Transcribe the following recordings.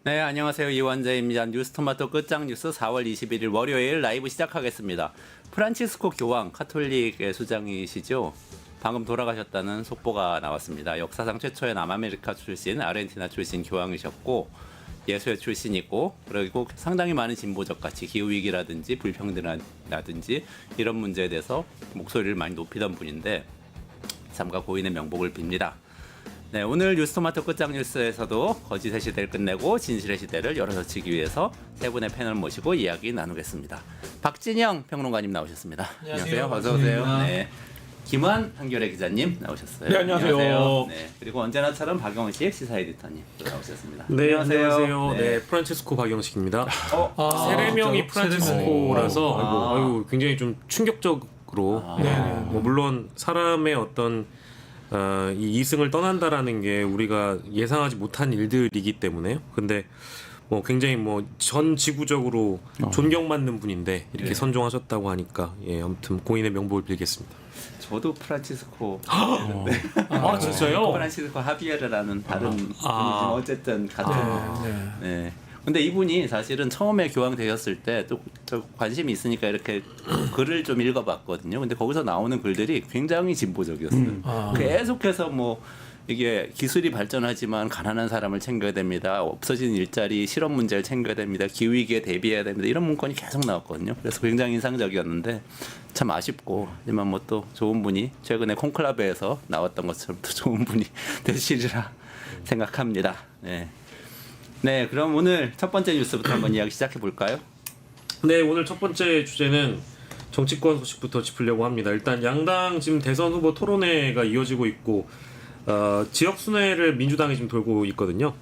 네, 안녕하세요. 이완재입니다. 뉴스토마토 끝장 뉴스 4월 21일 월요일 라이브 시작하겠습니다. 프란치스코 교황 카톨릭의 수장이시죠. 방금 돌아가셨다는 속보가 나왔습니다. 역사상 최초의 남아메리카 출신, 아르헨티나 출신 교황이셨고 예수회 출신이고, 그리고 상당히 많은 진보적 가치, 기후위기라든지 불평등이라든지 이런 문제에 대해서 목소리를 많이 높이던 분인데 삼가 고인의 명복을 빕니다. 네, 오늘 뉴스토마토 끝장 뉴스에서도 거짓의 시대를 끝내고 진실의 시대를 열어젖히기 위해서 세 분의 패널 모시고 이야기 나누겠습니다. 박진영 평론가님 나오셨습니다. 안녕하세요. 어서 오세요. 네. 김환 한겨레 기자님 나오셨어요. 네, 안녕하세요. 네, 그리고 언제나처럼 박영식 시사 에디터님 나오셨습니다. 네, 안녕하세요. 네, 프란치스코 박영식입니다. 세례명이 프란치스코라서 아이고, 굉장히 좀 충격적으로. 뭐 물론 사람의 어떤 이 이승을 떠난다라는 게 우리가 예상하지 못한 일들이기 때문에요. 근데 뭐 굉장히 뭐 전 지구적으로 존경받는 분인데 이렇게 선종하셨다고 하니까 아무튼 고인의 명복을 빌겠습니다. 저도 프란치스코. 아 진짜요? 프란치스코 하비에르라는 다른 분이지만 어쨌든 같은. 네. 근데 이분이 사실은 처음에 교황 되셨을 때 또 관심이 있으니까 이렇게 글을 좀 읽어봤거든요. 근데 거기서 나오는 글들이 굉장히 진보적이었어요. 계속해서 뭐 이게 기술이 발전하지만 가난한 사람을 챙겨야 됩니다. 없어진 일자리, 실업 문제를 챙겨야 됩니다. 기후위기에 대비해야 됩니다. 이런 문건이 계속 나왔거든요. 그래서 굉장히 인상적이었는데 참 아쉽고, 하지만 뭐 또 좋은 분이 최근에 콘클라베에서 나왔던 것처럼 또 좋은 분이 되시리라 생각합니다. 네. 네, 그럼 오늘 첫 번째 뉴스부터 한번 이야기 시작해 볼까요? 네, 오늘 첫 번째 주제는 정치권 소식부터 짚으려고 합니다. 일단 양당 지금 대선 후보 토론회가 이어지고 있고 지역 순회를 민주당이 지금 돌고 있거든요.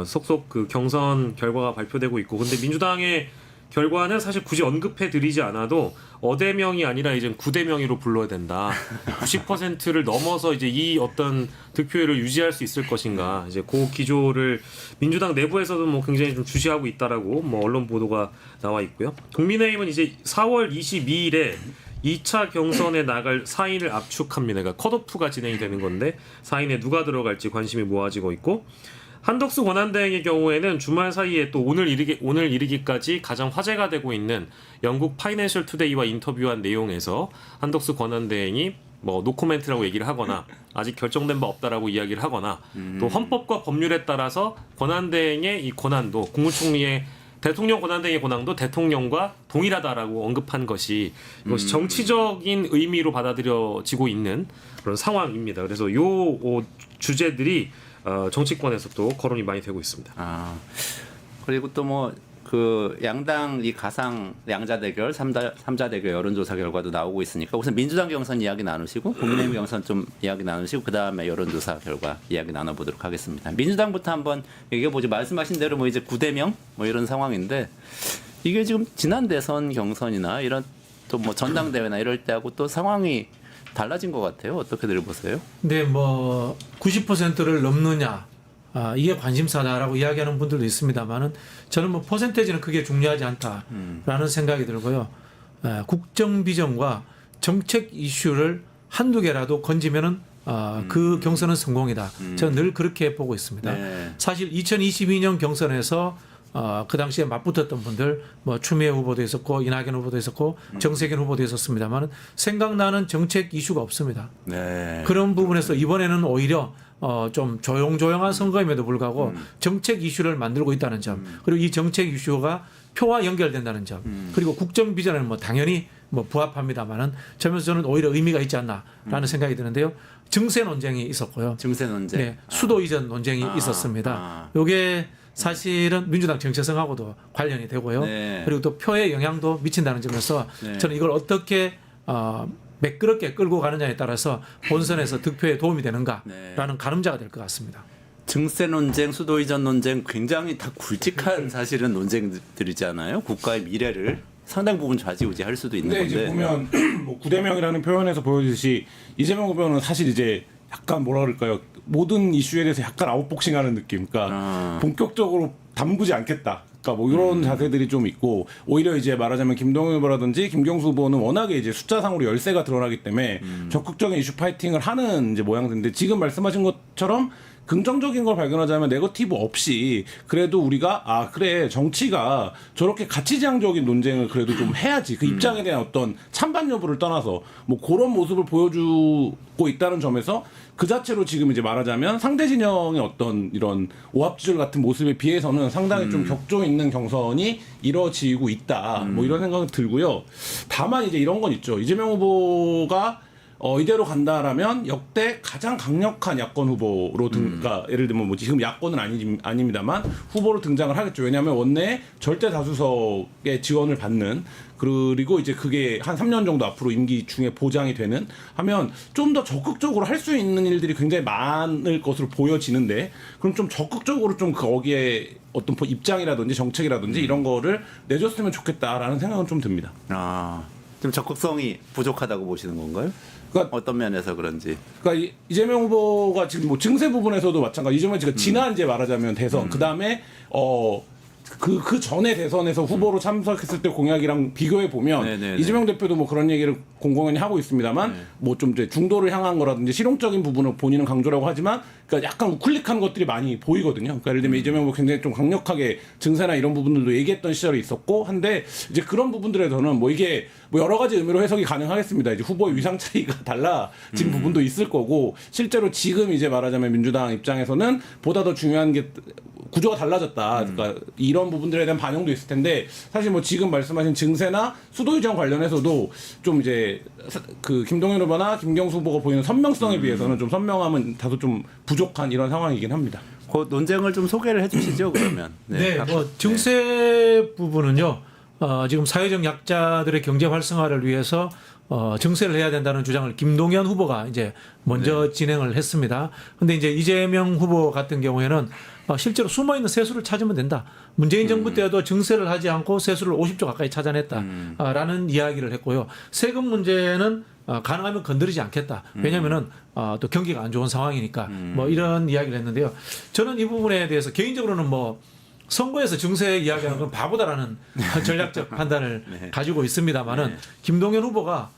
속속 그 경선 결과가 발표되고 있고, 근데 민주당의 결과는 사실 굳이 언급해 드리지 않아도 어대명이 아니라 이제 구대명의로 불러야 된다. 90%를 넘어서 이제 이 어떤 득표율을 유지할 수 있을 것인가. 이제 그 기조를 민주당 내부에서도 뭐 굉장히 좀 주시하고 있다라고 뭐 언론 보도가 나와 있고요. 국민의힘은 이제 4월 22일에 2차 경선에 나갈 4인을 압축합니다. 그러니까 컷오프가 진행이 되는 건데 4인에 누가 들어갈지 관심이 모아지고 있고, 한덕수 권한대행의 경우에는 주말 사이에 또 오늘 이르기까지 가장 화제가 되고 있는 영국 파이낸셜 투데이와 인터뷰한 내용에서 한덕수 권한대행이 뭐 노코멘트라고 얘기를 하거나 아직 결정된 바 없다라고 이야기를 하거나 또 헌법과 법률에 따라서 권한대행의 이 권한도 국무총리의 대통령 권한대행의 권한도 대통령과 동일하다라고 언급한 것이 이것이 정치적인 의미로 받아들여지고 있는 그런 상황입니다. 그래서 요 주제들이 정치권에서 또 거론이 많이 되고 있습니다. 그리고 또 뭐 그 양당 이 가상 양자 대결, 삼자 대결 여론조사 결과도 나오고 있으니까 우선 민주당 경선 이야기 나누시고 국민의힘 경선 좀 이야기 나누시고 그 다음에 여론조사 결과 이야기 나눠보도록 하겠습니다. 민주당부터 한번 얘기해 보죠. 말씀하신 대로 뭐 이제 9대명 뭐 이런 상황인데 이게 지금 지난 대선 경선이나 이런 또 뭐 전당대회나 이럴 때하고 또 상황이 달라진 것 같아요. 어떻게들 보세요? 네, 뭐 90%를 넘느냐, 이게 관심사다라고 이야기하는 분들도 있습니다만은 저는 뭐 퍼센테이지는 크게 중요하지 않다라는 생각이 들고요. 국정 비전과 정책 이슈를 한두 개라도 건지면은 그 경선은 성공이다. 저는 늘 그렇게 보고 있습니다. 네. 사실 2022년 경선에서 그 당시에 맞붙었던 분들, 뭐 추미애 후보도 있었고 이낙연 후보도 있었고 정세균 후보도 있었습니다만 생각나는 정책 이슈가 없습니다. 네. 그런 부분에서 이번에는 오히려 좀 조용조용한 선거임에도 불구하고 정책 이슈를 만들고 있다는 점, 그리고 이 정책 이슈가 표와 연결된다는 점, 그리고 국정 비전에는 뭐 당연히 뭐 부합합니다만은 점에서 저는 오히려 의미가 있지 않나라는 생각이 드는데요. 증세 논쟁이 있었고요. 증세 논쟁. 네, 수도 이전 논쟁이 있었습니다. 이게 사실은 민주당 정체성하고도 관련이 되고요. 네. 그리고 또 표에 영향도 미친다는 점에서 저는 이걸 어떻게 매끄럽게 끌고 가느냐에 따라서 본선에서 득표에 도움이 되는가라는 가늠자가 될 것 같습니다. 증세 논쟁, 수도 이전 논쟁 굉장히 다 굵직한 사실은 논쟁들이잖아요. 국가의 미래를 상당 부분 좌지우지할 수도 있는 건데. 이제 보면 뭐 9대명이라는 표현에서 보여주듯이 이재명 후보는 사실 이제 약간 뭐라 그럴까요? 모든 이슈에 대해서 약간 아웃복싱하는 느낌. 그러니까 본격적으로 담그지 않겠다. 그러니까 뭐 이런 자세들이 좀 있고, 오히려 이제 말하자면 김동연 후보라든지 김경수 후보는 워낙에 이제 숫자상으로 열세가 드러나기 때문에 적극적인 이슈 파이팅을 하는 이제 모양새인데, 지금 말씀하신 것처럼 긍정적인 걸 발견하자면 네거티브 없이 그래도 우리가 그래 정치가 저렇게 가치지향적인 논쟁을 그래도 좀 해야지 그 입장에 대한 어떤 찬반 여부를 떠나서 뭐 그런 모습을 보여주고 있다는 점에서 그 자체로 지금 이제 말하자면 상대 진영의 어떤 이런 오합지졸 같은 모습에 비해서는 상당히 좀 격조 있는 경선이 이뤄지고 있다. 뭐 이런 생각은 들고요. 다만 이제 이런 건 있죠. 이재명 후보가 이대로 간다라면 역대 가장 강력한 야권 후보로 그러니까 예를 들면 뭐 지금 야권은 아닙니다만 후보로 등장을 하겠죠. 왜냐하면 원내 절대 다수석의 지원을 받는 그리고 이제 그게 한 3년 정도 앞으로 임기 중에 보장이 되는 하면 좀 더 적극적으로 할 수 있는 일들이 굉장히 많을 것으로 보여지는데 그럼 좀 적극적으로 좀 거기에 어떤 입장이라든지 정책이라든지 이런 거를 내줬으면 좋겠다라는 생각은 좀 듭니다. 좀 적극성이 부족하다고 보시는 건가요? 그러니까 어떤 면에서 그런지. 그러니까 이재명 후보가 지금 뭐 증세 부분에서도 마찬가지. 이재명 씨가 지난 이제 말하자면 대선 그 다음에 그 전에 대선에서 후보로 참석했을 때 공약이랑 비교해 보면 네네네. 이재명 대표도 뭐 그런 얘기를 공공연히 하고 있습니다만 뭐 좀 이제 중도를 향한 거라든지 실용적인 부분을 본인은 강조라고 하지만 그러니까 약간 우클릭한 것들이 많이 보이거든요. 그러니까 예를 들면 이재명 후보 굉장히 좀 강력하게 증세나 이런 부분들도 얘기했던 시절이 있었고 한데 이제 그런 부분들에서는 뭐 이게 뭐 여러 가지 의미로 해석이 가능하겠습니다. 이제 후보의 위상 차이가 달라진 부분도 있을 거고 실제로 지금 이제 말하자면 민주당 입장에서는 보다 더 중요한 게 구조가 달라졌다. 그러니까 이런 부분들에 대한 반영도 있을 텐데 사실 뭐 지금 말씀하신 증세나 수도 이전 관련해서도 좀 이제 그 김동연 후보나 김경수 후보가 보이는 선명성에 비해서는 좀 선명함은 다소 좀 부족한 이런 상황이긴 합니다. 그 논쟁을 좀 소개를 해주시죠 그러면. 네, 뭐 증세 부분은요. 지금 사회적 약자들의 경제 활성화를 위해서 증세를 해야 된다는 주장을 김동연 후보가 이제 먼저 진행을 했습니다. 근데 이제 이재명 후보 같은 경우에는 실제로 숨어 있는 세수를 찾으면 된다. 문재인 정부 때도 증세를 하지 않고 세수를 50조 가까이 찾아냈다라는 이야기를 했고요. 세금 문제는 가능하면 건드리지 않겠다. 왜냐하면은 또 경기가 안 좋은 상황이니까 뭐 이런 이야기를 했는데요. 저는 이 부분에 대해서 개인적으로는 뭐 선거에서 증세 이야기하는 건 바보다라는 전략적 판단을 가지고 있습니다만은 김동연 후보가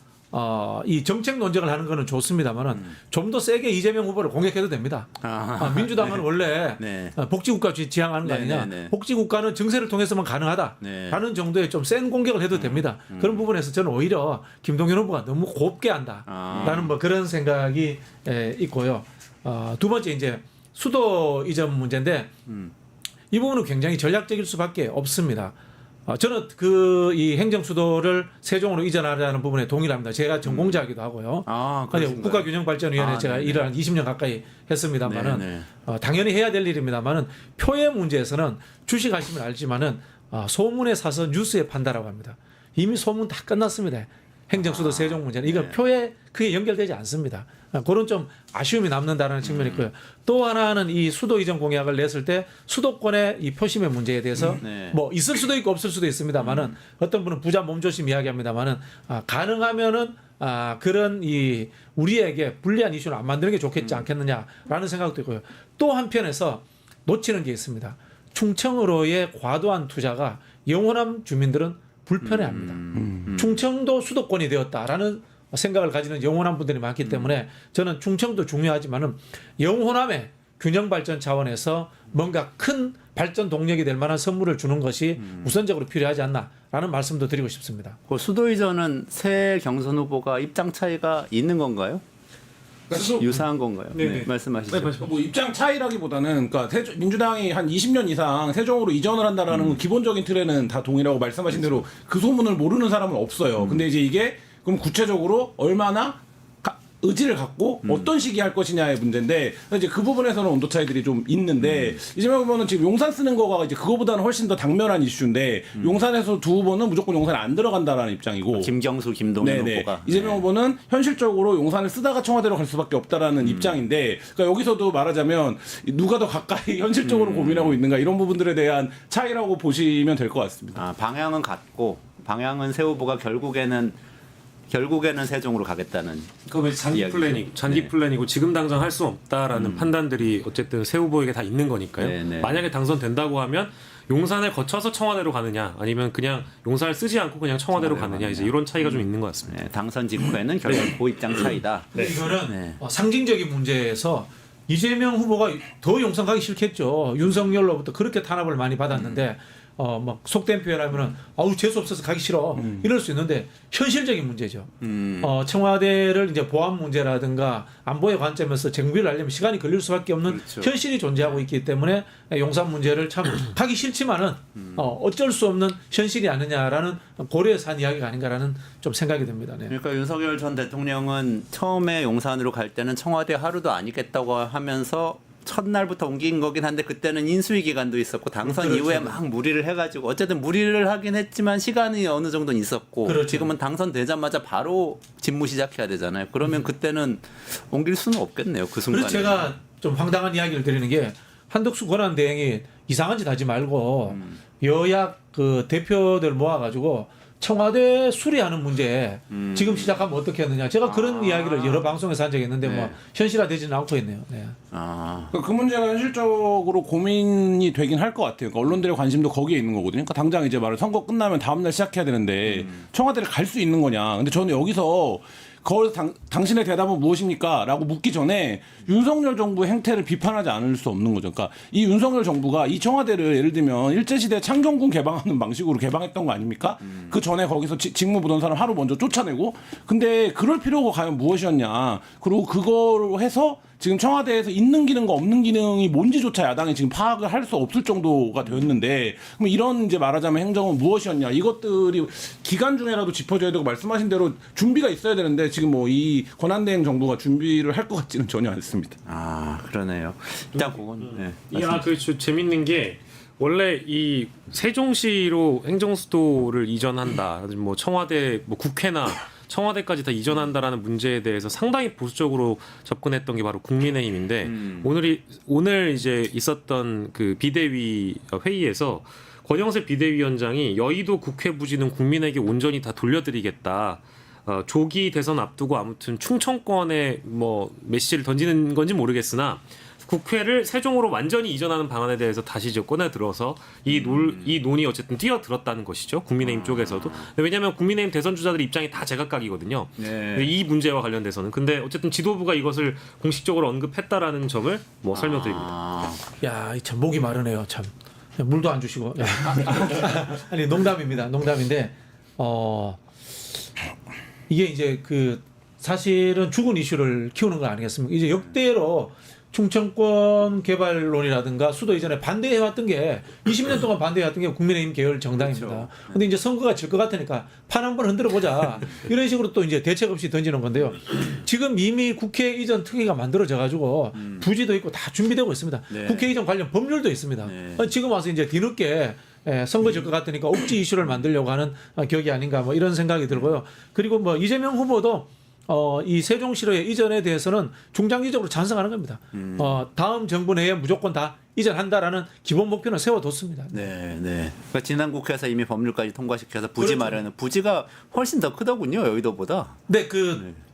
이 정책 논쟁을 하는 거는 좋습니다만은 좀 더 세게 이재명 후보를 공격해도 됩니다. 민주당은 원래 복지국가 지향하는 거 아니냐. 복지국가는 증세를 통해서만 가능하다라는 정도의 좀 센 공격을 해도 됩니다. 그런 부분에서 저는 오히려 김동연 후보가 너무 곱게 한다라는 뭐 그런 생각이 있고요. 두 번째 이제 수도 이전 문제인데 이 부분은 굉장히 전략적일 수밖에 없습니다. 저는 이 행정 수도를 세종으로 이전하자는 부분에 동의를 합니다. 제가 전공자이기도 하고요. 국가균형발전위원회 제가 일을 한 20년 가까이 했습니다만은 당연히 해야 될 일입니다만은 표의 문제에서는 주식하시면 알지만은 소문에 사서 뉴스에 판다라고 합니다. 이미 소문 다 끝났습니다. 행정수도 세종 문제는 이건 표에 그게 연결되지 않습니다. 그런 좀 아쉬움이 남는다는 측면이 있고요. 또 하나는 이 수도 이전 공약을 냈을 때 수도권의 이 표심의 문제에 대해서 뭐 있을 수도 있고 없을 수도 있습니다만은 어떤 분은 부자 몸조심 이야기합니다만은 가능하면은 그런 이 우리에게 불리한 이슈를 안 만드는 게 좋겠지 않겠느냐라는 생각도 있고요. 또 한편에서 놓치는 게 있습니다. 충청으로의 과도한 투자가 영호남 주민들은 불편해합니다. 충청도 수도권이 되었다라는 생각을 가지는 영호남 분들이 많기 때문에 저는 충청도 중요하지만은 영호남의 균형 발전 차원에서 뭔가 큰 발전 동력이 될 만한 선물을 주는 것이 우선적으로 필요하지 않나라는 말씀도 드리고 싶습니다. 그 수도 이전은 새 경선 후보가 입장 차이가 있는 건가요? 유사한 건가요? 네, 말씀하시죠. 뭐 입장 차이라기보다는 그러니까 민주당이 한 20년 이상 세종으로 이전을 한다라는 기본적인 틀에는 다 동의라고 말씀하신 대로 그 소문을 모르는 사람은 없어요. 근데 이제 이게 그럼 구체적으로 얼마나 의지를 갖고 어떤 시기 할 것이냐의 문제인데 이제 그 부분에서는 온도 차이들이 좀 있는데 이재명 후보는 지금 용산 쓰는 거가 이제 그거보다는 훨씬 더 당면한 이슈인데 용산에서 두 후보는 무조건 용산에 안 들어간다라는 입장이고 김경수, 김동연 후보가 이재명 후보는 현실적으로 용산을 쓰다가 청와대로 갈 수밖에 없다라는 입장인데 그러니까 여기서도 말하자면 누가 더 가까이 현실적으로 고민하고 있는가 이런 부분들에 대한 차이라고 보시면 될 것 같습니다. 방향은 같고 방향은 새 후보가 결국에는 세종으로 가겠다는. 그거 장기 플랜이고 지금 당장 할 수 없다라는 판단들이 어쨌든 새 후보에게 다 있는 거니까요. 만약에 당선된다고 하면 용산을 거쳐서 청와대로 가느냐 아니면 그냥 용산을 쓰지 않고 그냥 청와대로 가느냐 이제 이런 차이가 좀 있는 것 같습니다. 당선 직후에는 결국 그 입장 차이다. 이거는 상징적인 문제에서 이재명 후보가 더 용산 가기 싫겠죠. 윤석열로부터 그렇게 탄압을 많이 받았는데 막 속된 표현하면은 아우 재수 없어서 가기 싫어 이럴 수 있는데 현실적인 문제죠. 청와대를 이제 보안 문제라든가 안보의 관점에서 정비를 하려면 시간이 걸릴 수밖에 없는 그렇죠. 현실이 존재하고 있기 때문에 용산 문제를 참 하기 싫지만은 어쩔 수 없는 현실이 아니냐라는 고려해서 한 이야기가 아닌가라는 좀 생각이 듭니다. 네. 그러니까 윤석열 전 대통령은 처음에 용산으로 갈 때는 청와대 하루도 안 있겠다고 하면서 첫날부터 옮긴 거긴 한데 그때는 인수위 기간도 있었고 당선 그렇죠. 이후에 막 무리를 해가지고 어쨌든 무리를 하긴 했지만 시간이 어느 정도는 있었고 그렇죠. 지금은 당선되자마자 바로 집무 시작해야 되잖아요. 그러면 그때는 옮길 수는 없겠네요. 그 순간에. 그래서 제가 좀 황당한 이야기를 드리는 게 한덕수 권한대행이 이상한 짓 하지 말고 여야 그 대표들 모아가지고 청와대 수리하는 문제 지금 시작하면 어떻게 했느냐. 제가 그런 이야기를 여러 방송에서 한 적이 있는데 뭐 현실화되지는 않고 있네요. 네. 그 문제가 현실적으로 고민이 되긴 할 것 같아요. 그러니까 언론들의 관심도 거기에 있는 거거든요. 그러니까 당장 이제 말을 선거 끝나면 다음날 시작해야 되는데 청와대를 갈 수 있는 거냐. 근데 저는 여기서 거기서 당신의 대답은 무엇입니까? 라고 묻기 전에 윤석열 정부의 행태를 비판하지 않을 수 없는 거죠. 그러니까 이 윤석열 정부가 이 청와대를 예를 들면 일제시대 창경궁 개방하는 방식으로 개방했던 거 아닙니까? 그 전에 거기서 직무 보던 사람 하루 먼저 쫓아내고 근데 그럴 필요가 과연 무엇이었냐. 그리고 그거로 해서 지금 청와대에서 있는 기능과 없는 기능이 뭔지조차 야당이 지금 파악을 할 수 없을 정도가 되었는데 그럼 이런 이제 말하자면 행정은 무엇이었냐 이것들이 기간 중에라도 짚어줘야 되고 말씀하신 대로 준비가 있어야 되는데 지금 뭐 이 권한대행 정부가 준비를 할 것 같지는 전혀 않습니다. 아 그러네요. 일단 그건 네. 그 재밌는 게 원래 이 세종시로 행정수도를 이전한다, 뭐 청와대, 뭐 국회나 청와대까지 다 이전한다라는 문제에 대해서 상당히 보수적으로 접근했던 게 바로 국민의힘인데 오늘 이제 있었던 그 비대위 회의에서 권영세 비대위원장이 여의도 국회 부지는 국민에게 온전히 다 돌려드리겠다. 조기 대선 앞두고 아무튼 충청권에 뭐 메시지를 던지는 건지 모르겠으나 국회를 세종으로 완전히 이전하는 방안에 대해서 다시 이제 꺼내 들어서 이 논이 어쨌든 뛰어들었다는 것이죠. 국민의힘 쪽에서도. 왜냐하면 국민의힘 대선 주자들 입장이 다 제각각이거든요. 네. 이 문제와 관련돼서는. 근데 어쨌든 지도부가 이것을 공식적으로 언급했다라는 점을 뭐 설명드립니다. 야, 참 목이 마르네요. 참 물도 안 주시고. 아니 농담입니다. 농담인데 이게 이제 그 사실은 죽은 이슈를 키우는 거 아니겠습니까? 이제 역대로 충청권 개발론이라든가 수도 이전에 반대해왔던 게 20년 동안 반대해왔던 게 국민의힘 계열 정당입니다. 그렇죠. 근데 이제 선거가 질 것 같으니까 판 한번 흔들어 보자 이런 식으로 또 이제 대책 없이 던지는 건데요. 지금 이미 국회 이전 특위가 만들어져 가지고 부지도 있고 다 준비되고 있습니다. 네. 국회 이전 관련 법률도 있습니다. 네. 지금 와서 이제 뒤늦게 선거 질 것 같으니까 억지 이슈를 만들려고 하는 격이 아닌가 뭐 이런 생각이 들고요. 그리고 뭐 이재명 후보도 이 세종시로의 이전에 대해서는 중장기적으로 찬성하는 겁니다. 다음 정부 내에 무조건 다 이전한다라는 기본 목표는 세워뒀습니다. 네, 네. 그러니까 지난 국회에서 이미 법률까지 통과시켜서 부지 그렇죠. 마련은 부지가 훨씬 더 크더군요, 여의도보다. 근데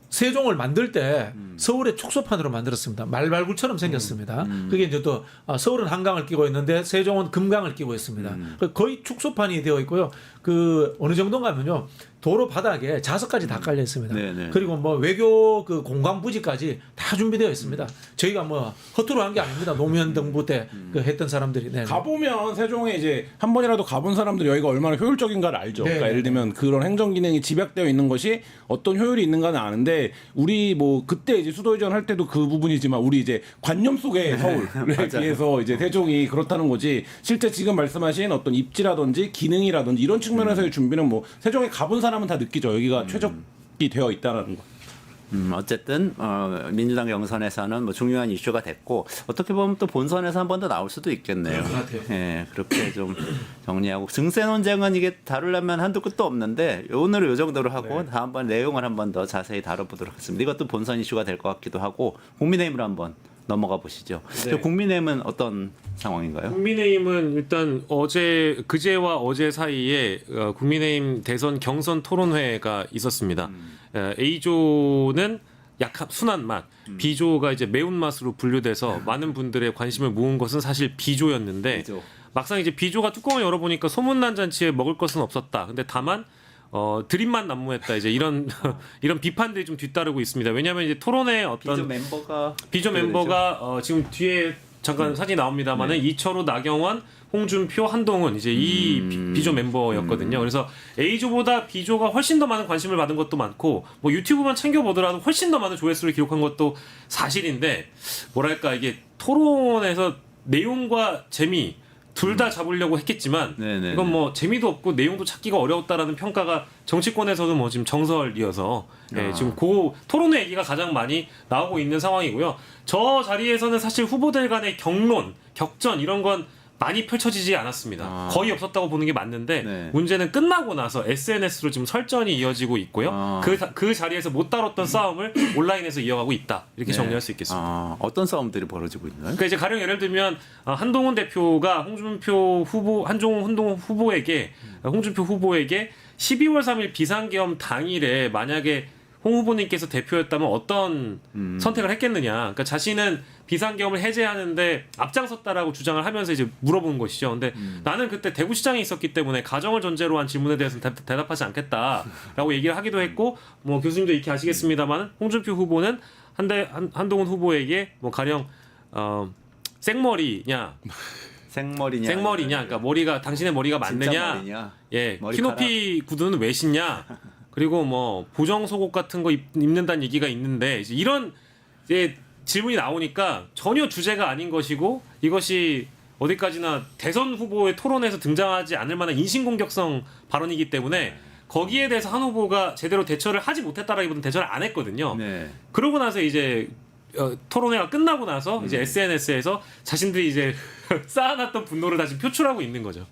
세종을 만들 때 서울의 축소판으로 만들었습니다. 말발굴처럼 생겼습니다. 그게 이제 또 서울은 한강을 끼고 있는데 세종은 금강을 끼고 있습니다. 거의 축소판이 되어 있고요. 그 어느 정도인가면요. 도로 바닥에 자석까지 다 깔려 있습니다. 네네. 그리고 뭐 외교 그 공관 부지까지 다 준비되어 있습니다. 저희가 뭐 허투루 한 게 아닙니다. 노무현 정부 때 그 했던 사람들이. 네네. 가보면 세종에 이제 한 번이라도 가본 사람들이 여기가 얼마나 효율적인가를 알죠. 그러니까 네. 예를 들면 그런 행정 기능이 집약되어 있는 것이 어떤 효율이 있는가는 아는데 우리 뭐 그때 이제 수도 이전할 때도 그 부분이지만 우리 이제 관념 속의 서울에 비해서 이제 세종이 그렇다는 거지. 실제 지금 말씀하신 어떤 입지라든지 기능이라든지 이런 측면에서의 준비는 뭐 세종에 가본 사람은 다 느끼죠. 여기가 최적이 되어 있다라는 거. 어쨌든 민주당 경선에서는 뭐 중요한 이슈가 됐고 어떻게 보면 또 본선에서 한 번 더 나올 수도 있겠네요. 그럴 것 같아요. 예, 그렇게 좀 정리하고 증세 논쟁은 이게 다루려면 한도 끝도 없는데 오늘은 이 정도로 하고 다음번 내용을 한 번 더 자세히 다뤄보도록 하겠습니다. 이것도 본선 이슈가 될 것 같기도 하고 국민의힘으로 한번 넘어가 보시죠. 네. 국민의힘은 어떤 상황인가요? 국민의힘은 일단 그제와 어제 사이에 국민의힘 대선 경선 토론회가 있었습니다. A조는 약간 순한 맛, B조가 이제 매운 맛으로 분류돼서 많은 분들의 관심을 모은 것은 사실 B조였는데 B조. 막상 이제 B조가 뚜껑을 열어보니까 소문난 잔치에 먹을 것은 없었다. 근데 다만 드립만 난무했다 이제 이런 이런 비판들이 좀 뒤따르고 있습니다. 왜냐하면 이제 토론회 어떤 비조 멤버가 지금 뒤에 잠깐 사진 나옵니다만은 이철우, 나경원, 홍준표, 한동훈 이제 이 비조 멤버였거든요. 그래서 A조보다 B조가 훨씬 더 많은 관심을 받은 것도 많고 뭐 유튜브만 챙겨보더라도 훨씬 더 많은 조회수를 기록한 것도 사실인데 뭐랄까 이게 토론에서 내용과 재미 둘 다 잡으려고 했겠지만 네네네. 이건 뭐 재미도 없고 내용도 찾기가 어려웠다라는 평가가 정치권에서도 뭐 지금 정설이어서 지금 그 토론회 얘기가 가장 많이 나오고 있는 상황이고요. 저 자리에서는 사실 후보들 간의 경론, 격전 이런 건 많이 펼쳐지지 않았습니다. 거의 없었다고 보는 게 맞는데 네. 문제는 끝나고 나서 SNS로 지금 설전이 이어지고 있고요. 그 자리에서 못 다뤘던 싸움을 온라인에서 이어가고 있다. 이렇게 정리할 수 있겠습니다. 어떤 싸움들이 벌어지고 있나요? 그러니까 이제 가령 예를 들면 한동훈 대표가 홍준표 후보에게 12월 3일 비상계엄 당일에 만약에 홍 후보님께서 대표였다면 어떤 선택을 했겠느냐. 그러니까 자신은 비상계엄을 해제하는데 앞장섰다라고 주장을 하면서 이제 물어본 것이죠. 근데 나는 그때 대구시장에 있었기 때문에 가정을 전제로 한 질문에 대해서는 대답하지 않겠다라고 얘기를 하기도 했고, 뭐 교수님도 이렇게 아시겠습니다만 홍준표 후보는 한동훈 후보에게 뭐 가령 생머리냐. 그러니까 머리가 당신의 머리가 맞느냐. 머리냐? 예, 머리카락. 키높이 구두는 왜 신냐. 그리고 뭐 보정 속옷 같은 거 입는다는 얘기가 있는데 이제 이런 이제 질문이 나오니까 전혀 주제가 아닌 것이고 이것이 어디까지나 대선 후보의 토론에서 등장하지 않을 만한 인신공격성 발언이기 때문에 거기에 대해서 한 후보가 제대로 대처를 하지 못했다라기보다는 대처를 안 했거든요. 네. 그러고 나서 이제 토론회가 끝나고 나서 이제 SNS에서 자신들이 이제 쌓아놨던 분노를 다시 표출하고 있는 거죠.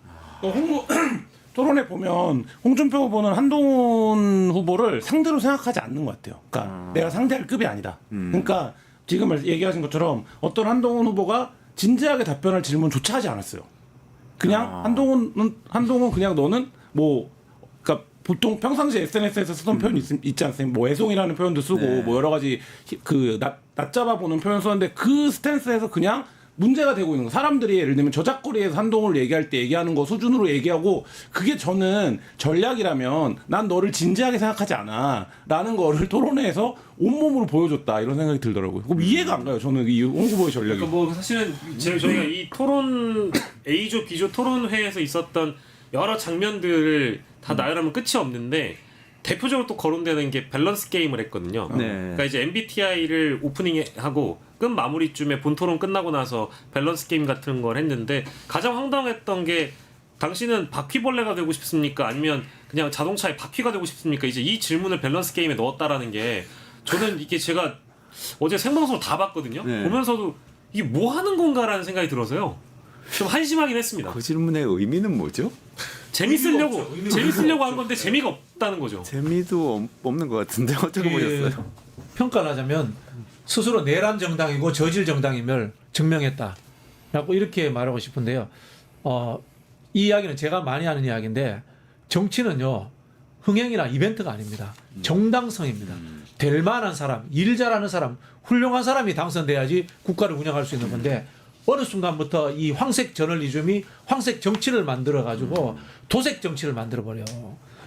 토론회 보면 홍준표 후보는 한동훈 후보를 상대로 생각하지 않는 것 같아요. 그러니까 내가 상대할 급이 아니다. 그러니까 지금 얘기하신 것처럼 어떤 한동훈 후보가 진지하게 답변할 질문조차 하지 않았어요. 그냥 한동훈 그냥 너는 뭐 그러니까 보통 평상시 SNS에서 쓰던 표현이 있지 않습니까? 뭐 애송이라는 표현도 쓰고 네. 뭐 여러 가지 그 낮잡아 보는 표현 썼는데 그 스탠스에서 그냥 문제가 되고 있는 거. 사람들이 예를 들면 저작거리에서 한동훈을 얘기할 때 얘기하는 거 수준으로 얘기하고 그게 저는 전략이라면 난 너를 진지하게 생각하지 않아 라는 거를 토론회에서 온몸으로 보여줬다 이런 생각이 들더라고요. 그럼 이해가 안 가요. 저는 이 홍 후보의 전략이. 그러니까 뭐 사실은 저희가 이 토론 A조 B조 토론회에서 있었던 여러 장면들을 다 나열하면 끝이 없는데 대표적으로 또 거론되는 게 밸런스 게임을 했거든요. 네. 그러니까 이제 MBTI를 오프닝하고 끝 마무리쯤에 본 토론 끝나고 나서 밸런스 게임 같은 걸 했는데 가장 황당했던 게 당신은 바퀴벌레가 되고 싶습니까? 아니면 그냥 자동차의 바퀴가 되고 싶습니까? 이제 이 질문을 밸런스 게임에 넣었다라는 게 저는 이게 제가 어제 생방송을 다 봤거든요. 네. 보면서도 이게 뭐 하는 건가라는 생각이 들어서요. 좀 한심하긴 했습니다. 그 질문의 의미는 뭐죠? 재밌으려고 한 건데 재미가 없다는 거죠. 재미도 없는 것 같은데 어떻게 보셨어요? 평가를 하자면 스스로 내란 정당이고 저질 정당임을 증명했다라고 이렇게 말하고 싶은데요. 이 이야기는 제가 많이 하는 이야기인데 정치는요 흥행이나 이벤트가 아닙니다. 정당성입니다. 될 만한 사람, 일 잘하는 사람, 훌륭한 사람이 당선돼야지 국가를 운영할 수 있는 건데 어느 순간부터 이 황색 저널리즘이 황색 정치를 만들어 가지고 도색 정치를 만들어 버려.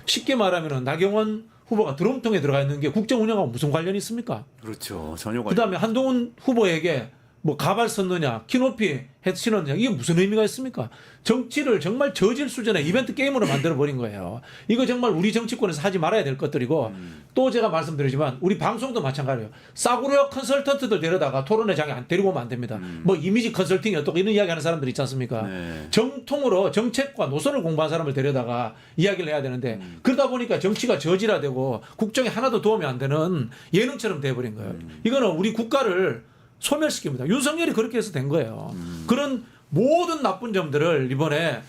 쉽게 말하면 나경원 후보가 드럼통에 들어가 있는 게 국정 운영하고 무슨 관련이 있습니까? 그렇죠. 전혀 관련. 그다음에 한동훈 후보에게 뭐 가발 썼느냐, 키높이 신었느냐 이게 무슨 의미가 있습니까? 정치를 정말 저질 수준의 이벤트 게임으로 만들어 버린 거예요. 이거 정말 우리 정치권에서 하지 말아야 될 것들이고 또 제가 말씀드리지만 우리 방송도 마찬가지예요. 싸구려 컨설턴트들 데려다가 토론회장에 안 데리고 오면 안 됩니다. 뭐 이미지 컨설팅이 어떻고 이런 이야기하는 사람들 있지 않습니까? 네. 정통으로 정책과 노선을 공부한 사람을 데려다가 이야기를 해야 되는데 그러다 보니까 정치가 저질화되고 국정에 하나도 도움이 안 되는 예능처럼 돼버린 거예요. 이거는 우리 국가를 소멸시킵니다. 윤석열이 그렇게 해서 된 거예요. 그런 모든 나쁜 점들을 이번에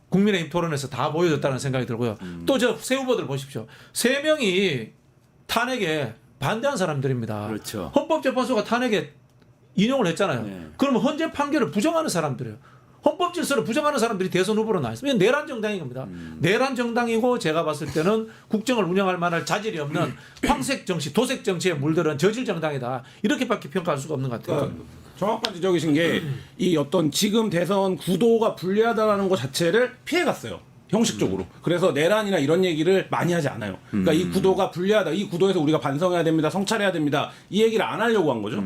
국민의힘 토론에서 다 보여줬다는 생각이 들고요. 또 저 새 후보들 보십시오. 3명이 탄핵에 반대한 사람들입니다. 그렇죠. 헌법재판소가 탄핵에 인용을 했잖아요. 네. 그러면 헌재 판결을 부정하는 사람들이에요. 헌법 질서를 부정하는 사람들이 대선 후보로 나왔습니다. 내란 정당인 겁니다. 내란 정당이고 제가 봤을 때는 국정을 운영할 만한 자질이 없는 황색 정치, 도색 정치에 물들은 저질 정당이다. 이렇게밖에 평가할 수가 없는 것 같아요. 정확한 지적이신 게 이 어떤 지금 대선 구도가 불리하다는 것 자체를 피해갔어요. 형식적으로. 그래서 내란이나 이런 얘기를 많이 하지 않아요. 그러니까 이 구도가 불리하다. 이 구도에서 우리가 반성해야 됩니다. 성찰해야 됩니다. 이 얘기를 안 하려고 한 거죠.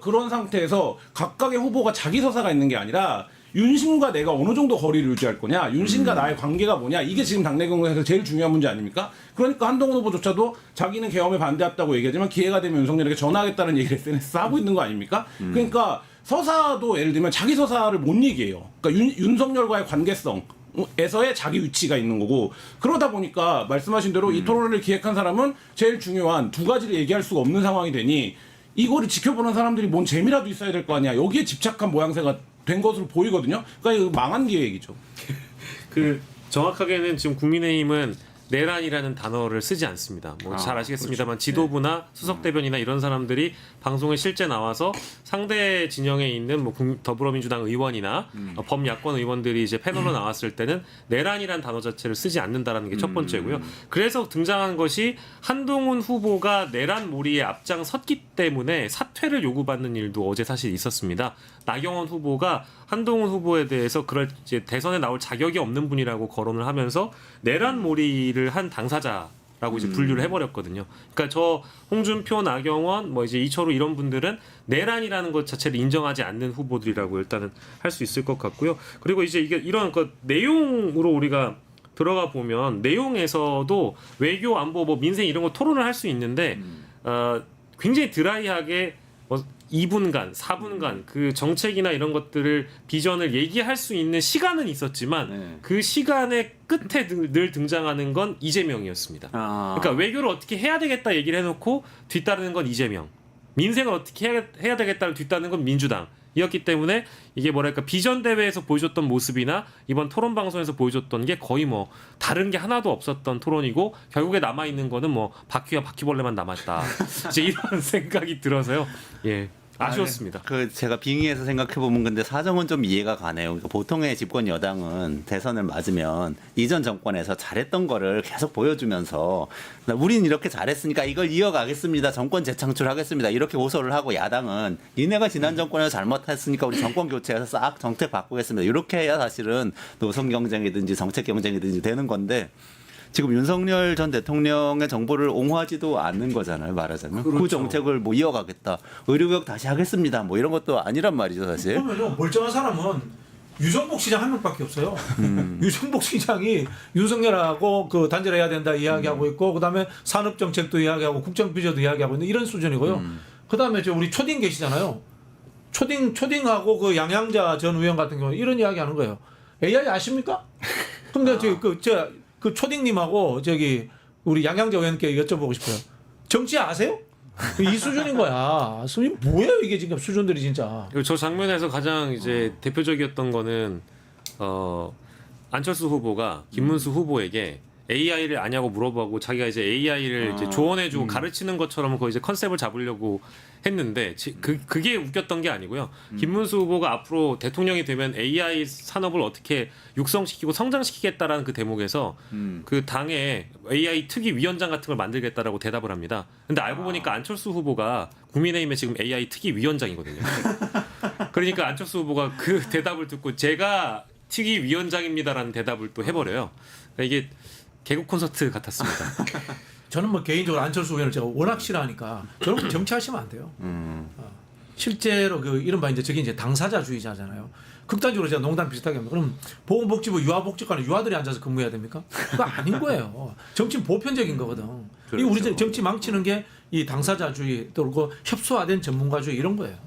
그런 상태에서 각각의 후보가 자기 서사가 있는 게 아니라 윤심과 내가 어느 정도 거리를 유지할 거냐, 윤심과 나의 관계가 뭐냐, 이게 지금 당내 경선에서 제일 중요한 문제 아닙니까? 그러니까 한동훈 후보조차도 자기는 계엄에 반대했다고 얘기하지만 기회가 되면 윤석열에게 전화하겠다는 얘기를 SNS에 하고 있는 거 아닙니까? 그러니까 서사도 예를 들면 자기 서사를 못 얘기해요. 그러니까 윤석열과의 관계성 에서의 자기 위치가 있는 거고, 그러다 보니까 말씀하신 대로 이 토론회를 기획한 사람은 제일 중요한 두 가지를 얘기할 수가 없는 상황이 되니 이거를 지켜보는 사람들이 뭔 재미라도 있어야 될 거 아니야. 여기에 집착한 모양새가 된 것으로 보이거든요. 그러니까 이거 망한 기획이죠. 그 정확하게는 지금 국민의힘은 내란이라는 단어를 쓰지 않습니다. 뭐 잘 아시겠습니다만 그렇죠. 지도부나 수석 대변이나 이런 사람들이 방송에 실제 나와서 상대 진영에 있는 뭐 더불어민주당 의원이나 범야권 의원들이 이제 패널로 나왔을 때는 내란이라는 단어 자체를 쓰지 않는다라는 게 첫 번째고요. 그래서 등장한 것이 한동훈 후보가 내란 몰이에 앞장섰기 때문에 사퇴를 요구받는 일도 어제 사실 있었습니다. 나경원 후보가 한동훈 후보에 대해서 그럴 이제 대선에 나올 자격이 없는 분이라고 거론을 하면서 내란 몰이를 한 당사자라고 이제 분류를 해버렸거든요. 그러니까 저 홍준표, 나경원, 뭐 이제 이철우 이런 분들은 내란이라는 것 자체를 인정하지 않는 후보들이라고 일단은 할 수 있을 것 같고요. 그리고 이제 이게 이런 그 내용으로 우리가 들어가 보면 내용에서도 외교, 안보, 뭐 민생 이런 거 토론을 할 수 있는데 굉장히 드라이하게 2분간, 4분간 그 정책이나 이런 것들을 비전을 얘기할 수 있는 시간은 있었지만 그 시간의 끝에 늘 등장하는 건 이재명이었습니다. 그러니까 외교를 어떻게 해야 되겠다 얘기를 해놓고 뒤따르는 건 이재명, 민생을 어떻게 해야 되겠다를 뒤따르는 건 민주당이었기 때문에 이게 뭐랄까 비전 대회에서 보여줬던 모습이나 이번 토론 방송에서 보여줬던 게 거의 뭐 다른 게 하나도 없었던 토론이고 결국에 남아 있는 거는 뭐 바퀴와 바퀴벌레만 남았다. 이제 이런 생각이 들어서요. 예. 아쉬웠습니다. 그 제가 빙의해서 생각해 보면 근데 사정은 좀 이해가 가네요. 그러니까 보통의 집권 여당은 대선을 맞으면 이전 정권에서 잘했던 거를 계속 보여주면서 우린 이렇게 잘했으니까 이걸 이어가겠습니다. 정권 재창출하겠습니다. 이렇게 호소를 하고 야당은 니네가 지난 정권에서 잘못했으니까 우리 정권 교체해서 싹 정책 바꾸겠습니다. 이렇게 해야 사실은 노선 경쟁이든지 정책 경쟁이든지 되는 건데 지금 윤석열 전 대통령의 정보를 옹호하지도 않는 거잖아요. 말하자면 그렇죠. 그 정책을 뭐 이어가겠다, 의료개혁 다시 하겠습니다, 뭐 이런 것도 아니란 말이죠, 사실. 보면요, 멀쩡한 사람은 유정복 시장 한 명밖에 없어요. 유정복 시장이 윤석열하고 그 단절해야 된다 이야기하고 있고, 그다음에 산업 정책도 이야기하고 국정 비전도 이야기하고 있는 이런 수준이고요. 그다음에 저 우리 초딩 계시잖아요. 초딩하고 그 양양자 전 의원 같은 경우 이런 이야기하는 거예요. AI 아십니까? 근데 그 초딩님하고 저기 우리 양양자 의원께 여쭤보고 싶어요. 정치 아세요? 이 수준인 거야. 수준 뭐예요 이게 지금 수준들이 진짜. 그리고 저 장면에서 가장 이제 대표적이었던 거는 안철수 후보가 김문수 후보에게 AI를 아냐고 물어보고 자기가 이제 AI를 이제 조언해주고 가르치는 것처럼 거의 이제 컨셉을 잡으려고 했는데 그게 웃겼던 게 아니고요. 김문수 후보가 앞으로 대통령이 되면 AI 산업을 어떻게 육성시키고 성장시키겠다라는 그 대목에서 그 당에 AI 특위 위원장 같은 걸 만들겠다라고 대답을 합니다. 근데 알고 보니까 안철수 후보가 국민의힘의 지금 AI 특위 위원장이거든요. 그러니까 안철수 후보가 그 대답을 듣고 제가 특위 위원장입니다라는 대답을 또 해버려요. 그러니까 이게 개국 콘서트 같았습니다. 저는 뭐 개인적으로 안철수 의원을 제가 워낙 싫어하니까 저는 정치하시면 안 돼요. 실제로 그 이른바 이제 저게 이제 당사자주의자잖아요. 극단적으로 제가 농담 비슷하게 합니다. 그럼 보건복지부 유아복지관에 유아들이 앉아서 근무해야 됩니까? 그거 아닌 거예요. 정치는 보편적인 거거든. 이 우리 정치 망치는 게 이 당사자주의 또 그리고 협소화된 전문가주의 이런 거예요.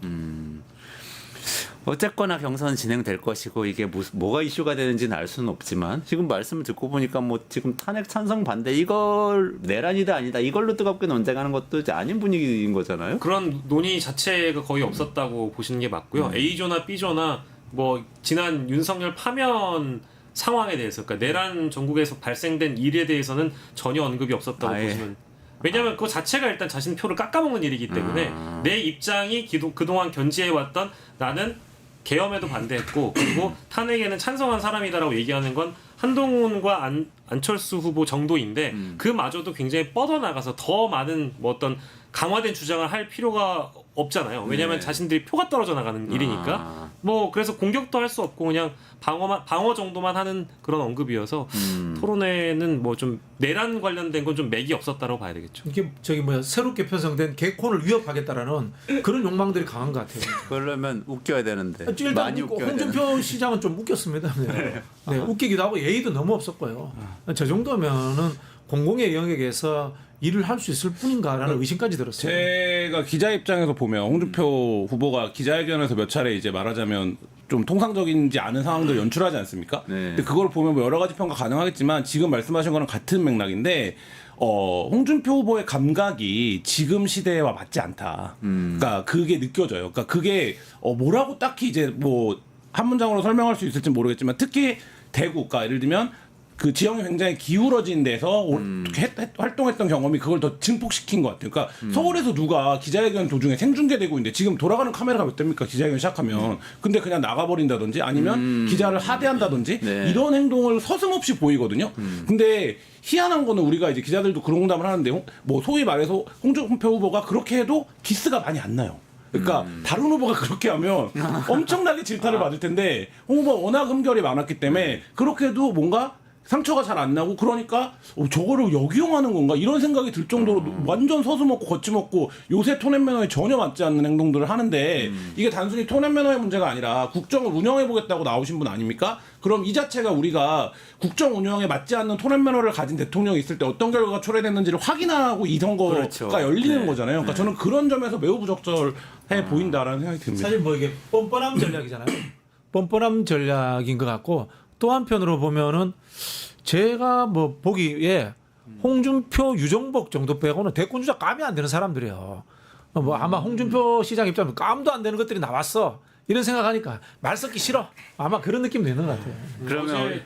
어쨌거나 경선 진행될 것이고 이게 뭐가 이슈가 되는지는 알 수는 없지만 지금 말씀을 듣고 보니까 뭐 지금 탄핵 찬성 반대 이걸 내란이다 아니다 이걸로 뜨겁게 논쟁하는 것도 이제 아닌 분위기인 거잖아요. 그런 논의 자체가 거의 없었다고 보시는 게 맞고요. A조나 B조나 뭐 지난 윤석열 파면 상황에 대해서 그러니까 내란 전국에서 발생된 일에 대해서는 전혀 언급이 없었다고 보시면. 왜냐하면 그거 자체가 일단 자신 표를 깎아먹는 일이기 때문에 내 입장이 그동안 견지해왔던 나는 계엄에도 반대했고 그리고 탄핵에는 찬성한 사람이다라고 얘기하는 건 한동훈과 안철수 후보 정도인데 그마저도 굉장히 뻗어나가서 더 많은 뭐 어떤 강화된 주장을 할 필요가 없잖아요. 왜냐하면 네. 자신들이 표가 떨어져 나가는 일이니까. 뭐 그래서 공격도 할 수 없고 그냥 방어 정도만 하는 그런 언급이어서 토론회는 뭐 좀 내란 관련된 건 좀 맥이 없었다고 봐야 되겠죠. 이게 저기 뭐야 새롭게 편성된 개콘을 위협하겠다라는 그런 욕망들이 강한 것 같아요. 그러려면 웃겨야 되는데 일단 많이 웃고 웃겨야 홍준표 되는데. 시장은 좀 웃겼습니다. 네, 웃기기도 하고 예의도 너무 없었고요. 저 정도면은 공공의 영역에서 일을 할 수 있을 뿐인가라는 의심까지 들었어요. 제가 기자 입장에서 보면 홍준표 후보가 기자회견에서 몇 차례 이제 말하자면 좀 통상적이지 않은 상황들을 연출하지 않습니까? 네. 근데 그걸 보면 뭐 여러 가지 평가 가능하겠지만 지금 말씀하신 거랑 같은 맥락인데 홍준표 후보의 감각이 지금 시대와 맞지 않다. 그러니까 그게 느껴져요. 그러니까 그게 뭐라고 딱히 이제 뭐 한 문장으로 설명할 수 있을지 모르겠지만 특히 대구, 그러니까 예를 들면 그 지형이 굉장히 기울어진 데서 활동했던 경험이 그걸 더 증폭시킨 것 같아요. 그러니까 서울에서 누가 기자회견 도중에 생중계되고 있는데 지금 돌아가는 카메라가 몇 대입니까? 기자회견 시작하면. 근데 그냥 나가버린다든지 아니면 기자를 하대한다든지 네. 이런 행동을 서슴없이 보이거든요. 근데 희한한 거는 우리가 이제 기자들도 그런 농담을 하는데 뭐 소위 말해서 홍준표 후보가 그렇게 해도 기스가 많이 안 나요. 그러니까 다른 후보가 그렇게 하면 엄청나게 질타를 받을 텐데 홍 후보가 워낙 흠결이 많았기 때문에 그렇게 해도 뭔가 상처가 잘 안 나고 그러니까 저거를 역이용하는 건가 이런 생각이 들 정도로 완전 서슴없고 거침없고 요새 톤앤 매너에 전혀 맞지 않는 행동들을 하는데 이게 단순히 톤앤 매너의 문제가 아니라 국정을 운영해보겠다고 나오신 분 아닙니까? 그럼 이 자체가 우리가 국정 운영에 맞지 않는 톤앤 매너를 가진 대통령이 있을 때 어떤 결과가 초래됐는지를 확인하고 이 선거가 그렇죠. 열리는 네. 거잖아요. 그러니까 저는 그런 점에서 매우 부적절해 보인다라는 생각이 듭니다. 사실 뭐 이게 뻔뻔함 전략이잖아요. 뻔뻔함 전략인 것 같고 또 한편으로 보면은 제가 뭐 보기에 홍준표, 유정복 정도 빼고는 대권 주자 감이 안 되는 사람들이에요. 뭐 아마 홍준표 시장 입장에서 감도 안 되는 것들이 나왔어. 이런 생각하니까 말 섞기 싫어. 아마 그런 느낌도 있는 것 같아요. 그러면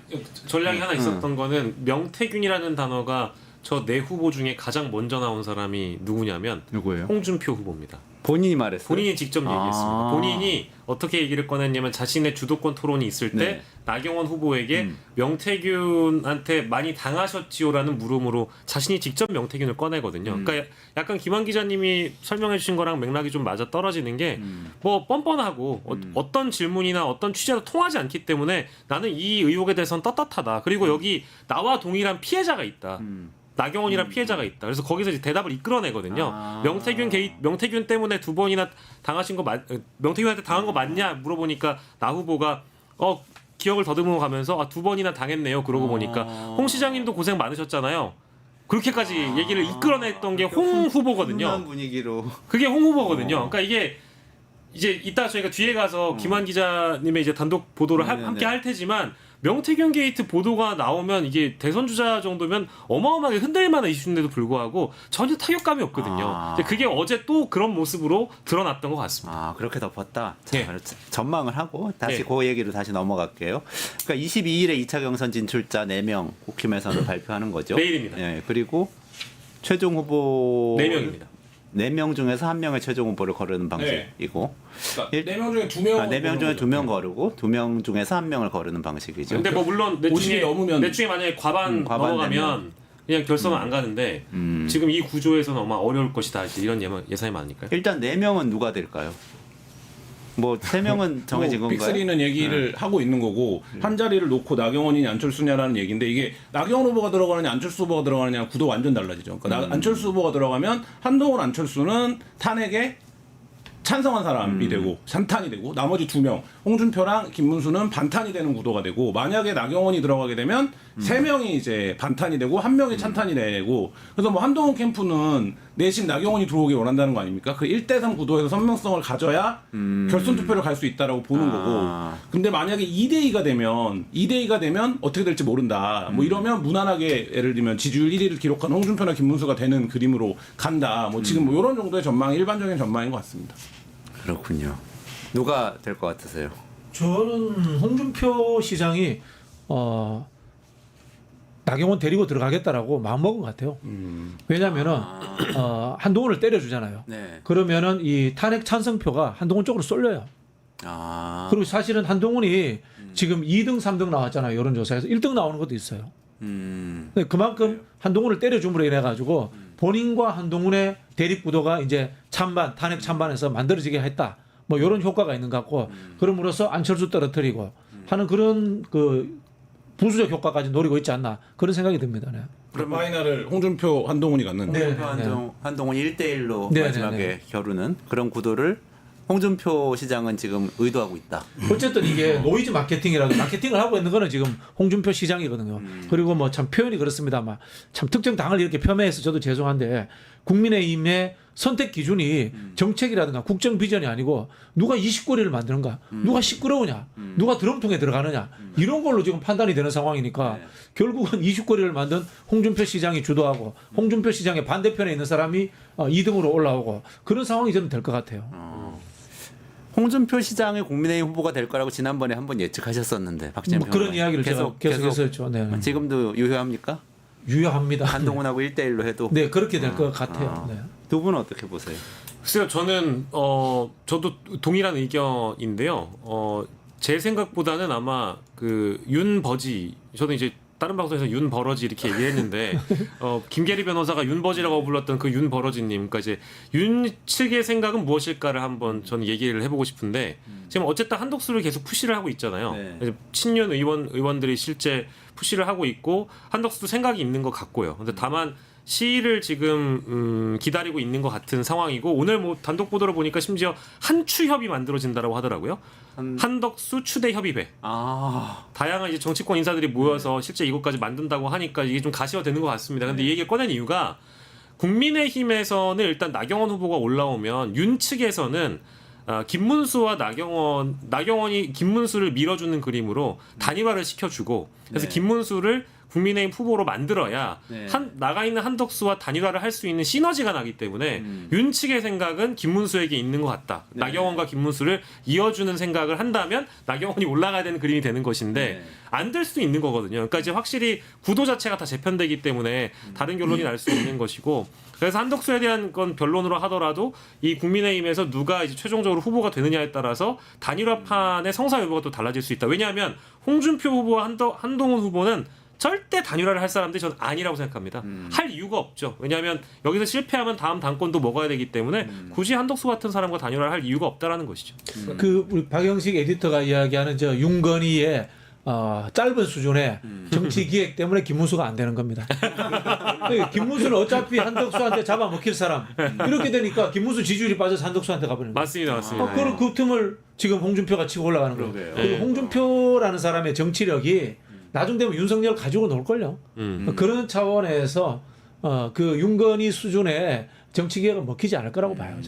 전략이 하나 있었던 거는 명태균이라는 단어가 저 네 후보 중에 가장 먼저 나온 사람이 누구냐면 누구예요? 홍준표 후보입니다. 본인이 말했어요. 본인이 직접 얘기했습니다. 본인이 어떻게 얘기를 꺼냈냐면 자신의 주도권 토론이 있을 때 네. 나경원 후보에게 명태균한테 많이 당하셨지요라는 물음으로 자신이 직접 명태균을 꺼내거든요. 그러니까 약간 김한 기자님이 설명해 주신 거랑 맥락이 좀 맞아 떨어지는 게 뭐 뻔뻔하고 어떤 질문이나 어떤 취재도 통하지 않기 때문에 나는 이 의혹에 대해서는 떳떳하다. 그리고 여기 나와 동일한 피해자가 있다. 나경원이란 피해자가 있다. 그래서 거기서 이제 대답을 이끌어내거든요. 명태균 때문에 두 번이나 당하신 거 명태균한테 당한 거 맞냐 물어보니까 나 후보가 기억을 더듬어 가면서 두 번이나 당했네요. 그러고 보니까 홍 시장님도 고생 많으셨잖아요. 그렇게까지 얘기를 이끌어냈던 게 홍 후보거든요. 훈훈한 분위기로. 그게 홍 후보거든요. 그러니까 이게 이제 이따 저희가 뒤에 가서 김한 기자님의 이제 단독 보도를 네네네. 함께 할 테지만 명태균 게이트 보도가 나오면 이게 대선 주자 정도면 어마어마하게 흔들릴 만한 이슈인데도 불구하고 전혀 타격감이 없거든요. 근데 그게 어제 또 그런 모습으로 드러났던 것 같습니다. 아, 그렇게 덮었다. 자, 네. 전망을 하고 다시 네. 그 얘기로 다시 넘어갈게요. 그러니까 22일에 2차 경선 진출자 4명 국힘에서는 발표하는 거죠. 내일입니다. 예, 그리고 최종 후보 4명입니다. 4명 중에서 1명의 최종 후보를 거르는 방식이고 그러니까 4명 중에 2명 4명 중에 2명 거르고 2명 중에서 1명을 거르는 방식이죠. 근데 뭐 물론 내 50이 중에 넘으면- 내 중에 만약에 과반 과반 넘어가면 그냥 결선은 안 가는데 지금 이 구조에서는 아마 어려울 것이다. 이제 이런 예상이 많으니까요. 일단 4명은 누가 될까요? 뭐 3명은 정해진 건가요? 빅3는 얘기를 하고 있는 거고 한 자리를 놓고 나경원이냐 안철수냐라는 얘기인데 이게 나경원 후보가 들어가느냐 안철수 후보가 들어가느냐 구도 완전 달라지죠. 그러니까 안철수 후보가 들어가면 한동훈 안철수는 탄핵에 찬성한 사람이 되고 찬탄이 되고 나머지 2명 홍준표랑 김문수는 반탄이 되는 구도가 되고 만약에 나경원이 들어가게 되면 3명이 이제 반탄이 되고 1명이 찬탄이 되고 그래서 뭐 한동훈 캠프는 내심 나경원이 들어오길 원한다는 거 아닙니까? 그 1대3 구도에서 선명성을 가져야 결선 투표를 갈 수 있다라고 보는 거고 근데 만약에 2대2가 되면 어떻게 될지 모른다 뭐 이러면 무난하게 예를 들면 지지율 1위를 기록한 홍준표나 김문수가 되는 그림으로 간다 뭐 지금 뭐 이런 정도의 전망이 일반적인 전망인 것 같습니다. 그렇군요. 누가 될 것 같으세요? 저는 홍준표 시장이 나경원 데리고 들어가겠다라고 마음먹은 것 같아요. 왜냐하면은 한동훈을 때려주잖아요. 네. 그러면은 이 탄핵 찬성표가 한동훈 쪽으로 쏠려요. 아. 그리고 사실은 한동훈이 지금 2등, 3등 나왔잖아요. 여론조사에서 1등 나오는 것도 있어요. 근데 그만큼 한동훈을 때려줌으로 인해 가지고 본인과 한동훈의 대립 구도가 이제 찬반 탄핵 찬반에서 만들어지게 했다. 뭐 이런 효과가 있는 것 같고 그럼으로써 안철수 떨어뜨리고 하는 그런 그 부수적 효과까지 노리고 있지 않나 그런 생각이 듭니다. 네. 그럼 파이널을 홍준표 한동훈이 갔는데 네. 한동훈 1대1로 네, 마지막에 네, 네. 겨루는 그런 구도를 홍준표 시장은 지금 의도하고 있다. 어쨌든 이게 노이즈 마케팅이라고 마케팅을 하고 있는 거는 지금 홍준표 시장이거든요. 그리고 뭐 참 표현이 그렇습니다만 참 특정 당을 이렇게 폄훼해서 저도 죄송한데 국민의힘의 선택 기준이 정책이라든가 국정 비전이 아니고 누가 20거리를 만드는가, 누가 시끄러우냐, 누가 드럼통에 들어가느냐 이런 걸로 지금 판단이 되는 상황이니까 네. 결국은 20거리를 만든 홍준표 시장이 주도하고 홍준표 시장의 반대편에 있는 사람이 2등으로 올라오고 그런 상황이 저는 될 것 같아요. 홍준표 시장이 국민의힘 후보가 될 거라고 지난번에 한번 예측하셨었는데 박지원 뭐 그런 평론가님. 이야기를 제가 계속 했었죠. 네. 지금도 유효합니까? 유효합니다. 한동훈하고 1대1로 해도 네, 그렇게 될 것 같아요. 네. 두 분은 어떻게 보세요? 글쎄요, 저는 저도 동일한 의견인데요. 제 생각보다는 아마 그 윤버지, 저는 이제 다른 방송에서 윤버러지 이렇게 얘기했는데 김계리 변호사가 윤버지라고 불렀던 그 윤버러지님, 그러니까 이제 윤 측의 생각은 무엇일까를 한번 저는 얘기를 해보고 싶은데 지금 어쨌든 한독수를 계속 푸시를 하고 있잖아요. 네. 그래서 친윤 의원들이 실제 푸시를 하고 있고 한독수도 생각이 있는 것 같고요. 근데 다만 시위를 지금 기다리고 있는 것 같은 상황이고 오늘 뭐 단독 보도를 보니까 심지어 한추협이 만들어진다라고 하더라고요. 한덕수 추대 협의회. 아, 다양한 이제 정치권 인사들이 모여서 실제 이것까지 만든다고 하니까 이게 좀 가시화되는 것 같습니다. 근데 이 얘기를 꺼낸 이유가 국민의힘에서는 일단 나경원 후보가 올라오면 윤 측에서는 김문수와 나경원이 김문수를 밀어주는 그림으로 단일화를 시켜주고 그래서 네. 김문수를 국민의힘 후보로 만들어야 네. 나가 있는 한덕수와 단일화를 할 수 있는 시너지가 나기 때문에 윤 측의 생각은 김문수에게 있는 것 같다. 네. 나경원과 김문수를 이어주는 생각을 한다면 나경원이 올라가야 되는 그림이 되는 것인데 네. 안 될 수도 있는 거거든요. 그러니까 이제 확실히 구도 자체가 다 재편되기 때문에 다른 결론이 날 수 있는 것이고 그래서 한덕수에 대한 건 변론으로 하더라도 이 국민의힘에서 누가 이제 최종적으로 후보가 되느냐에 따라서 단일화판의 성사 여부가 또 달라질 수 있다. 왜냐하면 홍준표 후보와 한동훈 후보는 절대 단일화를 할 사람들이 저는 아니라고 생각합니다. 할 이유가 없죠. 왜냐하면 여기서 실패하면 다음 당권도 먹어야 되기 때문에 굳이 한덕수 같은 사람과 단일화를 할 이유가 없다라는 것이죠. 그 우리 박영식 에디터가 이야기하는 저 윤건희의 짧은 수준의 정치 기획 때문에 김문수가 안 되는 겁니다. 김문수는 어차피 한덕수한테 잡아먹힐 사람 이렇게 되니까 김문수 지지율이 빠져서 한덕수한테 가버리는 거예요. 맞습니다, 맞습니다. 그럼 그 틈을 지금 홍준표가 치고 올라가는 거예요. 그러게요. 그리고 홍준표라는 사람의 정치력이 나중 되면 윤석열 가지고 놀걸요. 그런 차원에서 그 윤건희 수준의 정치 기획은 먹히지 않을 거라고 봐요.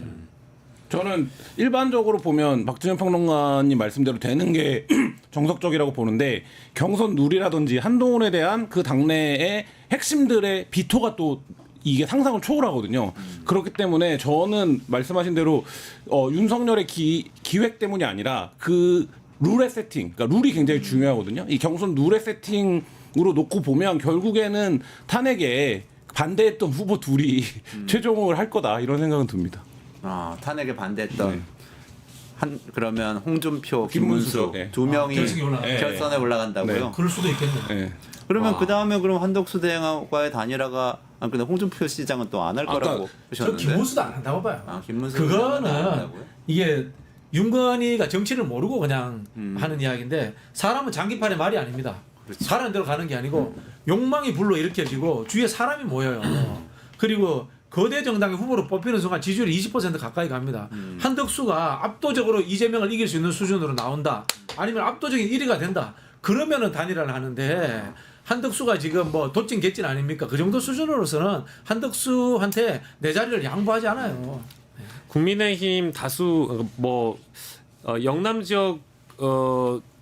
저는 일반적으로 보면 박준현 평론가님 말씀대로 되는 게 정석적이라고 보는데 경선 룰이라든지 한동훈에 대한 그 당내의 핵심들의 비토가 또 이게 상상을 초월하거든요. 그렇기 때문에 저는 말씀하신 대로 윤석열의 기획 때문이 아니라 그 룰의 세팅, 그러니까 룰이 굉장히 중요하거든요. 이 경선 룰의 세팅으로 놓고 보면 결국에는 탄핵에 반대했던 후보 둘이 최종을 할 거다 이런 생각은 듭니다. 탄핵에 반대했던 그러면 홍준표, 김문수, 김문수 네. 두 명이 결승에 올라가요. 결선에 올라간다고요? 네. 그럴 수도 있겠네요. 네. 그러면 그 다음에 그럼 한덕수 대행과의 단일화가 근데 홍준표 시장은 또 안 할 거라고 저 보셨는데. 김문수도 안 한다고 봐요. 김문수 그거는 이게 윤건희가 정치를 모르고 그냥 하는 이야기인데 사람은 장기판의 말이 아닙니다. 가라는 대로 가는 게 아니고 욕망이 불러 일으켜지고 주위에 사람이 모여요. 그리고 거대 정당의 후보로 뽑히는 순간 지지율이 20% 가까이 갑니다. 한덕수가 압도적으로 이재명을 이길 수 있는 수준으로 나온다. 아니면 압도적인 1위가 된다. 그러면은 단일화를 하는데 한덕수가 지금 뭐 도찐 개찐 아닙니까? 그 정도 수준으로서는 한덕수한테 내 자리를 양보하지 않아요. 국민의힘 다수 영남 지역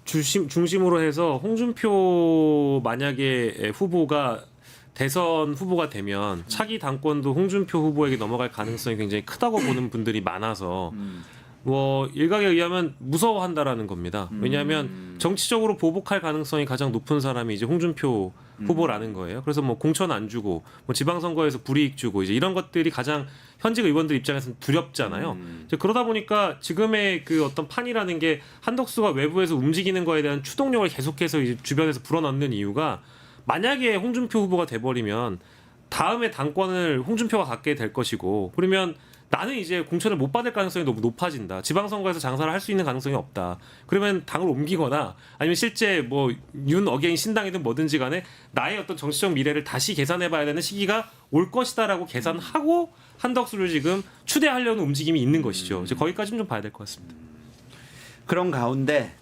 중심으로 해서 홍준표 만약에 후보가 대선 후보가 되면 차기 당권도 홍준표 후보에게 넘어갈 가능성이 굉장히 크다고 보는 분들이 많아서 일각에 의하면 무서워한다라는 겁니다. 왜냐하면 정치적으로 보복할 가능성이 가장 높은 사람이 이제 홍준표 후보라는 거예요. 그래서 공천 안 주고 지방선거에서 불이익 주고 이제 이런 것들이 가장 현직 의원들 입장에서는 두렵잖아요. 이제 그러다 보니까 지금의 그 어떤 판이라는 게 한덕수가 외부에서 움직이는 거에 대한 추동력을 계속해서 이제 주변에서 불어넣는 이유가 만약에 홍준표 후보가 돼버리면 다음에 당권을 홍준표가 갖게 될 것이고 그러면 나는 이제 공천을 못 받을 가능성이 너무 높아진다. 지방선거에서 장사를 할 수 있는 가능성이 없다. 그러면 당을 옮기거나 아니면 실제 뭐 윤 어게인 신당이든 뭐든지 간에 나의 어떤 정치적 미래를 다시 계산해봐야 되는 시기가 올 것이다라고 계산하고 한덕수를 지금 추대하려는 움직임이 있는 것이죠. 이제 거기까지는 좀 봐야 될 것 같습니다. 그런 가운데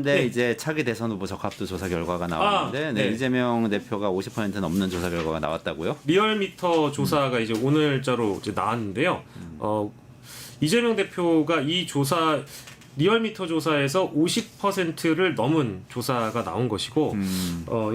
네. 이제 차기 대선 후보 적합도 조사 결과가 나왔는데 네. 이재명 대표가 50% 넘는 조사 결과가 나왔다고요? 리얼미터 조사가 이제 오늘자로 이제 나왔는데요. 이재명 대표가 이 조사 리얼미터 조사에서 50%를 넘은 조사가 나온 것이고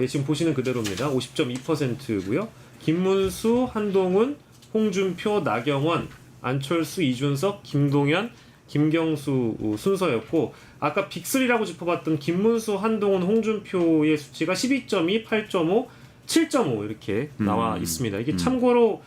예, 지금 보시는 그대로입니다. 50.2%고요. 김문수, 한동훈, 홍준표, 나경원, 안철수, 이준석, 김동연, 김경수 순서였고 아까 빅3라고 짚어봤던 김문수, 한동훈, 홍준표의 수치가 12.2, 8.5, 7.5 이렇게 나와 있습니다. 이게 참고로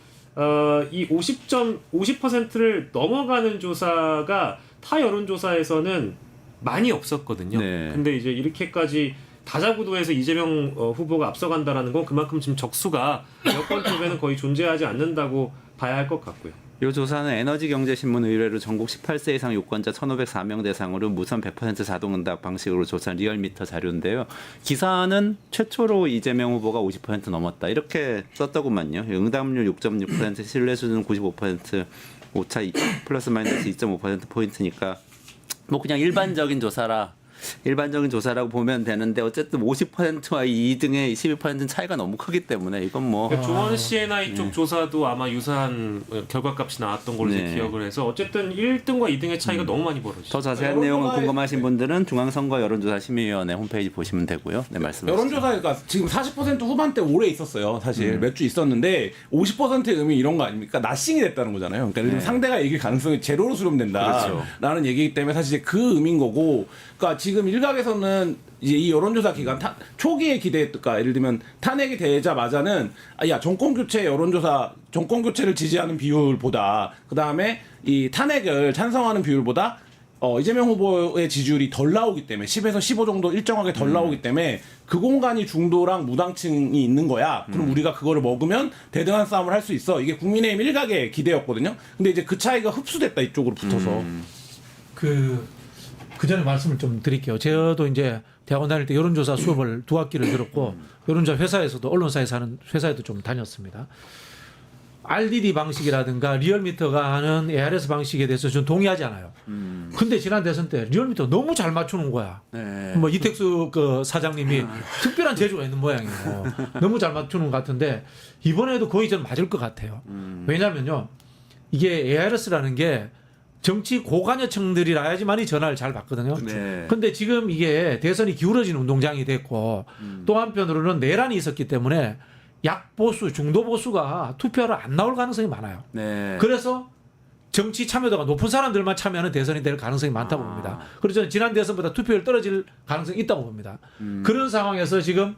이 50%를 넘어가는 조사가 타 여론조사에서는 많이 없었거든요. 네. 근데 이제 이렇게까지 다자구도에서 이재명 후보가 앞서간다라는 건 그만큼 지금 적수가 여권 쪽에는 거의 존재하지 않는다고 봐야 할 것 같고요. 이 조사는 에너지경제신문 의뢰로 전국 18세 이상 유권자 1,504명 대상으로 무선 100% 자동응답 방식으로 조사한 리얼미터 자료인데요. 기사는 최초로 이재명 후보가 50% 넘었다 이렇게 썼더구만요. 응답률 6.6%, 신뢰 수준 95%, 오차 플러스 마이너스 2.5%포인트니까 뭐 그냥 일반적인 조사라고 보면 되는데 어쨌든 50%와 2등의 12%는 차이가 너무 크기 때문에 이건 뭐 그러니까 조원 CNI 쪽 조사도 아마 유사한 결과값이 나왔던 걸로 이제 네. 기억을 해서 어쨌든 1등과 2등의 차이가 너무 많이 벌어지죠. 더 자세한 내용은 궁금하신 분들은 중앙선거 여론조사 심의위원회 홈페이지 보시면 되고요. 네, 말씀하세요. 여론조사가 지금 40% 후반대 오래 있었어요. 사실 몇 주 있었는데 50%의 의미 이런 거 아닙니까? 나싱이 됐다는 거잖아요. 그러니까 예를 들면 상대가 이길 가능성이 제로로 수렴된다라는 얘기이기 때문에 사실 그 의미인 거고, 그러니까 지금 일각에서는 이제 이 여론조사 기간 초기에 기대했을까 예를 들면 탄핵이 되자마자는 야 정권 교체를 지지하는 비율보다 그 다음에 이 탄핵을 찬성하는 비율보다 이재명 후보의 지지율이 덜 나오기 때문에 10에서 15 정도 일정하게 덜 나오기 때문에 그 공간이 중도랑 무당층이 있는 거야. 그럼 우리가 그거를 먹으면 대등한 싸움을 할 수 있어. 이게 국민의힘 일각의 기대였거든요. 근데 이제 그 차이가 흡수됐다 이쪽으로 붙어서. 그 전에 말씀을 좀 드릴게요. 저도 이제 대학원 다닐 때 여론조사 수업을 2학기를 들었고 여론조사 회사에서도 언론사에서 하는 회사에도 좀 다녔습니다. RDD 방식이라든가 리얼미터가 하는 ARS 방식에 대해서 저는 동의하지 않아요. 근데 지난 대선 때 리얼미터 너무 잘 맞추는 거야. 네. 뭐 이택수 그 사장님이 특별한 재주가 있는 모양이에요. 너무 잘 맞추는 것 같은데 이번에도 거의 저는 맞을 것 같아요. 왜냐면요. 이게 ARS라는 게 정치 고관여층들이라야지만이 전화를 잘 받거든요. 네. 근데 지금 이게 대선이 기울어진 운동장이 됐고 또 한편으로는 내란이 있었기 때문에 약보수, 중도보수가 투표를 안 나올 가능성이 많아요. 네. 그래서 정치 참여도가 높은 사람들만 참여하는 대선이 될 가능성이 많다고 봅니다. 그래서 저는 지난 대선보다 투표율 떨어질 가능성이 있다고 봅니다. 그런 상황에서 지금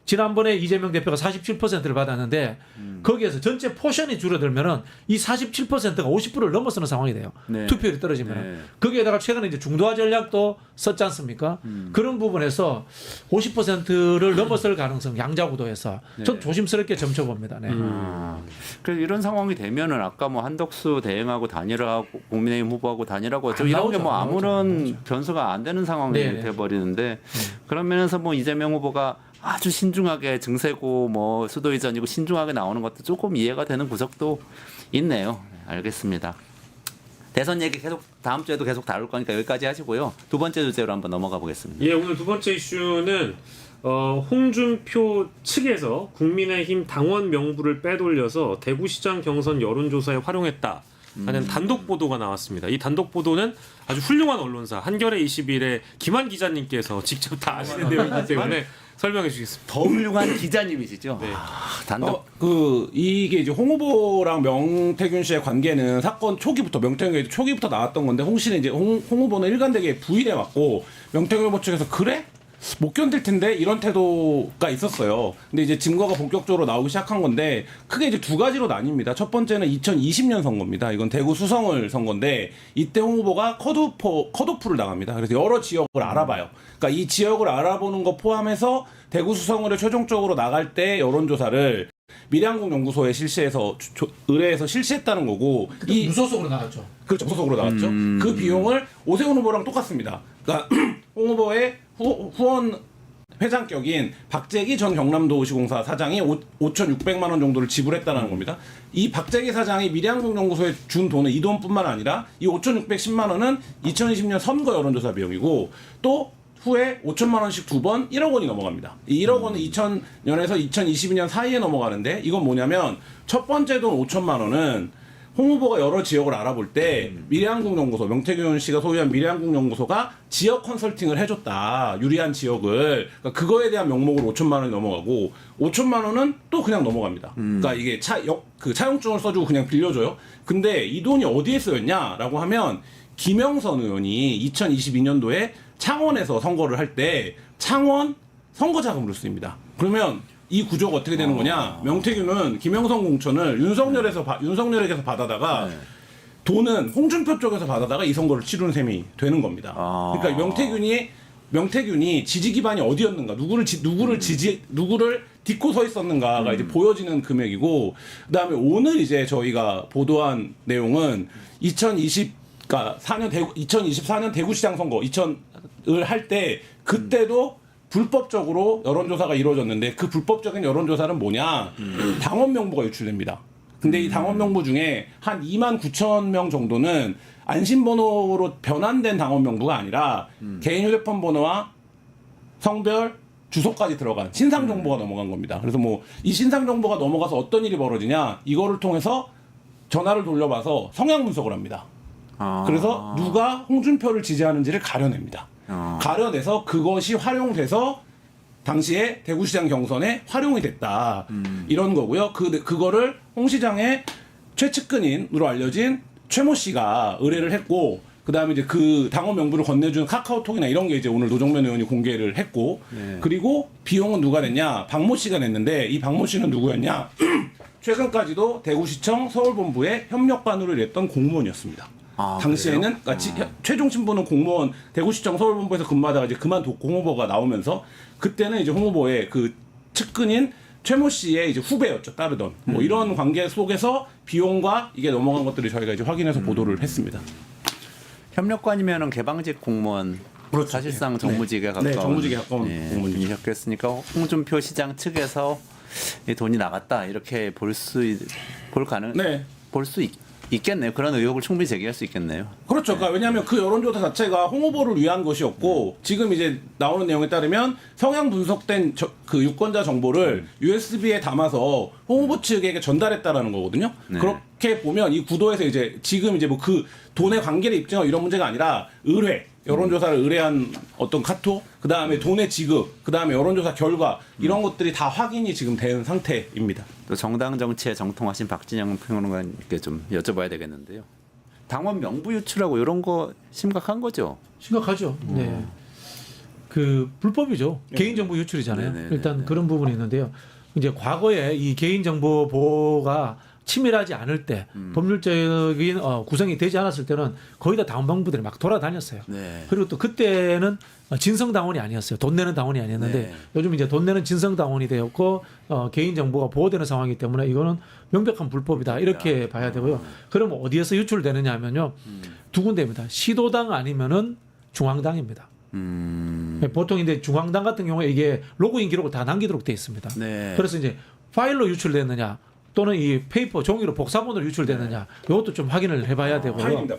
지난번에 이재명 대표가 47%를 받았는데 거기에서 전체 포션이 줄어들면은 이 47%가 50%를 넘어서는 상황이 돼요. 네. 투표율이 떨어지면은. 네. 거기에다가 최근에 이제 중도화 전략도 썼지 않습니까? 그런 부분에서 50%를 넘어설 가능성 양자구도에서 전 조심스럽게 점쳐봅니다. 네. 그래서 이런 상황이 되면은 아까 뭐 한덕수 대행하고 단일화하고 국민의힘 후보하고 단일화고 안 이런 게 뭐 나오죠, 안 아무런 나오죠. 변수가 안 되는 상황이 네, 네. 돼버리는데 그런 면에서 뭐 이재명 후보가 아주 신중하게 증세고 뭐 수도 이전이고 신중하게 나오는 것도 조금 이해가 되는 구석도 있네요. 알겠습니다. 대선 얘기 계속 다음 주에도 계속 다룰 거니까 여기까지 하시고요. 두 번째 주제로 한번 넘어가 보겠습니다. 예, 오늘 두 번째 이슈는 홍준표 측에서 국민의힘 당원 명부를 빼돌려서 대구시장 경선 여론조사에 활용했다 하는 단독 보도가 나왔습니다. 이 단독 보도는 아주 훌륭한 언론사 한겨레 21의 김한 기자님께서 직접 다 아시는 내용이기 때문에 설명해 주시겠습니다. 더 훌륭한 기자님이시죠. 네. 단독. 이게 이제 홍 후보랑 명태균 씨의 관계는 사건 초기부터 명태균이 초기부터 나왔던 건데 홍 씨는 이제 홍 후보는 일관되게 부인해 왔고 명태균 후보 측에서 그래? 못 견딜 텐데 이런 태도가 있었어요. 근데 이제 증거가 본격적으로 나오기 시작한 건데 크게 이제 두 가지로 나뉩니다. 첫 번째는 2020년 선거입니다. 이건 대구 수성을 선거인데 이때 홍 후보가 컷오프를 나갑니다. 그래서 여러 지역을 알아봐요. 그러니까 이 지역을 알아보는 거 포함해서 대구 수성을 최종적으로 나갈 때 여론조사를 미래한국 연구소에 실시해서 의뢰해서 실시했다는 거고 이 무소속으로 나갔죠. 그렇죠. 무소속으로 나갔죠. 그 비용을 오세훈 후보랑 똑같습니다. 그러니까 홍 후보의 후원 회장격인 박재기 전 경남도시공사 사장이 5,600만 원 정도를 지불했다는 겁니다. 이 박재기 사장이 미래한국연구소에 준 돈은 이 돈뿐만 아니라 이 5,610만 원은 2020년 선거 여론조사 비용이고 또 후에 5천만 원씩 두 번 1억 원이 넘어갑니다. 이 1억 원은 2000년에서 2022년 사이에 넘어가는데 이건 뭐냐면 첫 번째 돈 5천만 원은 홍 후보가 여러 지역을 알아볼 때 미래한국연구소, 명태균 씨가 소유한 미래한국연구소가 지역 컨설팅을 해줬다. 유리한 지역을. 그러니까 그거에 대한 명목으로 5천만 원이 넘어가고 5천만 원은 또 그냥 넘어갑니다. 그러니까 이게 차용증을 써주고 그냥 빌려줘요. 근데 이 돈이 어디에 쓰였냐라고 하면 김영선 의원이 2022년도에 창원에서 선거를 할 때 창원 선거 자금으로 쓰입니다. 그러면 이 구조가 어떻게 되는 거냐? 명태균은 김영선 공천을 윤석열에게서 받아다가 돈은 홍준표 쪽에서 받아다가 이 선거를 치르는 셈이 되는 겁니다. 그러니까 명태균이 지지 기반이 어디였는가, 누구를 딛고 서 있었는가가 이제 보여지는 금액이고, 그다음에 오늘 이제 저희가 보도한 내용은 2024년 대구시장 선거 2000을 할 때 그때도 불법적으로 여론조사가 이루어졌는데 그 불법적인 여론조사는 뭐냐? 당원 명부가 유출됩니다. 근데 이 당원 명부 중에 한 2만 9천 명 정도는 안심번호로 변환된 당원 명부가 아니라 개인 휴대폰 번호와 성별, 주소까지 들어간 신상 정보가 넘어간 겁니다. 그래서 뭐 이 신상 정보가 넘어가서 어떤 일이 벌어지냐? 이거를 통해서 전화를 돌려봐서 성향 분석을 합니다. 그래서 누가 홍준표를 지지하는지를 가려냅니다. 가려내서 그것이 활용돼서 당시에 대구시장 경선에 활용이 됐다. 이런 거고요. 그거를 홍 시장의 최측근인으로 알려진 최모 씨가 의뢰를 했고, 그 다음에 이제 그 당원 명부를 건네준 카카오톡이나 이런 게 이제 오늘 노정면 의원이 공개를 했고, 그리고 비용은 누가 냈냐? 박모 씨가 냈는데 이 박모 씨는 누구였냐? 최근까지도 대구시청 서울본부의 협력반으로 일했던 공무원이었습니다. 당시에는 그러니까 최종 신분은 공무원 대구시청 서울본부에서 근무하다가 이제 그만뒀고 홍 후보가 나오면서 그때는 이제 홍 후보의 그 측근인 최모 씨의 이제 후배였죠. 따르던 뭐 이런 관계 속에서 비용과 이게 넘어간 것들을 저희가 이제 확인해서 보도를 했습니다. 협력관이면은 개방직 공무원, 그렇죠. 사실상 정무직에 가까운, 정무직에 가까운 공무원이셨겠으니까 홍준표 시장 측에서 이 돈이 나갔다 이렇게 볼 수 있겠네요. 그런 의혹을 충분히 제기할 수 있겠네요. 그렇죠. 그러니까 왜냐하면 그 여론조사 자체가 홍 후보를 위한 것이었고 지금 이제 나오는 내용에 따르면 성향 분석된 그 유권자 정보를 USB에 담아서 홍 후보 측에게 전달했다라는 거거든요. 네. 그렇게 보면 이 구도에서 이제 지금 이제 뭐 그 돈의 관계를 입증하고 이런 문제가 아니라 여론조사를 의뢰한 어떤 카톡, 그 다음에 돈의 지급, 그 다음에 여론조사 결과 이런 것들이 다 확인이 지금 된 상태입니다. 또 정당 정치에 정통하신 박진영 평론가님께 좀 여쭤봐야 되겠는데요. 당원 명부 유출하고 이런 거 심각한 거죠? 심각하죠. 네. 그 불법이죠. 개인정보 유출이잖아요. 네네네네. 일단 그런 부분이 있는데요. 이제 과거에 이 개인정보 보호가 치밀하지 않을 때 법률적인 구성이 되지 않았을 때는 거의 다 당원 명부들이 막 돌아다녔어요. 네. 그리고 또 그때는 진성 당원이 아니었어요. 돈 내는 당원이 아니었는데 네. 요즘 이제 돈 내는 진성 당원이 되었고 개인 정보가 보호되는 상황이기 때문에 이거는 명백한 불법이다 이렇게 봐야 되고요. 그럼 어디에서 유출되느냐 하면요 두 군데입니다. 시도당 아니면은 중앙당입니다. 보통 이제 중앙당 같은 경우에 이게 로그인 기록을 다 남기도록 돼 있습니다. 네. 그래서 이제 파일로 유출됐느냐 또는 이 페이퍼 종이로 복사본으로 유출됐느냐 이것도 좀 확인을 해봐야 되고요. 파일입니다.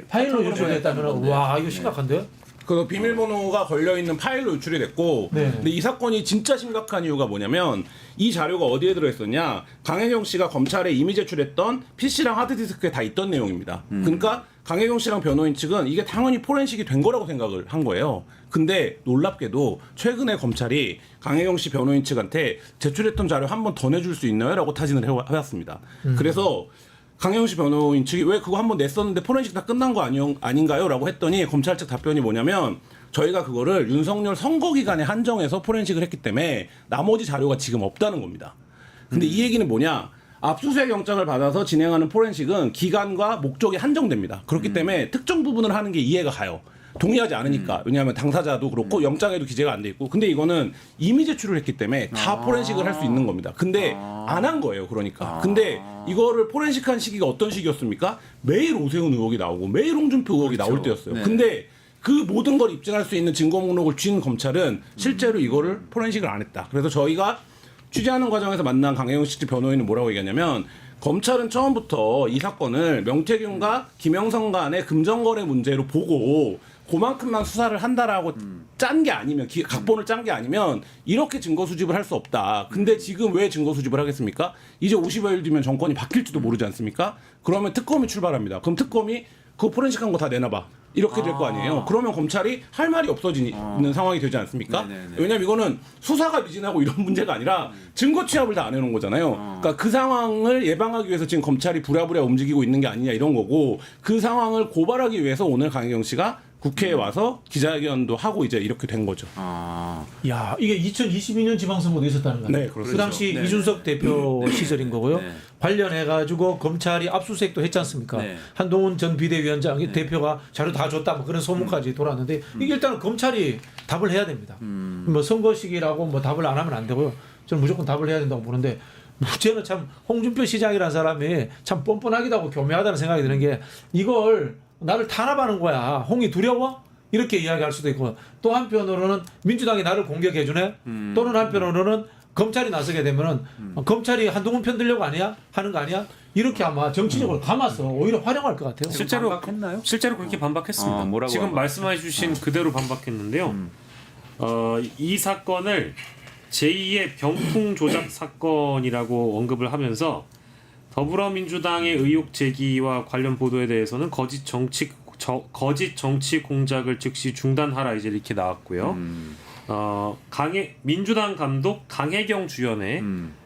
파일로 유출됐다면 와 이거 심각한데요? 그 비밀번호가 걸려있는 파일로 유출이 됐고 네. 근데 이 사건이 진짜 심각한 이유가 뭐냐면 이 자료가 어디에 들어있었냐 강혜경 씨가 검찰에 이미 제출했던 PC랑 하드디스크에 다 있던 내용입니다. 그러니까 강혜경 씨랑 변호인 측은 이게 당연히 포렌식이 된 거라고 생각을 한 거예요. 근데 놀랍게도 최근에 검찰이 강혜경 씨 변호인 측한테 제출했던 자료 한 번 더 내줄 수 있나요? 라고 타진을 해왔습니다. 그래서 강혜경 씨 변호인 측이 왜 그거 한번 냈었는데 포렌식 다 끝난 거 아닌가요? 라고 했더니 검찰 측 답변이 뭐냐면 저희가 그거를 윤석열 선거 기간에 한정해서 포렌식을 했기 때문에 나머지 자료가 지금 없다는 겁니다. 근데 이 얘기는 뭐냐? 압수수색 영장을 받아서 진행하는 포렌식은 기간과 목적이 한정됩니다. 그렇기 때문에 특정 부분을 하는 게 이해가 가요. 동의하지 않으니까. 왜냐하면 당사자도 그렇고 영장에도 기재가 안 돼 있고. 근데 이거는 이미 제출을 했기 때문에 다 포렌식을 할 수 있는 겁니다. 근데 안 한 거예요. 그러니까. 근데 이거를 포렌식한 시기가 어떤 시기였습니까? 매일 오세훈 의혹이 나오고 매일 홍준표 의혹이 나올 때였어요. 네. 근데 그 모든 걸 입증할 수 있는 증거 목록을 쥔 검찰은 실제로 이거를 포렌식을 안 했다. 그래서 저희가 취재하는 과정에서 만난 강혜영 변호인은 뭐라고 얘기하냐면 검찰은 처음부터 이 사건을 명태균과 김영선 간의 금전거래 문제로 보고 그만큼만 수사를 한다라고 짠 게 아니면 각본을 짠 게 아니면 이렇게 증거 수집을 할 수 없다. 근데 지금 왜 증거 수집을 하겠습니까? 이제 50여일 뒤면 정권이 바뀔지도 모르지 않습니까? 그러면 특검이 출발합니다. 그럼 특검이 그거 포렌식한 거 다 내놔봐. 이렇게 될 거 아니에요. 그러면 검찰이 할 말이 없어지는 상황이 되지 않습니까? 네네네. 왜냐하면 이거는 수사가 미진하고 이런 문제가 아니라 증거 취합을 다 안 해놓은 거잖아요. 그러니까 그 상황을 예방하기 위해서 지금 검찰이 부랴부랴 움직이고 있는 게 아니냐 이런 거고 그 상황을 고발하기 위해서 오늘 강혜경 씨가 국회에 와서 기자회견도 하고 이제 이렇게 된 거죠. 야, 이게 2022년 지방선거도 있었다는 거예요. 네, 그렇죠. 그 당시 네. 이준석 대표 시절인 거고요. 네. 관련해가지고 검찰이 압수수색도 했지 않습니까? 네. 한동훈 전 비대위원장 대표가 자료 다 줬다 뭐 그런 소문까지 돌았는데 이게 일단은 검찰이 답을 해야 됩니다. 뭐 선거 시기라고 뭐 답을 안 하면 안 되고요. 저는 무조건 답을 해야 된다고 보는데 문제는 참 홍준표 시장이라는 사람이 참 뻔뻔하기도 하고 교묘하다는 생각이 드는 게 이걸 나를 탄압하는 거야. 홍이 두려워? 이렇게 이야기할 수도 있고 또 한편으로는 민주당이 나를 공격해주네. 또는 한편으로는 검찰이 나서게 되면은 검찰이 한동훈 편 들려고 아니야? 하는 거 아니야? 이렇게 아마 정치적으로 감아서 오히려 활용할 것 같아요. 실제로 반박했나요? 실제로 그렇게 반박했습니다. 뭐라고 지금 반박했어요? 말씀해주신 그대로 반박했는데요. 이 사건을 제2의 병풍 조작 사건이라고 언급을 하면서 더불어민주당의 의혹 제기와 관련 보도에 대해서는 거짓 정치 공작을 즉시 중단하라 이제 이렇게 나왔고요. 민주당 감독 강혜경 주연의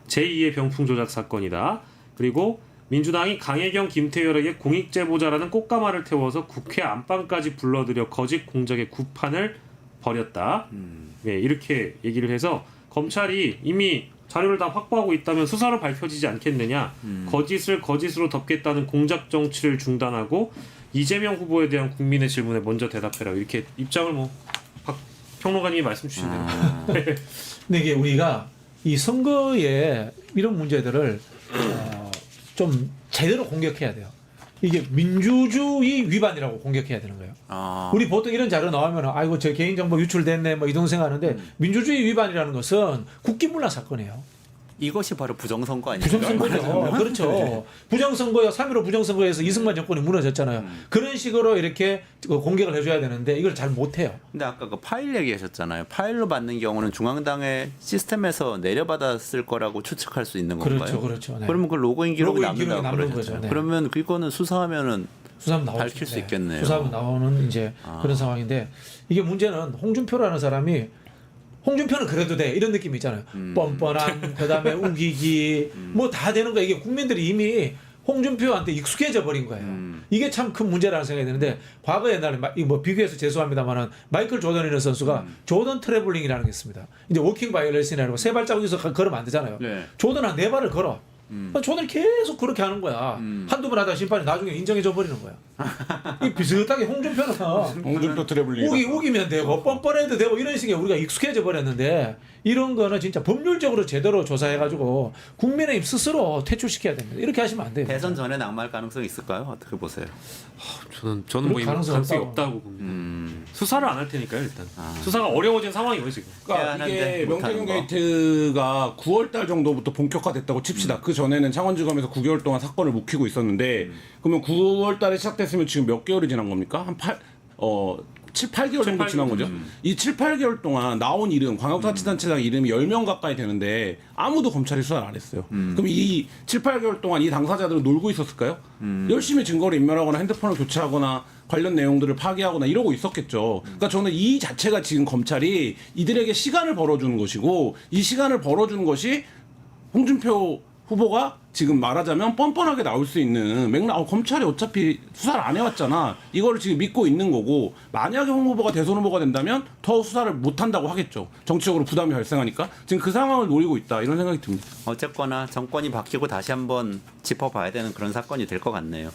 제2의 병풍 조작 사건이다. 그리고 민주당이 강혜경 김태열에게 공익 제보자라는 꽃가마를 태워서 국회 안방까지 불러들여 거짓 공작의 구판을 벌였다. 네, 이렇게 얘기를 해서 검찰이 이미 자료를 다 확보하고 있다면 수사로 밝혀지지 않겠느냐. 거짓을 거짓으로 덮겠다는 공작 정치를 중단하고 이재명 후보에 대한 국민의 질문에 먼저 대답해라. 이렇게 입장을 박 평론가님이 말씀 주신 대로. 근데 이게 우리가 이 선거에 이런 문제들을 좀 제대로 공격해야 돼요. 이게 민주주의 위반이라고 공격해야 되는 거예요. 우리 보통 이런 자료 나오면 아이고 저 개인정보 유출됐네 뭐 이 동생 생각하는데 민주주의 위반이라는 것은 국기문란 사건이에요. 이것이 바로 부정선거 아니에요? 부정선거죠. 그렇죠. 부정선거야 3.15 부정선거에서 이승만 정권이 무너졌잖아요. 그런 식으로 이렇게 공격을 해줘야 되는데 이걸 잘 못해요. 근데 아까 그 파일 얘기하셨잖아요. 파일로 받는 경우는 중앙당의 시스템에서 내려받았을 거라고 추측할 수 있는 건가요? 그렇죠, 그렇죠. 네. 그러면 그 로그인 기록이 로그인 기록이 남는다고 남는 그러셨잖아요. 거죠. 네. 그러면 그거는 수사하면은 수사하면 나오죠. 밝힐 수 있겠네요. 수사하면 나오는 이제 그런 상황인데 이게 문제는 홍준표라는 사람이 홍준표는 그래도 돼 이런 느낌이 있잖아요. 뻔뻔함, 그다음에 우기기 뭐 다 되는 거야. 이게 국민들이 이미 홍준표한테 익숙해져 버린 거예요. 이게 참 큰 문제라는 생각이 드는데 과거 옛날에 뭐 비교해서 죄송합니다만은 마이클 조던이라는 선수가 조던 트래블링이라는 게 있습니다. 이제 워킹 바이올레이션이라고 세 발자국에서 걸으면 안 되잖아요. 네. 조던은 네 발을 걸어. 조던이 계속 그렇게 하는 거야. 한두 번 하다 심판이 나중에 인정해줘 버리는 거야. 이 비슷하게 홍준표는 홍준표 트래블링. 우기면 되고 뻔뻔해도 되고 이런 식의 우리가 익숙해져 버렸는데 이런 거는 진짜 법률적으로 제대로 조사해가지고 국민의힘 스스로 퇴출시켜야 됩니다. 이렇게 하시면 안 돼요. 대선 전에 낙마할 가능성이 있을까요? 어떻게 보세요? 저는 뭐 가능성이 가능성이 없다고. 없다고 봅니다. 수사를 안 할 테니까요 일단. 수사가 어려워진 상황이에요 지금. 그러니까 이게 해야 하는데 명태균 못하는 거. 게이트가 9월달 정도부터 본격화됐다고 칩시다. 그 전에는 창원지검에서 9개월 동안 사건을 묵히고 있었는데 그러면 9월달에 시작됐으면 지금 몇 개월이 지난 겁니까? 7, 8개월 정도 8개월. 지난 거죠. 이 7, 8개월 동안 나온 이름, 광역자치단체장 이름이 10명 가까이 되는데 아무도 검찰이 수사를 안 했어요. 그럼 이 7, 8개월 동안 이 당사자들은 놀고 있었을까요? 열심히 증거를 인멸하거나 핸드폰을 교체하거나 관련 내용들을 파기하거나 이러고 있었겠죠. 그러니까 저는 이 자체가 지금 검찰이 이들에게 시간을 벌어주는 것이고 이 시간을 벌어주는 것이 홍준표 후보가 지금 말하자면 뻔뻔하게 나올 수 있는 맥락, 검찰이 어차피 수사를 안 해왔잖아. 이거를 지금 믿고 있는 거고, 만약에 홍 후보가 대선 후보가 된다면 더 수사를 못 한다고 하겠죠. 정치적으로 부담이 발생하니까. 지금 그 상황을 노리고 있다, 이런 생각이 듭니다. 어쨌거나 정권이 바뀌고 다시 한번 짚어봐야 되는 그런 사건이 될 것 같네요.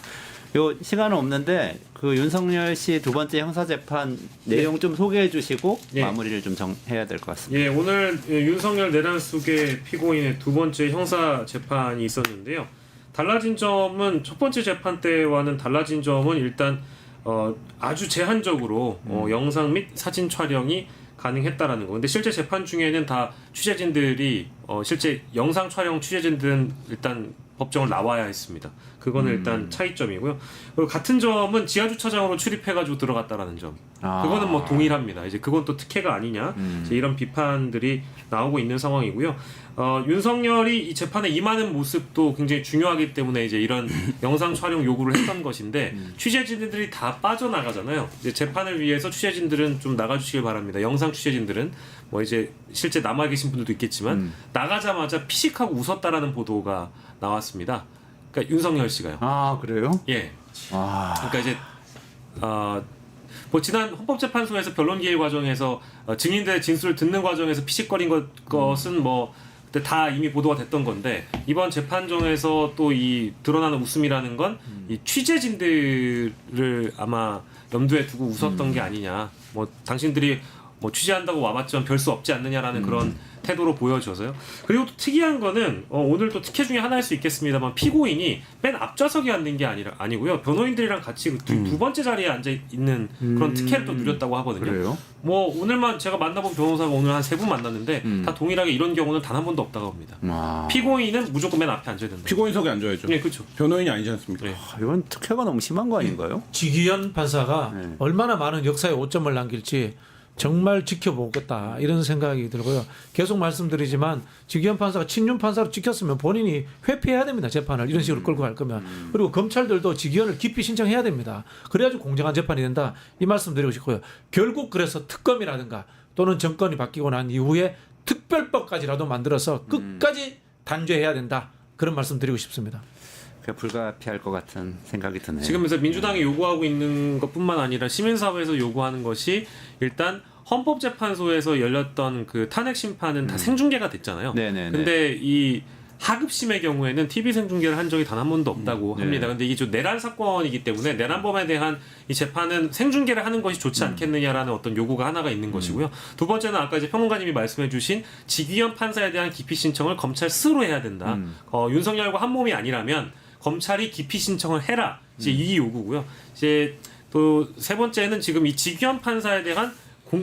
요 시간은 없는데 그 윤석열 씨 두 번째 형사재판 내용 좀 소개해 주시고 마무리를 좀 해야 될 것 같습니다. 예, 오늘 윤석열 내란숙의 피고인의 두 번째 형사 재판이 있었는데요. 달라진 점은 첫 번째 재판 때와는 달라진 점은 일단 아주 제한적으로 영상 및 사진 촬영이 가능했다라는 거. 근데 실제 재판 중에는 다 취재진들이 실제 영상 촬영 취재진들은 일단 법정을 나와야 했습니다. 그거는 일단 차이점이고요. 그리고 같은 점은 지하 주차장으로 출입해가지고 들어갔다라는 점. 그거는 뭐 동일합니다. 이제 그건 또 특혜가 아니냐. 이제 이런 비판들이 나오고 있는 상황이고요. 윤석열이 이 재판에 임하는 모습도 굉장히 중요하기 때문에 이제 이런 영상 촬영 요구를 했던 것인데 취재진들이 다 빠져나가잖아요. 이제 재판을 위해서 취재진들은 좀 나가주시길 바랍니다. 영상 취재진들은 뭐 이제 실제 남아 계신 분들도 있겠지만 나가자마자 피식하고 웃었다라는 보도가 나왔습니다. 그러니까 윤석열 씨가요. 아 그래요? 예. 그러니까 이제 뭐 지난 헌법재판소에서 변론기일 과정에서 증인들의 진술을 듣는 과정에서 피식거린 것은 뭐 그때 다 이미 보도가 됐던 건데 이번 재판정에서 또 이 드러나는 웃음이라는 건 이 취재진들을 아마 염두에 두고 웃었던 게 아니냐. 뭐 당신들이 뭐 취재한다고 와봤지만 별 수 없지 않느냐라는 그런 태도로 보여져서요. 그리고 또 특이한 거는 오늘 또 특혜 중에 하나일 수 있겠습니다만 피고인이 맨 앞좌석에 앉는 게 아니고요. 변호인들이랑 같이 두 번째 자리에 앉아 있는 그런 특혜를 또 누렸다고 하거든요. 그래요? 뭐 오늘만 제가 만나본 변호사가 오늘 한 3분 만났는데 다 동일하게 이런 경우는 단 한 번도 없다고 합니다. 피고인은 무조건 맨 앞에 앉아야 된다. 피고인석에 앉아야죠. 네, 그렇죠. 변호인이 아니지 않습니까? 네. 이건 특혜가 너무 심한 거 아닌가요? 지기현 판사가 네. 얼마나 많은 역사의 오점을 남길지 정말 지켜보겠다 이런 생각이 들고요. 계속 말씀드리지만 지기현 판사가 친윤 판사로 찍혔으면 본인이 회피해야 됩니다. 재판을 이런 식으로 끌고 갈 거면. 그리고 검찰들도 지기현을 깊이 신청해야 됩니다. 그래야지 공정한 재판이 된다. 이 말씀 드리고 싶고요. 결국 그래서 특검이라든가 또는 정권이 바뀌고 난 이후에 특별법까지라도 만들어서 끝까지 단죄해야 된다. 그런 말씀 드리고 싶습니다. 불가피할 것 같은 생각이 드네요. 지금 그래서 민주당이 요구하고 있는 것뿐만 아니라 시민사회에서 요구하는 것이 일단 헌법재판소에서 열렸던 그 탄핵 심판은 다 생중계가 됐잖아요. 네네네. 근데 이 하급심의 경우에는 TV 생중계를 한 적이 단 한 번도 없다고 합니다. 근데 이게 좀 내란 사건이기 때문에 내란범에 대한 이 재판은 생중계를 하는 것이 좋지 않겠느냐라는 어떤 요구가 하나가 있는 것이고요. 두 번째는 아까 이제 평론가님이 말씀해주신 지기현 판사에 대한 기피 신청을 검찰 스스로 해야 된다. 윤석열과 한 몸이 아니라면 검찰이 기피 신청을 해라. 이제 이 요구고요. 이제 또 세 번째는 지금 이 지기현 판사에 대한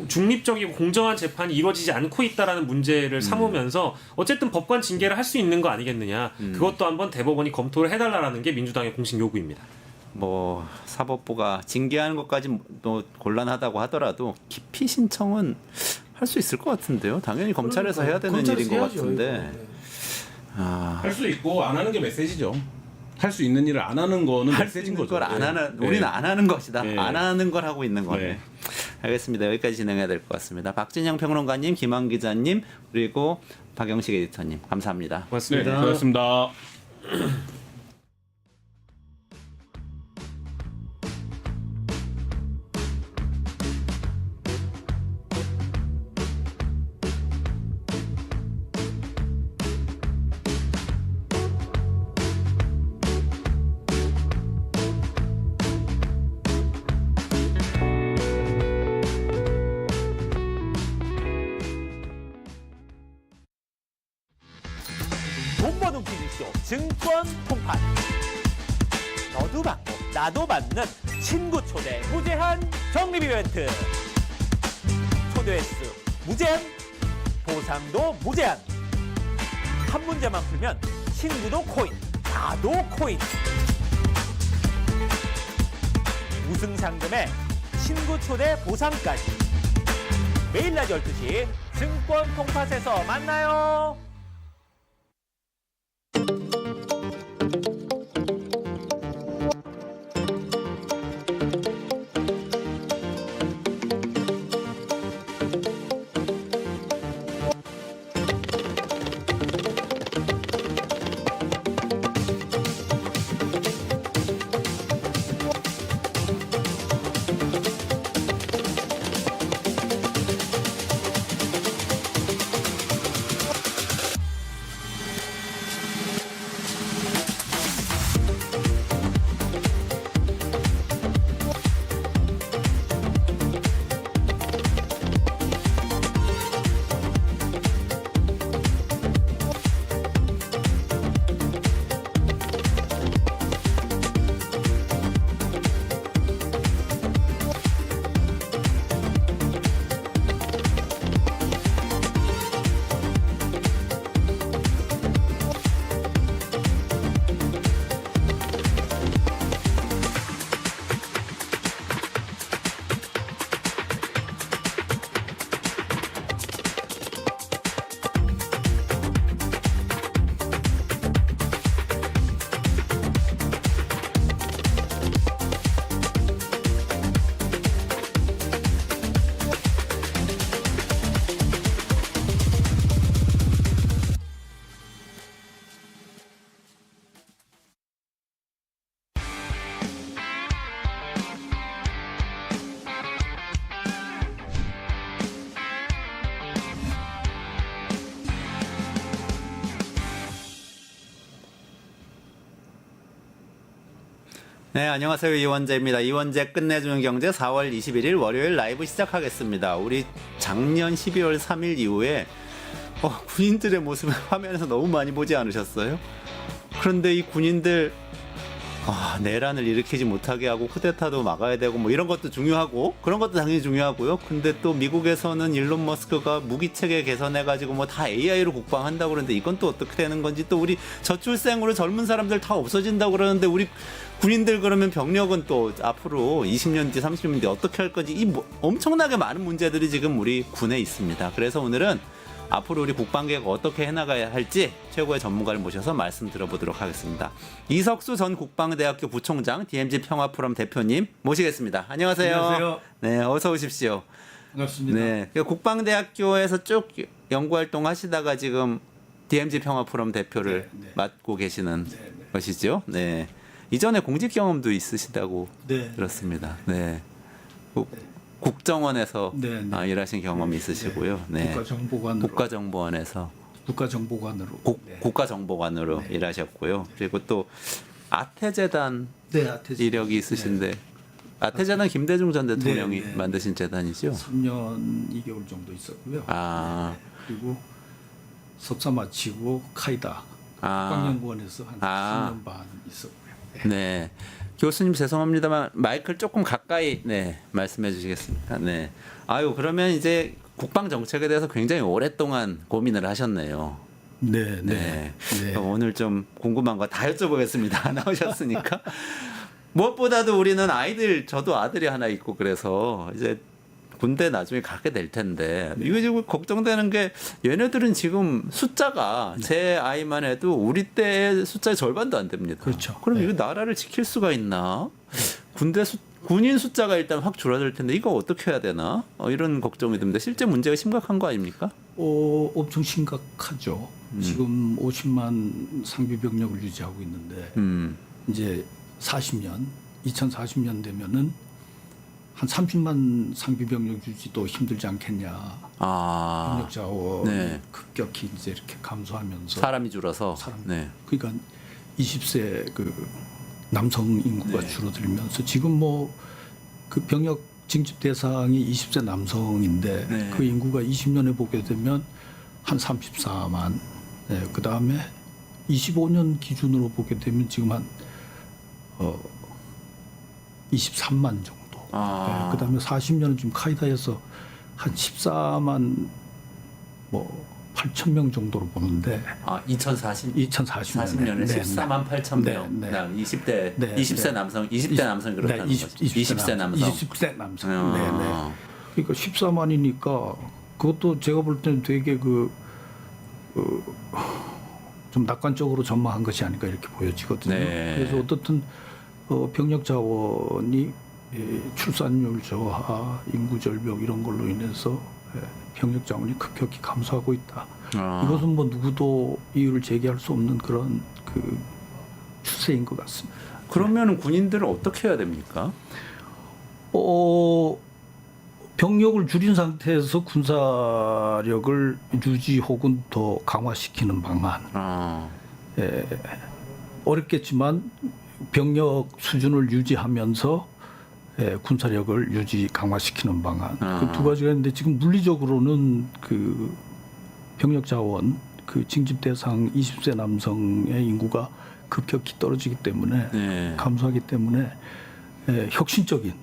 중립적이고 공정한 재판이 이루어지지 않고 있다라는 문제를 삼으면서 어쨌든 법관 징계를 할 수 있는 거 아니겠느냐. 그것도 한번 대법원이 검토를 해달라라는 게 민주당의 공식 요구입니다. 뭐 사법부가 징계하는 것까지 또 곤란하다고 하더라도 기피 신청은 할 수 있을 것 같은데요. 당연히 검찰에서 해야 되는 일인 것 해야죠, 같은데. 이거. 할 수 있고 안 하는 게 메시지죠. 할 수 있는 일을 안 하는 거는 할 수 메시지인 있는 거죠. 걸 안 네. 하는 네. 우리는 안 하는 것이다. 네. 안 하는 걸 하고 있는 거네. 네. 알겠습니다. 여기까지 진행해야 될 것 같습니다. 박진영 평론가님, 김한 기자님, 그리고 박영식 에디터님 감사합니다. 네, 고맙습니다. 고맙습니다. 돈 버는 퀴즈쇼 증권 통판. 너도 받고 나도 받는 친구 초대 무제한 적립 이벤트. 초대 횟수 무제한, 보상도 무제한. 한 문제만 풀면 친구도 코인, 나도 코인. 우승 상금에 친구 초대 보상까지. 매일 낮 12시 증권 통팟에서 만나요. 네, 안녕하세요. 이원재입니다. 이원재 끝내주는 경제 4월 21일 월요일 라이브 시작하겠습니다. 우리 작년 12월 3일 이후에 군인들의 모습을 화면에서 너무 많이 보지 않으셨어요? 그런데 이 군인들 내란을 일으키지 못하게 하고 쿠데타도 막아야 되고 뭐 이런 것도 중요하고 그런 것도 당연히 중요하고요. 근데 또 미국에서는 일론 머스크가 무기 체계 개선해가지고 뭐 다 AI로 국방한다고 그러는데 이건 또 어떻게 되는 건지, 또 우리 저출생으로 젊은 사람들 다 없어진다고 그러는데 우리 군인들 그러면 병력은 또 앞으로 20년 뒤 30년 뒤 어떻게 할 건지, 엄청나게 많은 문제들이 지금 우리 군에 있습니다. 그래서 오늘은 앞으로 우리 국방계획 어떻게 해나가야 할지 최고의 전문가를 모셔서 말씀 들어보도록 하겠습니다. 이석수 전 국방대학교 부총장, DMZ 평화포럼 대표님 모시겠습니다. 안녕하세요. 안녕하세요. 네, 어서 오십시오. 반갑습니다. 네, 국방대학교에서 쭉 연구활동 하시다가 지금 DMZ 평화포럼 대표를 맡고 계시는 것이죠. 네, 이전에 공직 경험도 있으시다고 들었습니다. 네. 국정원에서 일하신 경험이 있으시고요. 네. 국가정보관으로. 국가정보관으로. 국가정보관으로 일하셨고요. 그리고 또 아태재단 아태재단. 이력이 있으신데 아태재단 김대중 전 대통령이 만드신 재단이죠. 3년 2개월 정도 있었고요. 그리고 석사 마치고 카이다 국방연구원에서 한 10년 반 있었고요. 네. 교수님 죄송합니다만 마이크를 조금 가까이 말씀해 주시겠습니까? 네. 그러면 이제 국방 정책에 대해서 굉장히 오랫동안 고민을 하셨네요. 네. 오늘 좀 궁금한 거 다 여쭤보겠습니다. 나오셨으니까. 무엇보다도 우리는 저도 아들이 하나 있고 그래서 이제 군대 나중에 가게 될 텐데 이거 지금 걱정되는 게, 얘네들은 지금 숫자가 제 아이만 해도 우리 때의 숫자의 절반도 안 됩니다. 그렇죠. 그럼 이거 나라를 지킬 수가 있나? 군인 숫자가 일단 확 줄어들 텐데 이거 어떻게 해야 되나? 이런 걱정이 듭니다. 실제 문제가 심각한 거 아닙니까? 엄청 심각하죠. 지금 50만 상비 병력을 유지하고 있는데 이제 2040년 되면은 한 30만 상비 병력 유지도 힘들지 않겠냐. 병력 자원 급격히 이제 이렇게 감소하면서 사람이 줄어서. 그러니까 20세 그 남성 인구가 줄어들면서 지금 뭐 그 병력 징집 대상이 20세 남성인데 그 인구가 20년에 보게 되면 한 34만. 그 다음에 25년 기준으로 보게 되면 지금 한 23만 정도. 그 다음에 40년은 지금 카이다에서 한 14만 8천 명 정도로 보는데. 2040년에 14만 8천 명. 20대 남성, 20대 남성 그렇다는 거죠. 20세 남성. 20세 남성. 그러니까 14만이니까 그것도 제가 볼 때는 되게 좀 낙관적으로 전망한 것이 아닐까 이렇게 보여지거든요. 그래서 어떻든 병력 자원이 출산율 저하, 인구 절벽 이런 걸로 인해서 병력 자원이 급격히 감소하고 있다. 이것은 뭐 누구도 이유를 제기할 수 없는 그런 추세인 것 같습니다. 그러면 군인들은 어떻게 해야 됩니까? 병력을 줄인 상태에서 군사력을 유지 혹은 더 강화시키는 방안. 어렵겠지만 병력 수준을 유지하면서 군사력을 유지 강화시키는 방안. 그 두 가지가 있는데 지금 물리적으로는 그 병력 자원, 그 징집 대상 20세 남성의 인구가 급격히 떨어지기 때문에 감소하기 때문에 혁신적인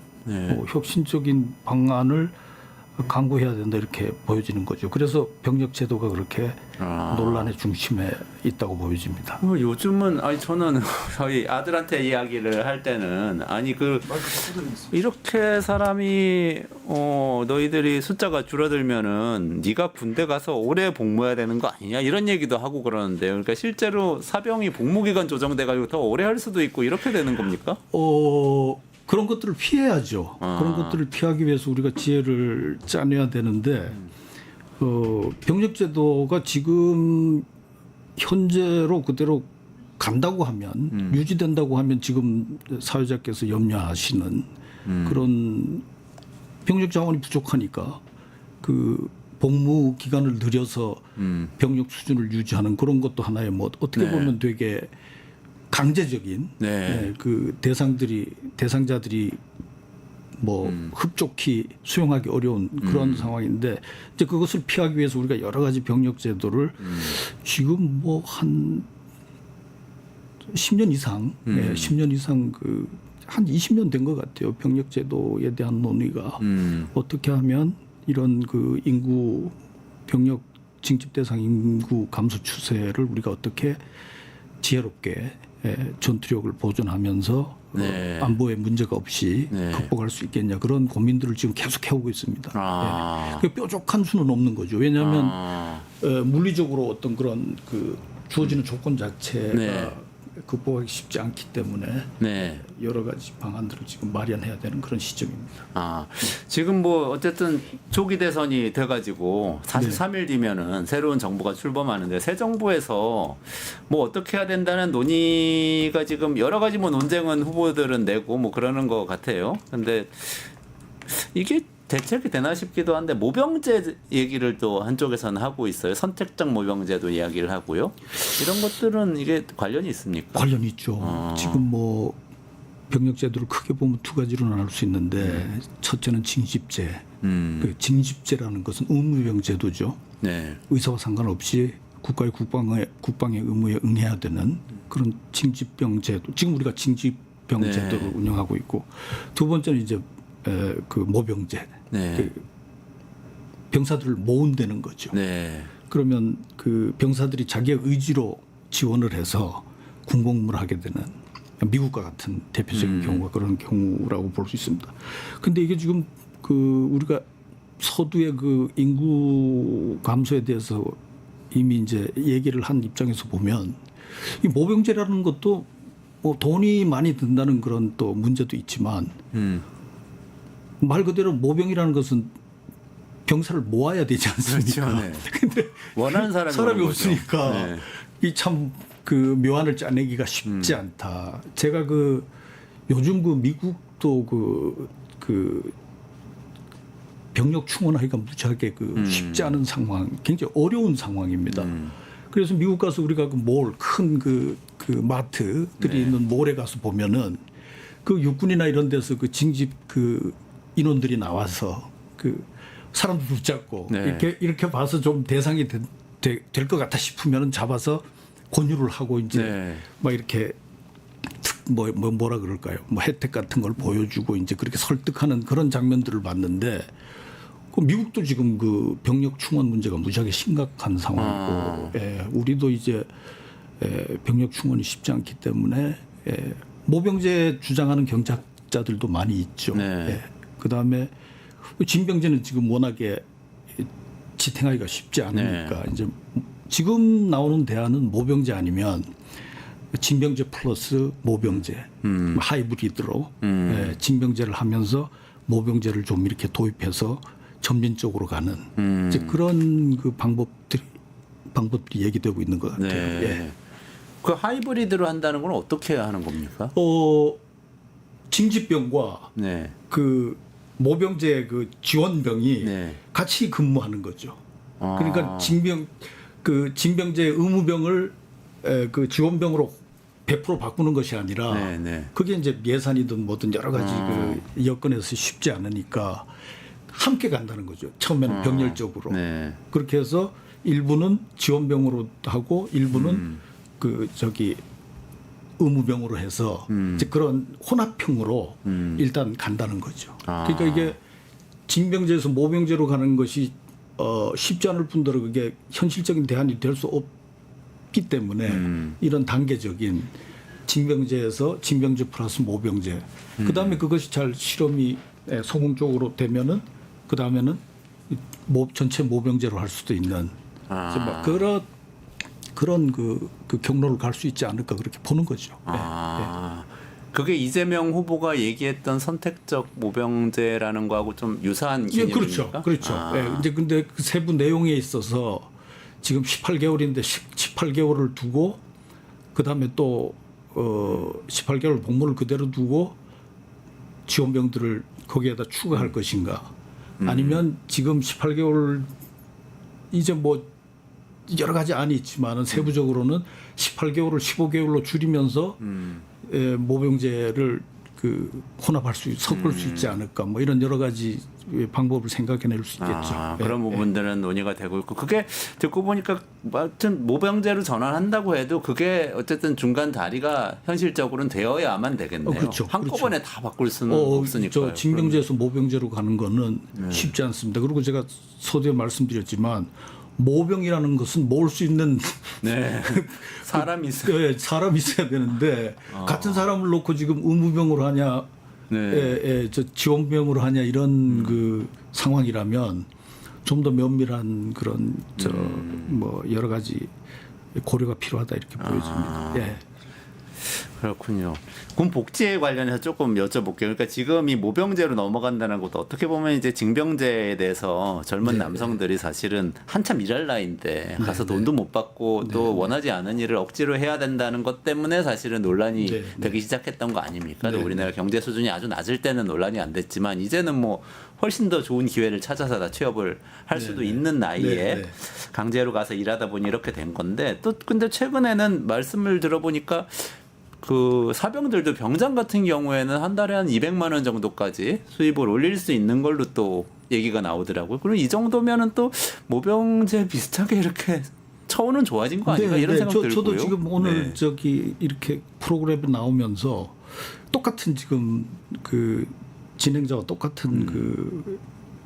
방안을 강구해야 된다 이렇게 보여지는 거죠. 그래서 병력 제도가 그렇게 논란의 중심에 있다고 보여집니다. 요즘은 저는 저희 아들한테 이야기를 할 때는 이렇게 사람이 너희들이 숫자가 줄어들면은 네가 군대 가서 오래 복무해야 되는 거 아니냐 이런 얘기도 하고 그러는데요. 그러니까 실제로 사병이 복무 기간 조정돼 가지고 더 오래 할 수도 있고 이렇게 되는 겁니까? 그런 것들을 피해야죠. 그런 것들을 피하기 위해서 우리가 지혜를 짜내야 되는데 병력제도가 지금 현재로 그대로 간다고 하면 유지된다고 하면 지금 사회자께서 염려하시는 그런 병력 자원이 부족하니까 그 복무 기간을 늘려서 병력 수준을 유지하는 그런 것도 하나의 뭐 어떻게 보면 되게 강제적인 네. 예, 그 대상자들이 뭐 흡족히 수용하기 어려운 그런 상황인데 이제 그것을 피하기 위해서 우리가 여러 가지 병력 제도를 지금 뭐 한 10년 이상, 10년 이상 한 20년 된 것 같아요. 병력 제도에 대한 논의가 어떻게 하면 이런 그 인구 병력 징집 대상 인구 감소 추세를 우리가 어떻게 지혜롭게 전투력을 보존하면서 네. 안보에 문제가 없이 네. 극복할 수 있겠냐 그런 고민들을 지금 계속 해오고 있습니다. 아. 그 뾰족한 수는 없는 거죠. 왜냐하면 아. 물리적으로 어떤 그런 그 주어지는 조건 자체가 네. 극복하기 쉽지 않기 때문에 네. 여러 가지 방안들을 지금 마련해야 되는 그런 시점입니다. 아, 지금 뭐 어쨌든 조기 대선이 돼가지고 43일 뒤면은 새로운 정부가 출범하는데 새 정부에서 뭐 어떻게 해야 된다는 논의가 지금 여러 가지 뭐 논쟁은 후보들은 내고 뭐 그러는 것 같아요. 근데 이게 대책이 되나 싶기도 한데 모병제 얘기를 또 한쪽에서는 하고 있어요. 선택적 모병제도 이야기를 하고요. 이런 것들은 이게 관련이 있습니까? 관련이 있죠. 지금 뭐 병력 제도를 크게 보면 두 가지로 나눌 수 있는데 첫째는 징집제. 그 징집제라는 것은 의무병 제도죠. 네. 의사와 상관없이 국가의 국방의 의무에 응해야 되는 그런 징집병 제도. 지금 우리가 징집병 네. 제도를 운영하고 있고 두 번째는 이제 그 모병제. 네. 그 병사들을 모은다는 거죠. 네. 그러면 그 병사들이 자기의 의지로 지원을 해서 군복무를 하게 되는 미국과 같은 대표적인 경우가 그런 경우라고 볼 수 있습니다. 근데 이게 지금 그 우리가 서두의 그 인구 감소에 대해서 이미 이제 얘기를 한 입장에서 보면 이 모병제라는 것도 뭐 돈이 많이 든다는 그런 또 문제도 있지만 말 그대로 모병이라는 것은 병사를 모아야 되지 않습니까? 그렇죠. 네. 근데 원하는 사람이 사람이 오는 거죠. 없으니까 네. 이 참 그 묘안을 짜내기가 쉽지 않다. 제가 그 요즘 그 미국도 그 병력 충원하기가 무지하게 그 쉽지 않은 상황, 굉장히 어려운 상황입니다. 그래서 미국 가서 우리가 그 몰, 큰 그 마트들이 네. 있는 몰에 가서 보면은 그 육군이나 이런 데서 그 징집 그 인원들이 나와서 그 사람들 붙잡고 네. 이렇게 봐서 좀 대상이 될 것 같아 싶으면은 잡아서 권유를 하고 이제 네. 막 이렇게 뭐라 그럴까요? 뭐 혜택 같은 걸 보여주고 이제 그렇게 설득하는 그런 장면들을 봤는데 그 미국도 지금 그 병력 충원 문제가 무지하게 심각한 상황이고 우리도 이제 병력 충원이 쉽지 않기 때문에 모병제 주장하는 경작자들도 많이 있죠. 네. 그다음에 징병제는 지금 워낙에 지탱하기가 쉽지 않으니까 네. 이제 지금 나오는 대안은 모병제 아니면 징병제 플러스 모병제 하이브리드로 징병제를 하면서 모병제를 좀 이렇게 도입해서 점진적으로 가는 이제 그런 그 방법들이 얘기되고 있는 것 같아요. 네. 예. 그 하이브리드로 한다는 건 어떻게 하는 겁니까? 징집병과 네. 그 모병제 그 지원병이 네. 같이 근무하는 거죠. 아. 그러니까 징병제 의무병을 그 지원병으로 100% 바꾸는 것이 아니라 네, 네. 그게 이제 예산이든 뭐든 여러 가지 그 여건에서 쉽지 않으니까 함께 간다는 거죠. 처음에는 병렬적으로. 네. 그렇게 해서 일부는 지원병으로 하고 일부는 의무병으로 해서 이제 그런 혼합형으로 일단 간다는 거죠. 아. 그러니까 이게 징병제에서 모병제로 가는 것이 쉽지 않을 뿐더러 그게 현실적인 대안이 될 수 없기 때문에 이런 단계적인 징병제에서 징병제 플러스 모병제 그다음에 그것이 잘 실험이 성공적으로 되면은 그다음에는 전체 모병제로 할 수도 있는 그래서 막 그런 그 경로를 갈 수 있지 않을까 그렇게 보는 거죠. 아, 그게 이재명 후보가 얘기했던 선택적 모병제라는 거하고 좀 유사한 예, 개념입니까? 그렇죠. 아. 예, 이제 근데 그 세부 내용에 있어서 지금 18개월인데 18개월을 두고 그다음에 또 18개월 복무를 그대로 두고 지원병들을 거기에다 추가할 것인가 아니면 지금 18개월 이제 뭐 여러 가지 안이 있지만은 세부적으로는 18개월을 15개월로 줄이면서 모병제를 그 혼합할 섞을 수 있지 않을까 뭐 이런 여러 가지 방법을 생각해낼 수 있겠죠. 그런 부분들은 논의가 되고 있고 그게 듣고 보니까 하여튼 모병제로 전환한다고 해도 그게 어쨌든 중간 다리가 현실적으로는 되어야만 되겠네요. 그렇죠. 한꺼번에 다 바꿀 수는 없으니까요. 저 징병제에서 모병제로 가는 거는 쉽지 않습니다. 그리고 제가 서두에 말씀드렸지만 모병이라는 것은 모을 수 있는 네. 사람이 있어요. 사람이 있어야 되는데 같은 사람을 놓고 지금 의무병으로 하냐, 저 지원병으로 하냐 이런 그 상황이라면 좀 더 면밀한 그런 뭐 여러 가지 고려가 필요하다 이렇게 보여집니다. 예. 그렇군요. 군 복지에 관련해서 조금 여쭤볼게요. 그러니까 지금 이 모병제로 넘어간다는 것도 어떻게 보면 이제 징병제에 대해서 젊은 남성들이 사실은 한참 일할 나이인데 가서 돈도 못 받고 또 원하지 않은 일을 억지로 해야 된다는 것 때문에 사실은 논란이 되기 시작했던 거 아닙니까? 우리나라 경제 수준이 아주 낮을 때는 논란이 안 됐지만 이제는 뭐 훨씬 더 좋은 기회를 찾아서 다 취업을 할 수도 있는 나이에 강제로 가서 일하다 보니 이렇게 된 건데 또 근데 최근에는 말씀을 들어보니까 그 사병들도 병장 같은 경우에는 한 달에 한 200만 원 정도까지 수입을 올릴 수 있는 걸로 또 얘기가 나오더라고요. 그럼 이 정도면은 또 모병제 비슷하게 이렇게 처우는 좋아진 거 아닌가 이런 생각 들고요. 저도 지금 오늘 저기 이렇게 프로그램에 나오면서 똑같은 지금 그 진행자와 똑같은 그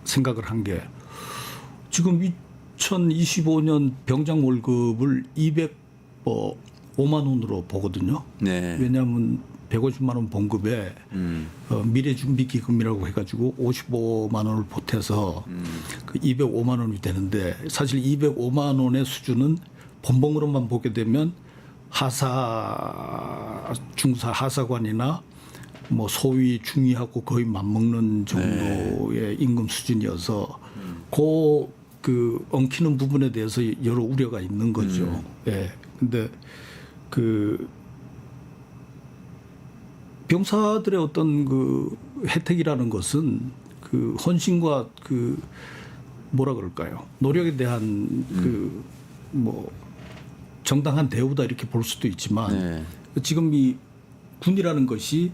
생각을 한 게 지금 2025년 병장 월급을 205만 원으로 보거든요. 네. 왜냐하면 150만 원 봉급에 미래준비기금이라고 해가지고 55만 원을 보태서 그 205만 원이 되는데 사실 205만 원의 수준은 본봉으로만 보게 되면 중사 하사관이나 뭐 소위 중위하고 거의 맞먹는 정도의 임금 수준이어서 그 엉키는 부분에 대해서 여러 우려가 있는 거죠. 예. 근데 그 병사들의 어떤 그 혜택이라는 것은 그 헌신과 그 뭐라 그럴까요? 노력에 대한 그 뭐 정당한 대우다 이렇게 볼 수도 있지만 지금 이 군이라는 것이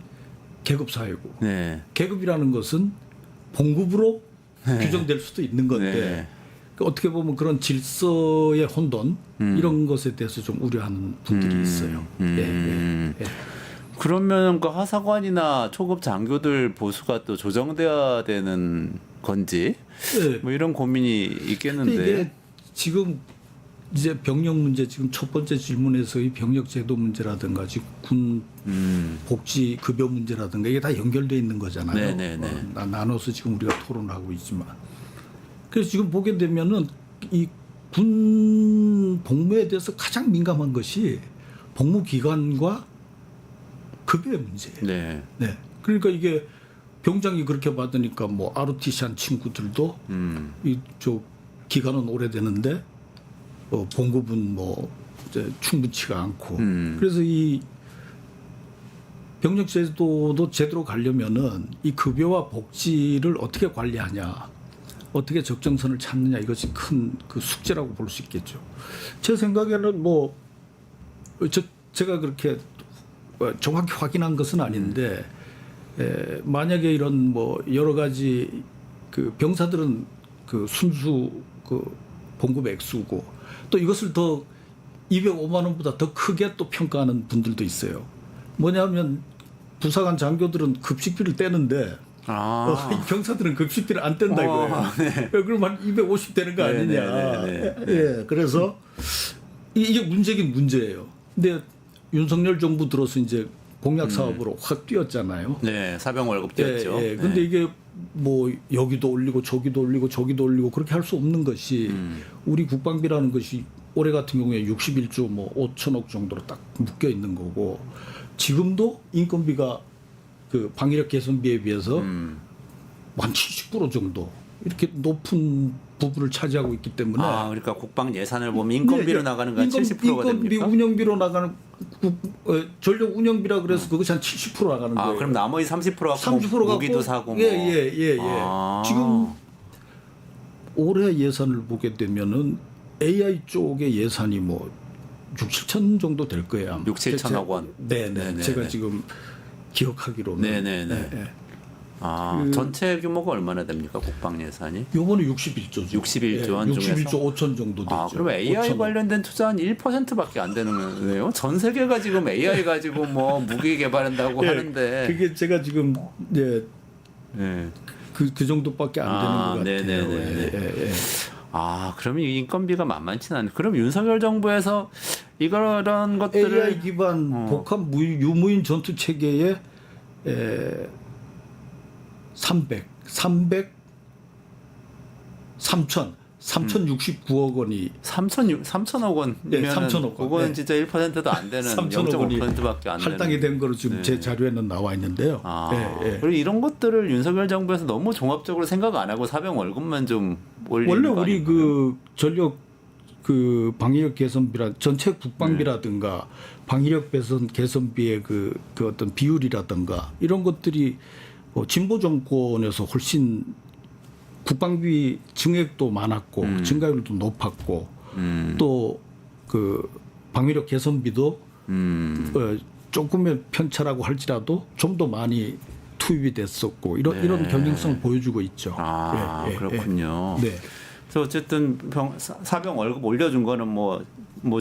계급 사회고 계급이라는 것은 봉급으로 규정될 수도 있는 건데 어떻게 보면 그런 질서의 혼돈 이런 것에 대해서 좀 우려하는 분들이 있어요. 예. 그러면 그 하사관이나 초급 장교들 보수가 또 조정돼야 되는 건지 뭐 이런 고민이 있겠는데 이게 지금 이제 병력 문제 지금 첫 번째 질문에서의 병력 제도 문제라든가 지금 군 복지 급여 문제라든가 이게 다 연결돼 있는 거잖아요. 나눠서 지금 우리가 토론하고 있지만 그래서 지금 보게 되면은 이 군 복무에 대해서 가장 민감한 것이 복무 기간과 급여의 문제예요. 그러니까 이게 병장이 그렇게 받으니까 뭐 ROTC한 친구들도 이저 기간은 오래되는데 봉급은 뭐 이제 충분치가 않고 그래서 이 병력 제도도 제대로 가려면은 이 급여와 복지를 어떻게 관리하냐, 어떻게 적정선을 찾느냐 이것이 큰 그 숙제라고 볼 수 있겠죠. 제 생각에는 뭐 제가 그렇게 정확히 확인한 것은 아닌데 만약에 이런 뭐 여러 가지 그 병사들은 그 순수 그 봉급 액수고 또 이것을 더 205만 원보다 더 크게 또 평가하는 분들도 있어요. 뭐냐면 부사관 장교들은 급식비를 떼는데 병사들은 급식비를 안 뗀다 이거예요. 그러면 한 250 되는 거 아니냐. 예, 그래서 이게 문제긴 문제예요. 근데 윤석열 정부 들어서 이제 공약 사업으로 확 뛰었잖아요. 사병 월급 뛰었죠. 근데 이게 뭐 여기도 올리고 저기도 올리고 저기도 올리고 그렇게 할 수 없는 것이 우리 국방비라는 것이 올해 같은 경우에 61조 뭐 5천억 정도로 딱 묶여 있는 거고 지금도 인건비가 그 방위력 개선비에 비해서 한 70% 정도 이렇게 높은 부분을 차지하고 있기 때문에 그러니까 국방 예산을 보면 인건비로 나가는 건 70%가 인건비 됩니까? 운영비로 나가는 전력 운영비라 그래서 그것이 한 70% 나가는 거예요. 그럼 나머지 30%가 30%가 무기도 사고 뭐. 지금 올해 예산을 보게 되면은 AI 쪽의 예산이 뭐 6, 7천 정도 될 거예요. 아마. 6, 7천억 원. 네, 네. 네네. 제가 지금 기억하기로는. 네네네. 아, 전체 규모가 얼마나 됩니까? 국방 예산이? 요번에 61조죠. 61조 원 중에서? 61조 5천 정도 되죠. 아, 그럼 AI 5천억. 관련된 투자 한 1%밖에 안 되는 거네요. 전 세계가 지금 AI 가지고 뭐 무기 개발한다고 하는데. 그게 제가 지금 이제 네. 그 정도밖에 안 되는 것 같아요. 네네네. 예. 아, 그러면 이 인건비가 만만치는 않네. 그럼 윤석열 정부에서 이런 것들을 AI 기반 복합 유무인 전투 체계에 3,069억 원이 3천억 원이면 네, 3천억 원. 그거는 네. 진짜 1%도 안 되는 3천억 원이 0.5%밖에 안 할당이 되는. 된 거로 지금 네. 제 자료에는 나와 있는데요. 아, 예, 예. 그리고 이런 것들을 윤석열 정부에서 너무 종합적으로 생각 안 하고 사병 월급만 좀 올리는 원래 거 우리 아닌가요? 그 전력 그 방위력 개선비라 전체 국방비라든가 방위력 개선비의 그 어떤 비율이라든가 이런 것들이 진보 정권에서 훨씬 국방비 증액도 많았고 증가율도 높았고 또 그 방위력 개선비도 조금의 편차라고 할지라도 좀 더 많이 투입이 됐었고 이런 경쟁성을 보여주고 있죠. 아, 그렇군요. 네. 그래서 어쨌든 사병 월급 올려준 거는 뭐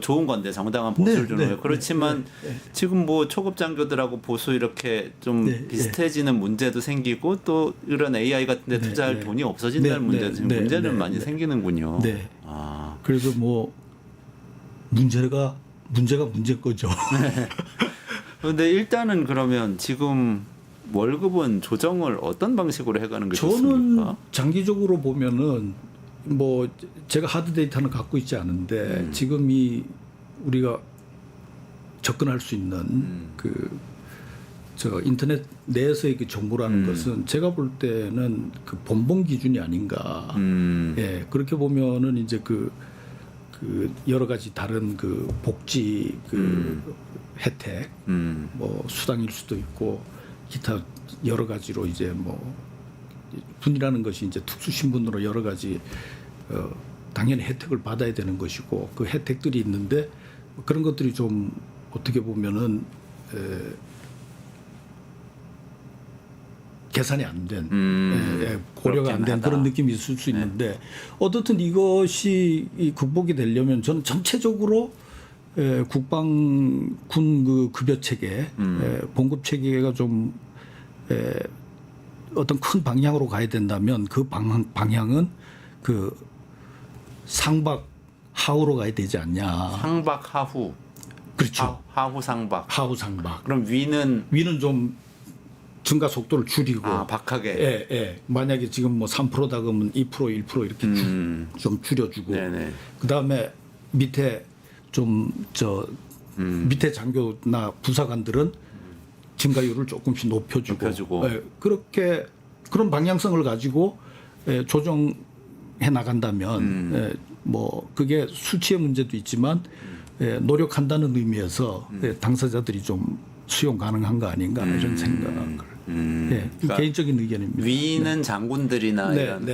좋은 건데 정당한 보수를 네, 주는 네, 거예요. 그렇지만 지금 뭐 초급 장교들하고 보수 이렇게 좀 비슷해지는 문제도 생기고 또 이런 AI 같은데 투자할 돈이 없어진다는 문제는 많이 생기는군요. 네. 아, 그래서 뭐 문제가 문제인 거죠. 그런데 일단은 그러면 지금 월급은 조정을 어떤 방식으로 해가는 게 저는 좋습니까? 장기적으로 보면은 뭐 제가 하드 데이터는 갖고 있지 않은데 지금 이 우리가 접근할 수 있는 저 인터넷 내에서의 그 정보라는 것은 제가 볼 때는 그 본봉 기준이 아닌가. 예, 그렇게 보면은 이제 그 여러 가지 다른 그 복지 혜택, 뭐 수당일 수도 있고 기타 여러 가지로 이제 뭐 군이라는 것이 이제 특수 신분으로 여러 가지 당연히 혜택을 받아야 되는 것이고 그 혜택들이 있는데 그런 것들이 좀 어떻게 보면은 계산이 안 된, 고려가 안 된 그런 느낌이 있을 수 있는데 어떻든 이것이 극복이 되려면 저는 전체적으로 국방군 그 급여 체계, 봉급 체계가 좀 어떤 큰 방향으로 가야 된다면 그 방향은 그 상박 하우로 가야 되지 않냐. 상박 하후. 그렇죠. 하후 상박. 하우 상박. 그럼 위는 좀 증가 속도를 줄이고. 박하게. 예. 만약에 지금 뭐 3%다 그러면 2%, 1% 이렇게 좀 줄여주고. 네네. 그 다음에 밑에 밑에 장교나 부사관들은 증가율을 조금씩 높여주고. 예, 그렇게 그런 방향성을 가지고 조정해 나간다면 뭐 그게 수치의 문제도 있지만 노력한다는 의미에서 당사자들이 좀 수용 가능한 거 아닌가 이런 생각을 그러니까 개인적인 의견입니다. 위는 장군들이나 이런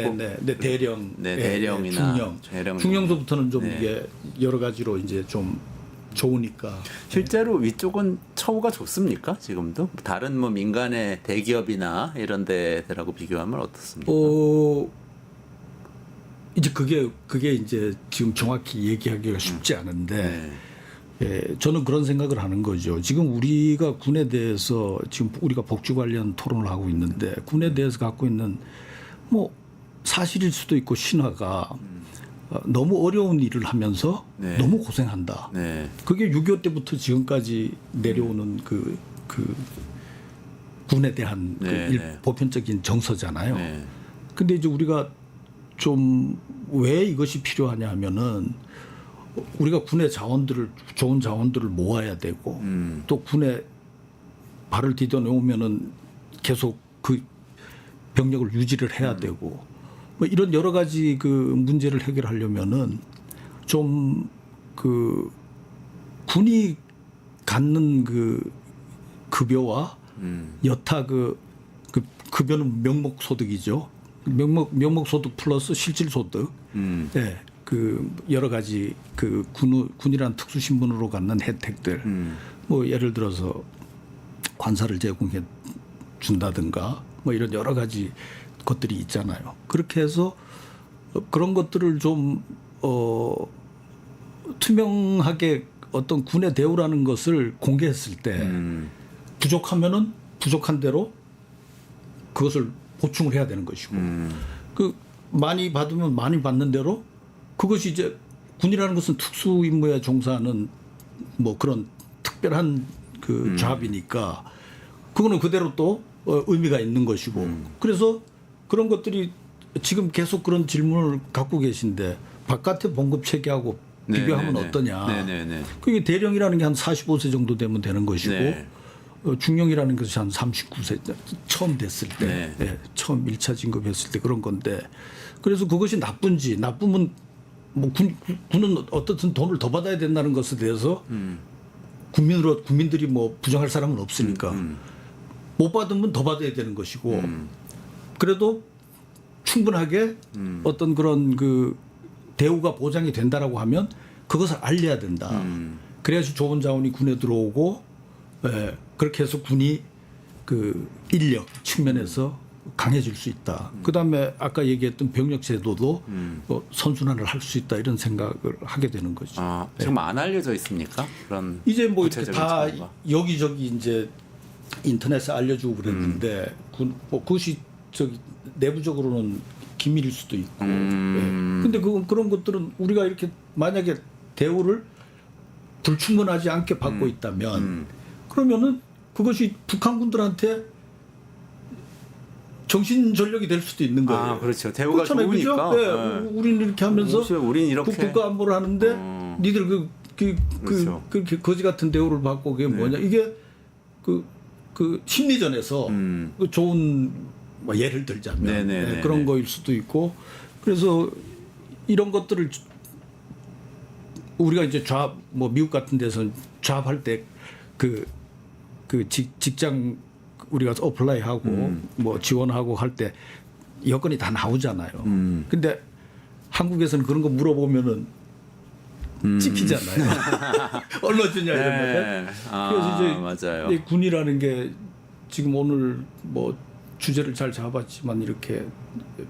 대령, 대령이나 중령서부터는 좀 이게 여러 가지로 이제 좀 좋으니까. 실제로 위쪽은 처우가 좋습니까? 지금도 다른 뭐 민간의 대기업이나 이런 데들하고 비교하면 어떻습니까? 이제 그게 이제 지금 정확히 얘기하기가 쉽지 않은데 저는 그런 생각을 하는 거죠. 지금 우리가 군에 대해서 지금 우리가 복지 관련 토론을 하고 있는데 군에 대해서 갖고 있는 뭐 사실일 수도 있고 신화가 너무 어려운 일을 하면서 너무 고생한다. 그게 6.25 때부터 지금까지 내려오는 그 군에 대한 보편적인 정서잖아요. 근데 이제 우리가 좀 왜 이것이 필요하냐 하면은 우리가 군의 좋은 자원들을 모아야 되고 또 군에 발을 디뎌놓으면은 계속 그 병력을 유지를 해야 되고 뭐 이런 여러 가지 그 문제를 해결하려면은 좀 그 군이 갖는 그 급여와 여타 그 급여는 명목소득이죠. 명목소득 플러스 실질소득. 그 여러 가지 그 군이란 특수 신분으로 갖는 혜택들 뭐 예를 들어서 관사를 제공해 준다든가 뭐 이런 여러 가지 것들이 있잖아요. 그렇게 해서 그런 것들을 좀 투명하게 어떤 군의 대우라는 것을 공개했을 때 부족하면은 부족한 대로 그것을 보충을 해야 되는 것이고 그 많이 받으면 많이 받는 대로 그것이 이제 군이라는 것은 특수 임무에 종사하는 뭐 그런 특별한 그 잡이니까 그거는 그대로 또 의미가 있는 것이고 그래서 그런 것들이 지금 계속 그런 질문을 갖고 계신데 바깥의 봉급 체계하고 비교하면 네네네. 어떠냐. 네네네. 그게 대령이라는 게 한 45세 정도 되면 되는 것이고 네. 중령이라는 것이 한 39세 처음 됐을 때 네. 예, 처음 1차 진급했을 때 그런 건데 그래서 그것이 나쁜지 나쁘면 뭐 군은 어떻든 돈을 더 받아야 된다는 것에 대해서 국민들이 뭐 부정할 사람은 없으니까 못 받으면 더 받아야 되는 것이고 그래도 충분하게 어떤 그런 그 대우가 보장이 된다라고 하면 그것을 알려야 된다. 그래야지 좋은 자원이 군에 들어오고 예, 그렇게 해서 군이 그 인력 측면에서 강해질 수 있다. 그다음에 아까 얘기했던 병력 제도도 선순환을 할 수 있다 이런 생각을 하게 되는 거죠. 아, 지금 안 알려져 있습니까? 그런 이제 뭐 이렇게 구체적인 다 정보가. 여기저기 이제 인터넷에 알려주고 그랬는데 뭐 그것이 저기 내부적으로는 기밀일 수도 있고. 예. 근데 그런 것들은 우리가 이렇게 만약에 대우를 불충분하지 않게 받고 있다면 그러면은 그것이 북한군들한테 정신전력이 될 수도 있는 거예요. 아, 그렇죠. 대우가 그렇잖아요, 좋으니까. 그죠? 네. 네. 우리는 이렇게 하면서 우린 이렇게 국가 안보를 하는데 니들 그렇죠. 그렇게 거지 같은 대우를 받고 그게 뭐냐 이게 그 심리전에서 그 좋은 뭐 예를 들자면 네네네네. 그런 거일 수도 있고 그래서 이런 것들을 우리가 이제 뭐 미국 같은 데서 잡할 때 그 직장 우리가 어플라이하고 뭐 지원하고 할 때 여건이 다 나오잖아요. 근데 한국에서는 그런 거 물어보면은 찍히잖아요. 얼마 주냐 이런 네. 거. 아, 그래서 이제 맞아요. 이 군이라는 게 지금 오늘 뭐 주제를 잘 잡았지만 이렇게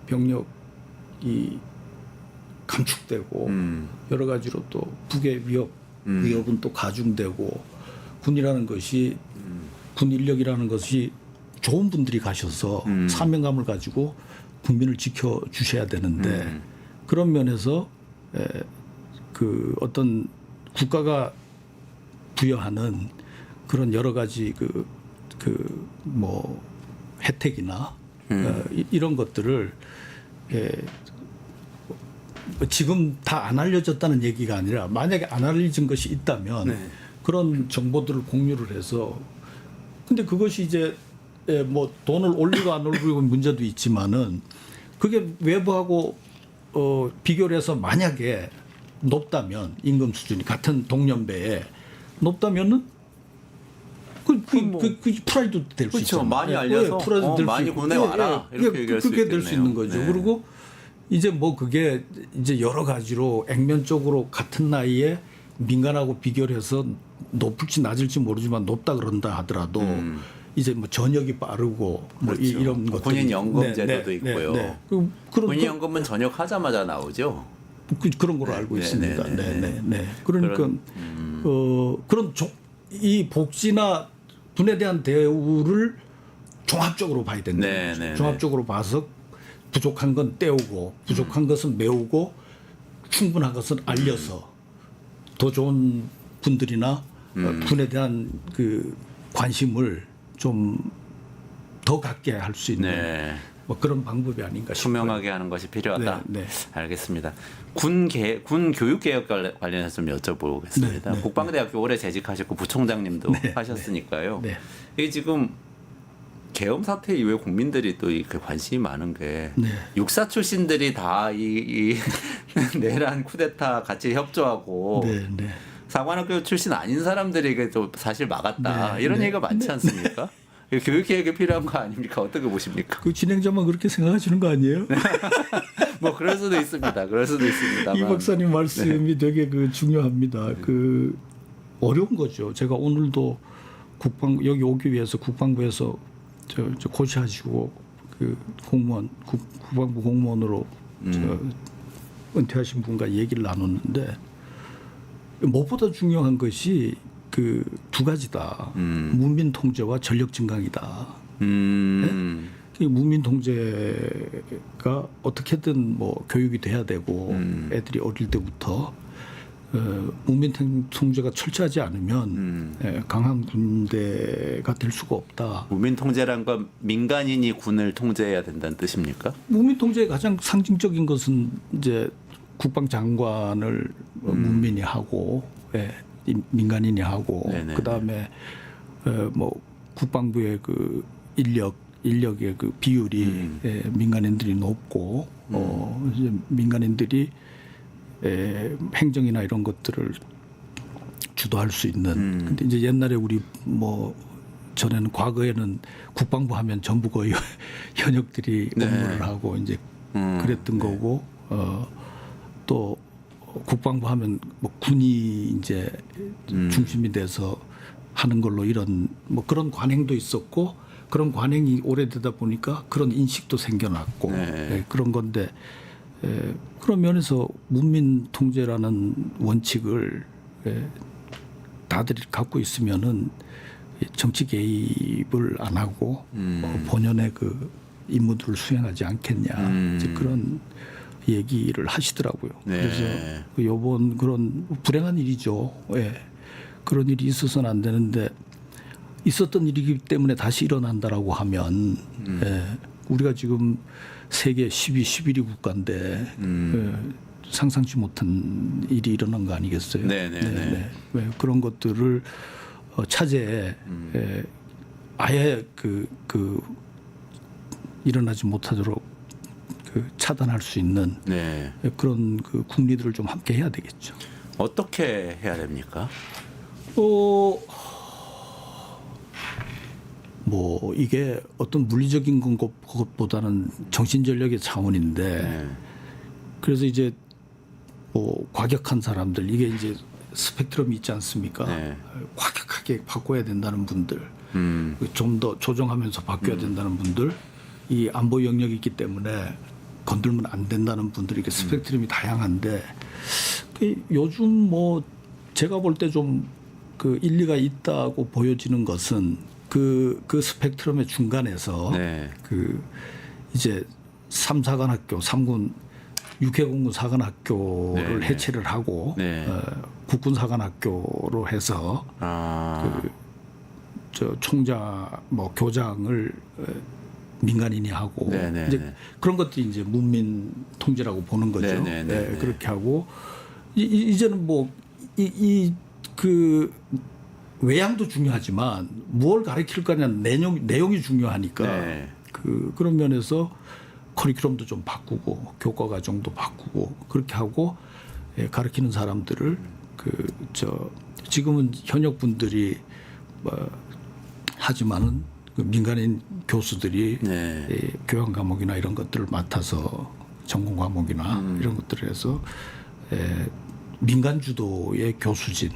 병력이 감축되고 여러 가지로 또 북의 위협은 또 가중되고 군이라는 것이 군 인력이라는 것이 좋은 분들이 가셔서 사명감을 가지고 국민을 지켜 주셔야 되는데 그런 면에서 그 어떤 국가가 부여하는 그런 여러 가지 그 뭐 혜택이나 이런 것들을 지금 다 안 알려졌다는 얘기가 아니라 만약에 안 알려진 것이 있다면 그런 정보들을 공유를 해서 근데 그것이 이제 뭐 돈을 올리고 안 올리고 문제도 있지만은 그게 외부하고 비교를 해서 만약에 높다면 임금 수준이 같은 동년배에 높다면은 그 프라이드 될 수 그렇죠. 있잖아요. 많이 알려서 프라이드 될수 많이 있고. 군에 와라. 이렇게 얘기할 수 그렇게 될 수 있겠네요. 있는 거죠. 네. 그리고 이제 뭐 그게 이제 여러 가지로 액면적으로 같은 나이에 민간하고 비교를 해서 높을지 낮을지 모르지만 높다 그런다 하더라도 이제 뭐 전역이 빠르고 뭐 그렇죠. 이런 것들 군인 연금 제도도 있고요. 그런 군인 연금은 전역하자마자 나오죠. 그런 걸로 알고 네, 있습니다. 네, 네, 네, 네. 그러니까 그런 이 복지나 군에 대한 대우를 종합적으로 봐야 된다. 네, 네, 종합적으로 봐서 부족한 건 떼우고 부족한 것은 메우고 충분한 것은 알려서 더 좋은 분들이나 군에 대한 그 관심을 좀 더 갖게 할 수 있는 네. 뭐 그런 방법이 아닌가 싶어요. 투명하게 하는 것이 필요하다. 네, 네. 알겠습니다. 군 교육 개혁 관련해서 좀 여쭤보겠습니다. 네, 네, 국방대학교 오래 재직하셨고 부총장님도 네, 하셨으니까요. 네. 이게 지금 계엄 사태 이후에 국민들이 또 이렇게 관심이 많은 게 네. 육사 출신들이 다 이 내란 쿠데타 같이 협조하고 네, 네. 사관학교 출신 아닌 사람들에게 또 사실 막았다 네, 이런 네, 얘기가 많지 않습니까? 교육 개혁이 필요한 거 아닙니까? 어떻게 보십니까? 그 진행자만 그렇게 생각하시는 거 아니에요? 뭐 그럴 수도 있습니다. 그럴 수도 있습니다만. 이 박사님 말씀이 되게 그 중요합니다. 그 어려운 거죠. 제가 오늘도 여기 오기 위해서 국방부에서 저 고시하시고 그 공무원 국방부 공무원으로 저 은퇴하신 분과 얘기를 나눴는데 무엇보다 중요한 것이 그 두 가지다. 문민 통제와 전력 증강이다. 이 문민 통제가 어떻게든 뭐 교육이 돼야 되고 애들이 어릴 때부터 문민 통제가 철저하지 않으면 강한 군대가 될 수가 없다. 국민 통제란 건 민간인이 군을 통제해야 된다는 뜻입니까? 문민 통제의 가장 상징적인 것은 이제 국방장관을 문민이 하고 민간인이 하고 네네. 그다음에 뭐 국방부의 그 인력의 그 비율이 민간인들이 높고 이제 민간인들이 행정이나 이런 것들을 주도할 수 있는. 근데 이제 옛날에 우리 뭐 전에는 과거에는 국방부 하면 전부 거의 현역들이 업무를 하고 이제 그랬던 거고 또 국방부 하면 뭐 군이 이제 중심이 돼서 하는 걸로 이런 뭐 그런 관행도 있었고 그런 관행이 오래되다 보니까 그런 인식도 생겨났고 그런 건데 그런 면에서 문민 통제라는 원칙을 다들 갖고 있으면은 정치 개입을 안 하고 본연의 그 임무들을 수행하지 않겠냐 이제 그런 얘기를 하시더라고요. 그래서 요번 그런 불행한 일이죠. 그런 일이 있어서는 안 되는데 있었던 일이기 때문에 다시 일어난다라고 하면 우리가 지금 세계 10위, 11위 국가인데 상상치 못한 일이 일어난 거 아니겠어요? 네네네. 왜 그런 것들을 차제에 아예 그 일어나지 못하도록 그 차단할 수 있는 그런 그 국리들을 좀 함께 해야 되겠죠. 어떻게 해야 됩니까? 뭐 이게 어떤 물리적인 것보다는 정신전력의 차원인데 그래서 이제 뭐 과격한 사람들 이게 이제 스펙트럼이 있지 않습니까? 과격하게 바꿔야 된다는 분들, 좀 더 조정하면서 바뀌어야 된다는 분들, 이 안보 영역이 있기 때문에 건들면 안 된다는 분들이 이게 스펙트럼이 다양한데 요즘 뭐 제가 볼 때 좀 그 일리가 있다고 보여지는 것은 그 스펙트럼의 중간에서 그 이제 3사관학교, 3군 육해공군 사관학교를 해체를 하고 국군사관학교로 해서 저 총장 뭐 교장을 민간인이 하고 이제 그런 것들이 이제 문민 통제라고 보는 거죠. 그렇게 하고 이제는 뭐 그 외양도 중요하지만 무엇을 가르칠 거냐는 내용이 중요하니까 그런 면에서 커리큘럼도 좀 바꾸고 교과 과정도 바꾸고 그렇게 하고 가르치는 사람들을 지금은 현역 분들이 하지만은 그 민간인 교수들이 교양 과목이나 이런 것들을 맡아서 전공 과목이나 이런 것들을 해서 민간 주도의 교수진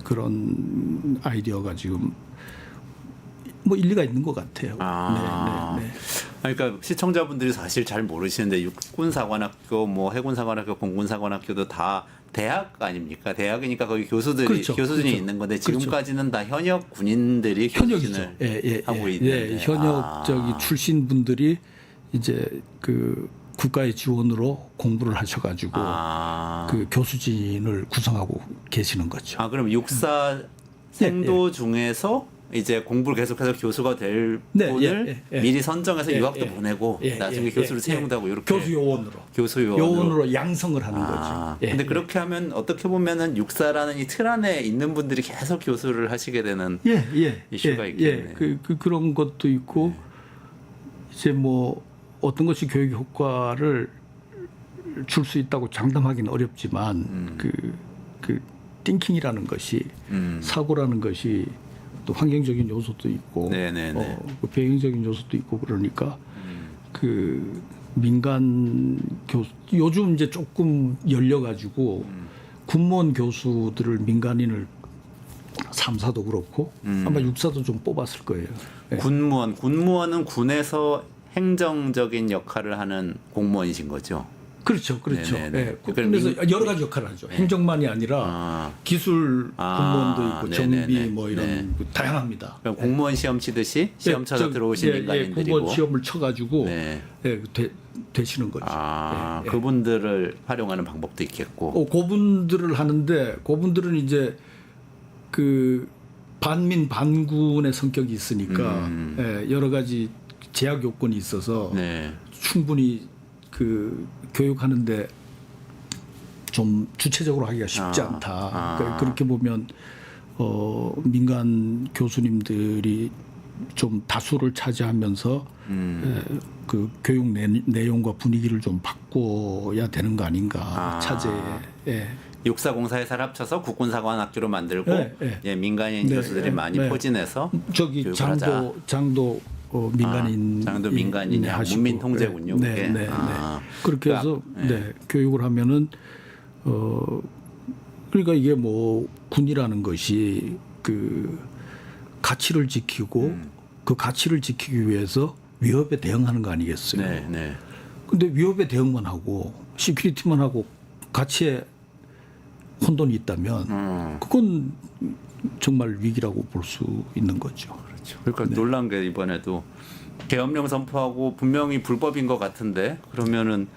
그런 아이디어가 지금 뭐 일리가 있는 것 같아요. 그러니까 시청자분들이 사실 잘 모르시는데 육군사관학교, 뭐 해군사관학교, 공군사관학교도 다 대학 아닙니까? 대학이니까 거기 교수진이 있는 건데 지금까지는 다 현역 군인들이 교수진을 하고 있는 현역 출신 분들이 이제 그 국가의 지원으로 공부를 하셔가지고 그 교수진을 구성하고 계시는 거죠. 그럼 육사생도 중에서 이제 공부를 계속해서 교수가 될 분을 미리 선정해서 유학도 보내고 나중에 교수를 채용도 하고 이렇게 교수요원으로 양성을 하는 거죠. 근데 그렇게 하면 어떻게 보면은 육사라는 이 틀 안에 있는 분들이 계속 교수를 하시게 되는 이슈가 있겠네요. 그런 것도 있고 이제 뭐 어떤 것이 교육 효과를 줄 수 있다고 장담하기는 어렵지만 그 띵킹이라는 것이 사고라는 것이 또 환경적인 요소도 있고 그 배경적인 요소도 있고 그러니까 그 민간 교수 요즘 이제 조금 열려가지고 군무원 교수들을 민간인을 3사도 그렇고 아마 6사도 좀 뽑았을 거예요. 예. 군무원은 군에서 행정적인 역할을 하는 공무원이신 거죠. 그렇죠, 그렇죠. 네네네. 예. 그럼 그래서 여러 가지 역할을 하죠. 행정만이 아니라 기술 군무원도 있고 정비 네네네. 뭐 이런 네. 다양합니다. 그럼 공무원 시험 치듯이 시험 쳐서 들어오신 민간인들이고. 공무원 시험을 쳐가지고 네. 되시는 거죠. 예, 예. 그분들을 활용하는 방법도 있겠고. 그분들을 하는데 그분들은 이제 그 반민 반군의 성격이 있으니까 여러 가지 제약 요건이 있어서 네. 충분히 그 교육하는데 좀 주체적으로 하기가 쉽지 않다. 그러니까 그렇게 보면 민간 교수님들이 좀 다수를 차지하면서 그 교육 내용과 분위기를 좀 바꿔야 되는 거 아닌가 차제에. 예. 육사공사회사를 합쳐서 국군사관학교로 만들고 예, 민간인 네, 교수들이 많이 네. 포진해서 저기 교육을 하자. 장도 민간인 장도 민간인이야. 하시고. 문민 통제군요. 네, 그게. 네, 네. 아. 그렇게 해서 네. 교육을 하면은 그러니까 이게 뭐 군이라는 것이 그 가치를 지키고 그 가치를 지키기 위해서 위협에 대응하는 거 아니겠어요? 네, 네. 근데 위협에 대응만 하고 시큐리티만 하고 가치에 혼돈이 있다면 그건 정말 위기라고 볼 수 있는 거죠. 그러니까 놀란 게 이번에도 계엄령 선포하고 분명히 불법인 것 같은데 그러면은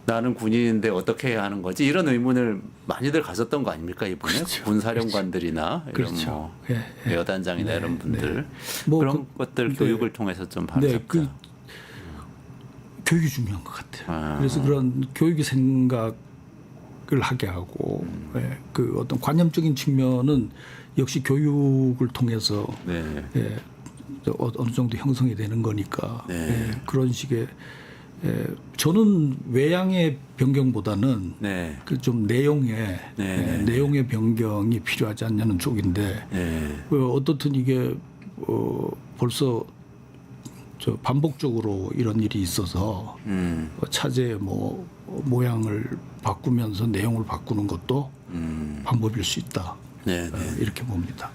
나는 군인인데 어떻게 해야 하는 거지? 이런 의문을 많이들 가졌던 거 아닙니까 이번에 군사령관들이나 이런 그렇죠. 뭐 예, 여단장이나 이런 분들 뭐 그런 것들 교육을 통해서 좀 바로잡자. 그 교육이 중요한 것 같아요. 그래서 그런 교육의 생각을 하게 하고 그 어떤 관념적인 측면은 역시 교육을 통해서 네. 어느 정도 형성이 되는 거니까 네. 그런 식의 저는 외양의 변경보다는 네. 그 좀 내용의 내용의 변경이 필요하지 않냐는 쪽인데 네. 어떻든 이게 벌써 저 반복적으로 이런 일이 있어서 차제의 뭐 모양을 바꾸면서 내용을 바꾸는 것도 방법일 수 있다. 네, 이렇게 봅니다.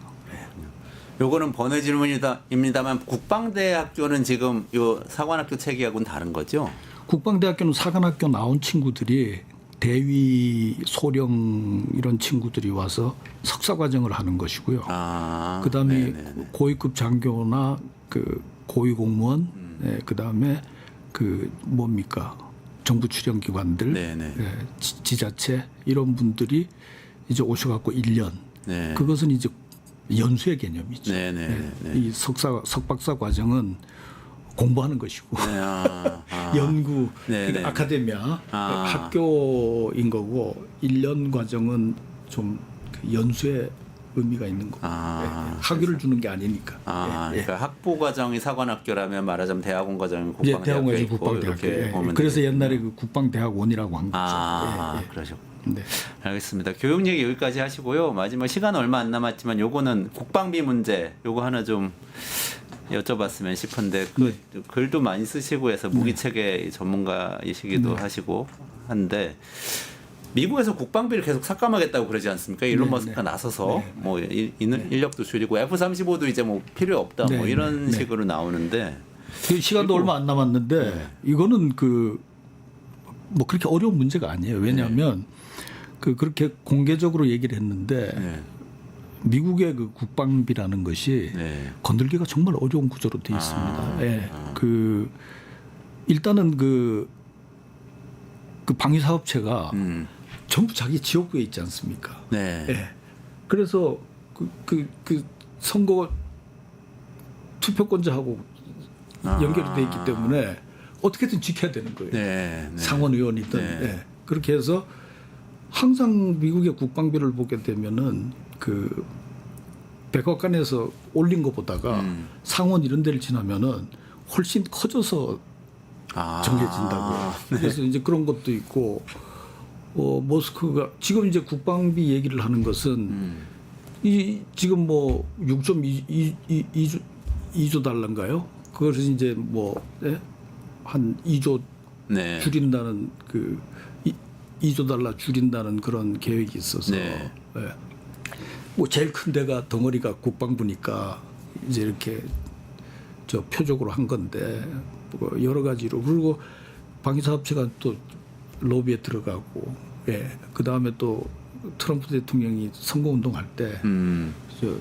요거는 번외 질문입니다만 국방대학교는 지금 요 사관학교 체계하고는 다른 거죠? 국방대학교는 사관학교 나온 친구들이 대위, 소령 이런 친구들이 와서 석사 과정을 하는 것이고요. 그다음에 고위급 장교나 그 고위 공무원, 그다음에 그 뭡니까 정부 출연 기관들, 지자체 이런 분들이 이제 오셔갖고 1년. 그것은 이제 연수의 개념이죠. 이 석박사 과정은 공부하는 것이고 연구 그러니까 아카데미아 학교인 거고 1년 과정은 좀 그 연수의 의미가 있는 거고 학위를 주는 게 아니니까. 그러니까 학부 과정이 사관학교라면 말하자면 대학원 과정이 국방대학교 있고 국방대학교. 이렇게 보면 그래서 되겠군요. 옛날에 그 국방대학원이라고 한 거죠. 그러셨군요. 네. 알겠습니다. 교육 얘기 여기까지 하시고요. 마지막 시간 얼마 안 남았지만 요거는 국방비 문제 요거 하나 좀 여쭤봤으면 싶은데 그 글도 많이 쓰시고 해서 무기체계 전문가이시기도 하시고 한데 미국에서 국방비를 계속 삭감하겠다고 그러지 않습니까? 일론 머스크가 나서서 뭐 인력도 줄이고 F-35도 이제 뭐 필요 없다 뭐 이런 식으로 나오는데 그 시간도 얼마 안 남았는데 이거는 그 뭐 그렇게 어려운 문제가 아니에요. 왜냐하면 그렇게 공개적으로 얘기를 했는데 미국의 그 국방비라는 것이 건들기가 정말 어려운 구조로 돼 있습니다. 그 일단은 그 방위 사업체가 전부 자기 지역구에 있지 않습니까? 그래서 그 선거 투표권자하고 연결이 돼 있기 때문에 어떻게든 지켜야 되는 거예요. 상원 의원이든 그렇게 해서 항상 미국의 국방비를 보게 되면은 그 백악관에서 올린 것보다가 상원 이런 데를 지나면은 훨씬 커져서 정해진다고요. 그래서 이제 그런 것도 있고 머스크가 지금 이제 국방비 얘기를 하는 것은 이 지금 뭐 6.2조 달러인가요? 그것을 이제 뭐 한 2조 네. 줄인다는 그 2조 달러 줄인다는 그런 계획이 있어서 네. 예. 뭐 제일 큰 데가 덩어리가 국방부니까 이제 이렇게 저 표적으로 한 건데 뭐 여러 가지로 그리고 방위사업체가 또 로비에 들어가고 예. 그 다음에 또 트럼프 대통령이 선거운동할 때 저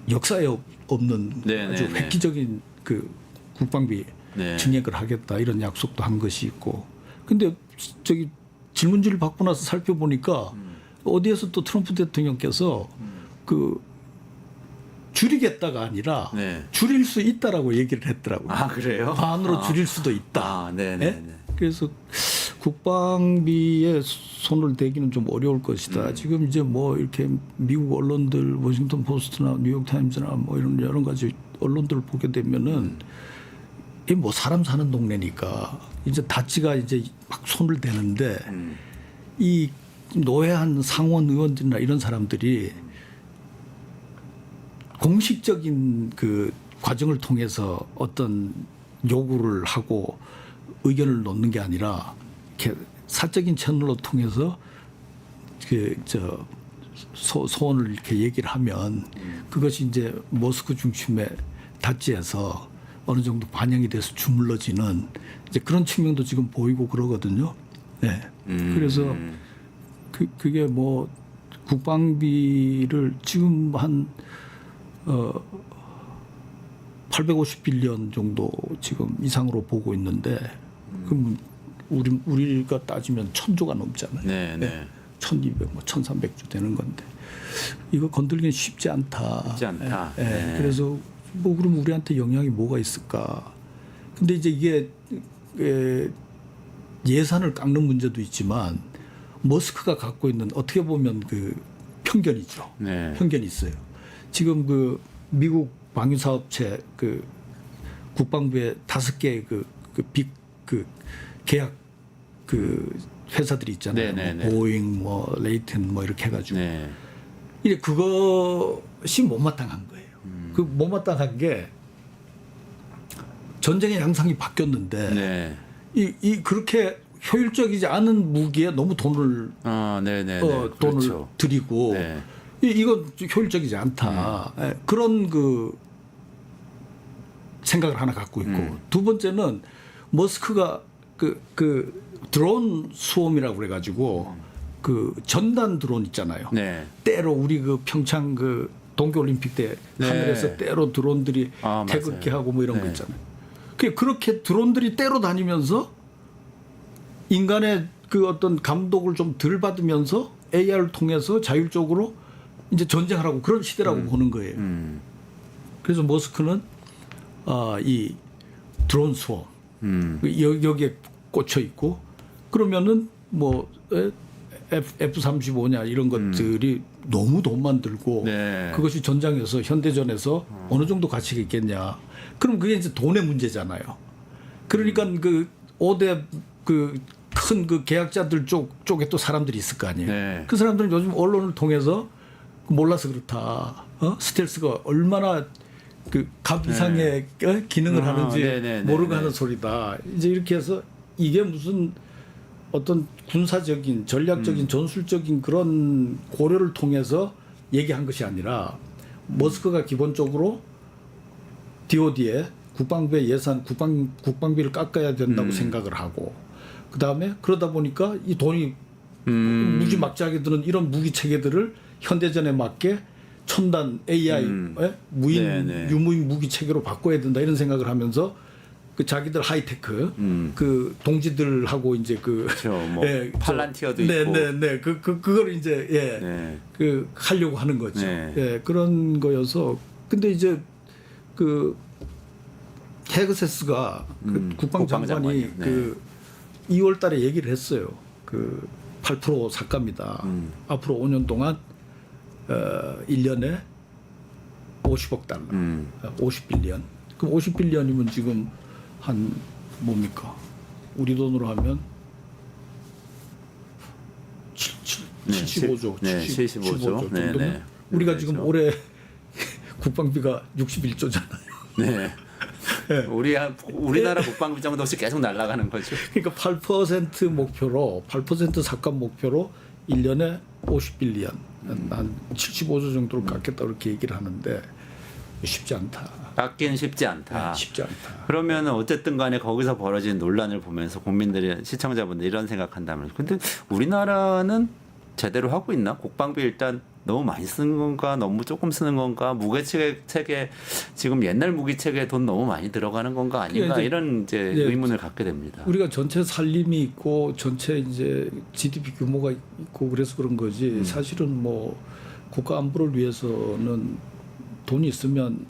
역사에 없는 네, 아주 네, 네. 획기적인 그 국방비 네. 증액을 하겠다 이런 약속도 한 것이 있고 근데 저기 질문지를 받고 나서 살펴보니까 어디에서 또 트럼프 대통령께서 그 줄이겠다가 아니라 네. 줄일 수 있다라고 얘기를 했더라고요. 아, 그래요? 반으로 줄일 수도 있다. 아, 네네. 예? 네. 그래서 국방비에 손을 대기는 좀 어려울 것이다. 지금 이제 뭐 이렇게 미국 언론들 워싱턴 포스트나 뉴욕 타임즈나 뭐 이런 여러 가지 언론들을 보게 되면은 이 뭐 사람 사는 동네니까 이제 다치가 이제 막 손을 대는데 이 노회한 상원 의원들이나 이런 사람들이 공식적인 그 과정을 통해서 어떤 요구를 하고 의견을 놓는 게 아니라 이렇게 사적인 채널로 통해서 그 저 소원을 이렇게 얘기를 하면 그것이 이제 모스크 중심의 다지에서 어느 정도 반영이 돼서 주물러지는 이제 그런 측면도 지금 보이고 그러거든요. 네. 그래서 그게 뭐 국방비를 지금 한 850빌리언 정도 지금 이상으로 보고 있는데 그럼 우리가 따지면 1000조가 넘잖아요. 네, 네. 1200, 뭐 1300조 되는 건데 이거 건들기는 쉽지 않다. 쉽지 않다. 예, 예. 네. 그래서 뭐 그럼 우리한테 영향이 뭐가 있을까? 근데 이제 이게 예산을 깎는 문제도 있지만 머스크가 갖고 있는 어떻게 보면 그 편견이죠. 네. 편견이 있어요. 지금 그 미국 방위사업체 그 국방부에 5개 빅 계약 그 회사들이 있잖아요. 네, 네, 뭐 네. 보잉, 뭐 레이튼, 뭐 이렇게 해가지고 네. 이제 그것이 못마땅한 거예요. 그 못마땅한 게 전쟁의 양상이 바뀌었는데 네. 이 그렇게 효율적이지 않은 무기에 너무 돈을 아, 네, 네, 네. 돈을 그렇죠. 들이고 네. 이건 효율적이지 않다. 예, 그런 그 생각을 하나 갖고 있고 두 번째는 머스크가 그 드론 수험이라고 그래가지고 그 전단 드론 있잖아요. 네. 때로 우리 그 평창 그 동계올림픽 때 네. 하늘에서 때로 드론들이 아, 태극기 맞아요. 하고 뭐 이런 거 네. 있잖아요. 그렇게 드론들이 때로 다니면서 인간의 그 어떤 감독을 좀 덜 받으면서 AR을 통해서 자율적으로 이제 전쟁을 하고 그런 시대라고 보는 거예요. 그래서 머스크는 이 드론 수험 여기에 꽂혀 있고 그러면은 뭐 F-35냐 이런 것들이 너무 돈만 들고 네. 그것이 전장에서 현대전에서 어느 정도 가치가 있겠냐. 그럼 그게 이제 돈의 문제잖아요. 그러니까 그 5대 그 큰 그 계약자들 쪽에 또 사람들이 있을 거 아니에요. 네. 그 사람들은 요즘 언론을 통해서 몰라서 그렇다. 스텔스가 얼마나 그 값 이상의 기능을 아, 하는지 네네네. 모르고 네. 하는 소리다. 이제 이렇게 해서 이게 무슨 어떤 군사적인 전략적인 전술적인 그런 고려를 통해서 얘기한 것이 아니라 머스크가 기본적으로 DOD에 국방부의 예산 국방비를 깎아야 된다고 생각을 하고 그다음에 그러다 보니까 이 돈이 무지막지하게 드는 이런 무기 체계들을 현대전에 맞게 첨단 AI 무인 네네. 유무인 무기 체계로 바꿔야 된다 이런 생각을 하면서 그 자기들 하이테크 그 동지들하고 이제 그 그렇죠. 뭐 팔란티어도 네, 있고. 네. 그걸 이제 네. 그 하려고 하는 거죠. 네. 예, 그런 거여서 근데 이제 그 헤그세스가 그 국방장관이 국방장관이요. 네. 그 2월 달에 얘기를 했어요. 그 8% 삭감이다. 앞으로 5년 동안 1년에 50억 달러. 50빌리언. 그럼 50빌리언이면 지금 한 뭡니까? 우리 돈으로 하면 75조. 네, 75조. 정도면 네, 네. 우리가 네, 지금 그렇죠. 올해 국방비가 61조잖아요. 네. 우리나라 국방비 정도 없이 계속 날아가는 거죠. 그러니까 8% 목표로 8% 삭감 목표로 1년에 50빌리언 한 75조 정도를 깎겠다 그렇게 얘기를 하는데 쉽지 않다. 깎기는 쉽지 않다. 쉽지 않다. 그러면 어쨌든 간에 거기서 벌어진 논란을 보면서 국민들이 시청자분들 이런 생각한다면 근데 우리나라는 제대로 하고 있나? 국방비 일단 너무 많이 쓰는 건가? 너무 조금 쓰는 건가? 무기체계 지금 옛날 무기체계에 돈 너무 많이 들어가는 건가 아닌가? 이제 이런 이제 의문을 갖게 됩니다. 우리가 전체 살림이 있고 전체 이제 GDP 규모가 있고 그래서 그런 거지. 사실은 뭐 국가 안보를 위해서는 돈이 있으면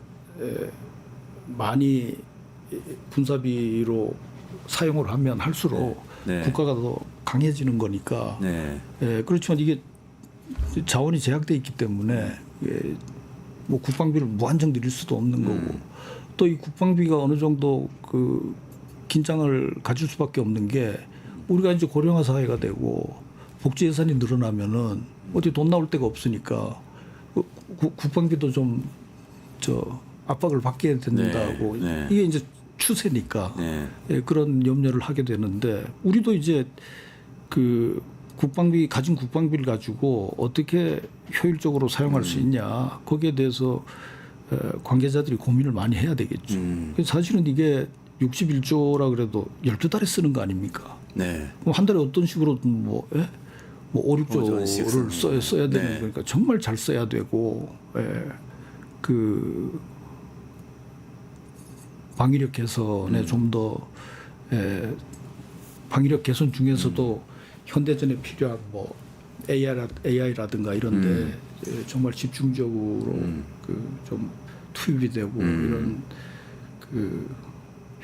많이 군사비로 사용을 하면 할수록 네. 국가가 더 강해지는 거니까. 네. 그렇지만 이게 자원이 제약돼 있기 때문에 뭐 국방비를 무한정 늘릴 수도 없는 거고 또 이 국방비가 어느 정도 그 긴장을 가질 수밖에 없는 게 우리가 이제 고령화 사회가 되고 복지 예산이 늘어나면은 어디 돈 나올 데가 없으니까 국방비도 좀 압박을 받게 된다고 네. 이게 이제 추세니까 네. 그런 염려를 하게 되는데 우리도 이제 그 가진 국방비를 가지고 어떻게 효율적으로 사용할 수 있냐 거기에 대해서 관계자들이 고민을 많이 해야 되겠죠. 사실은 이게 61조라 그래도 12달에 쓰는 거 아닙니까? 네. 그럼 한 달에 어떤 식으로든 뭐 5, 6조를 써야 되는 네. 거니까 정말 잘 써야 되고 그 방위력 개선에 좀 더 방위력 개선 중에서도 현대전에 필요한 뭐 AI라든가 이런데 정말 집중적으로 그 좀 투입이 되고 이런 그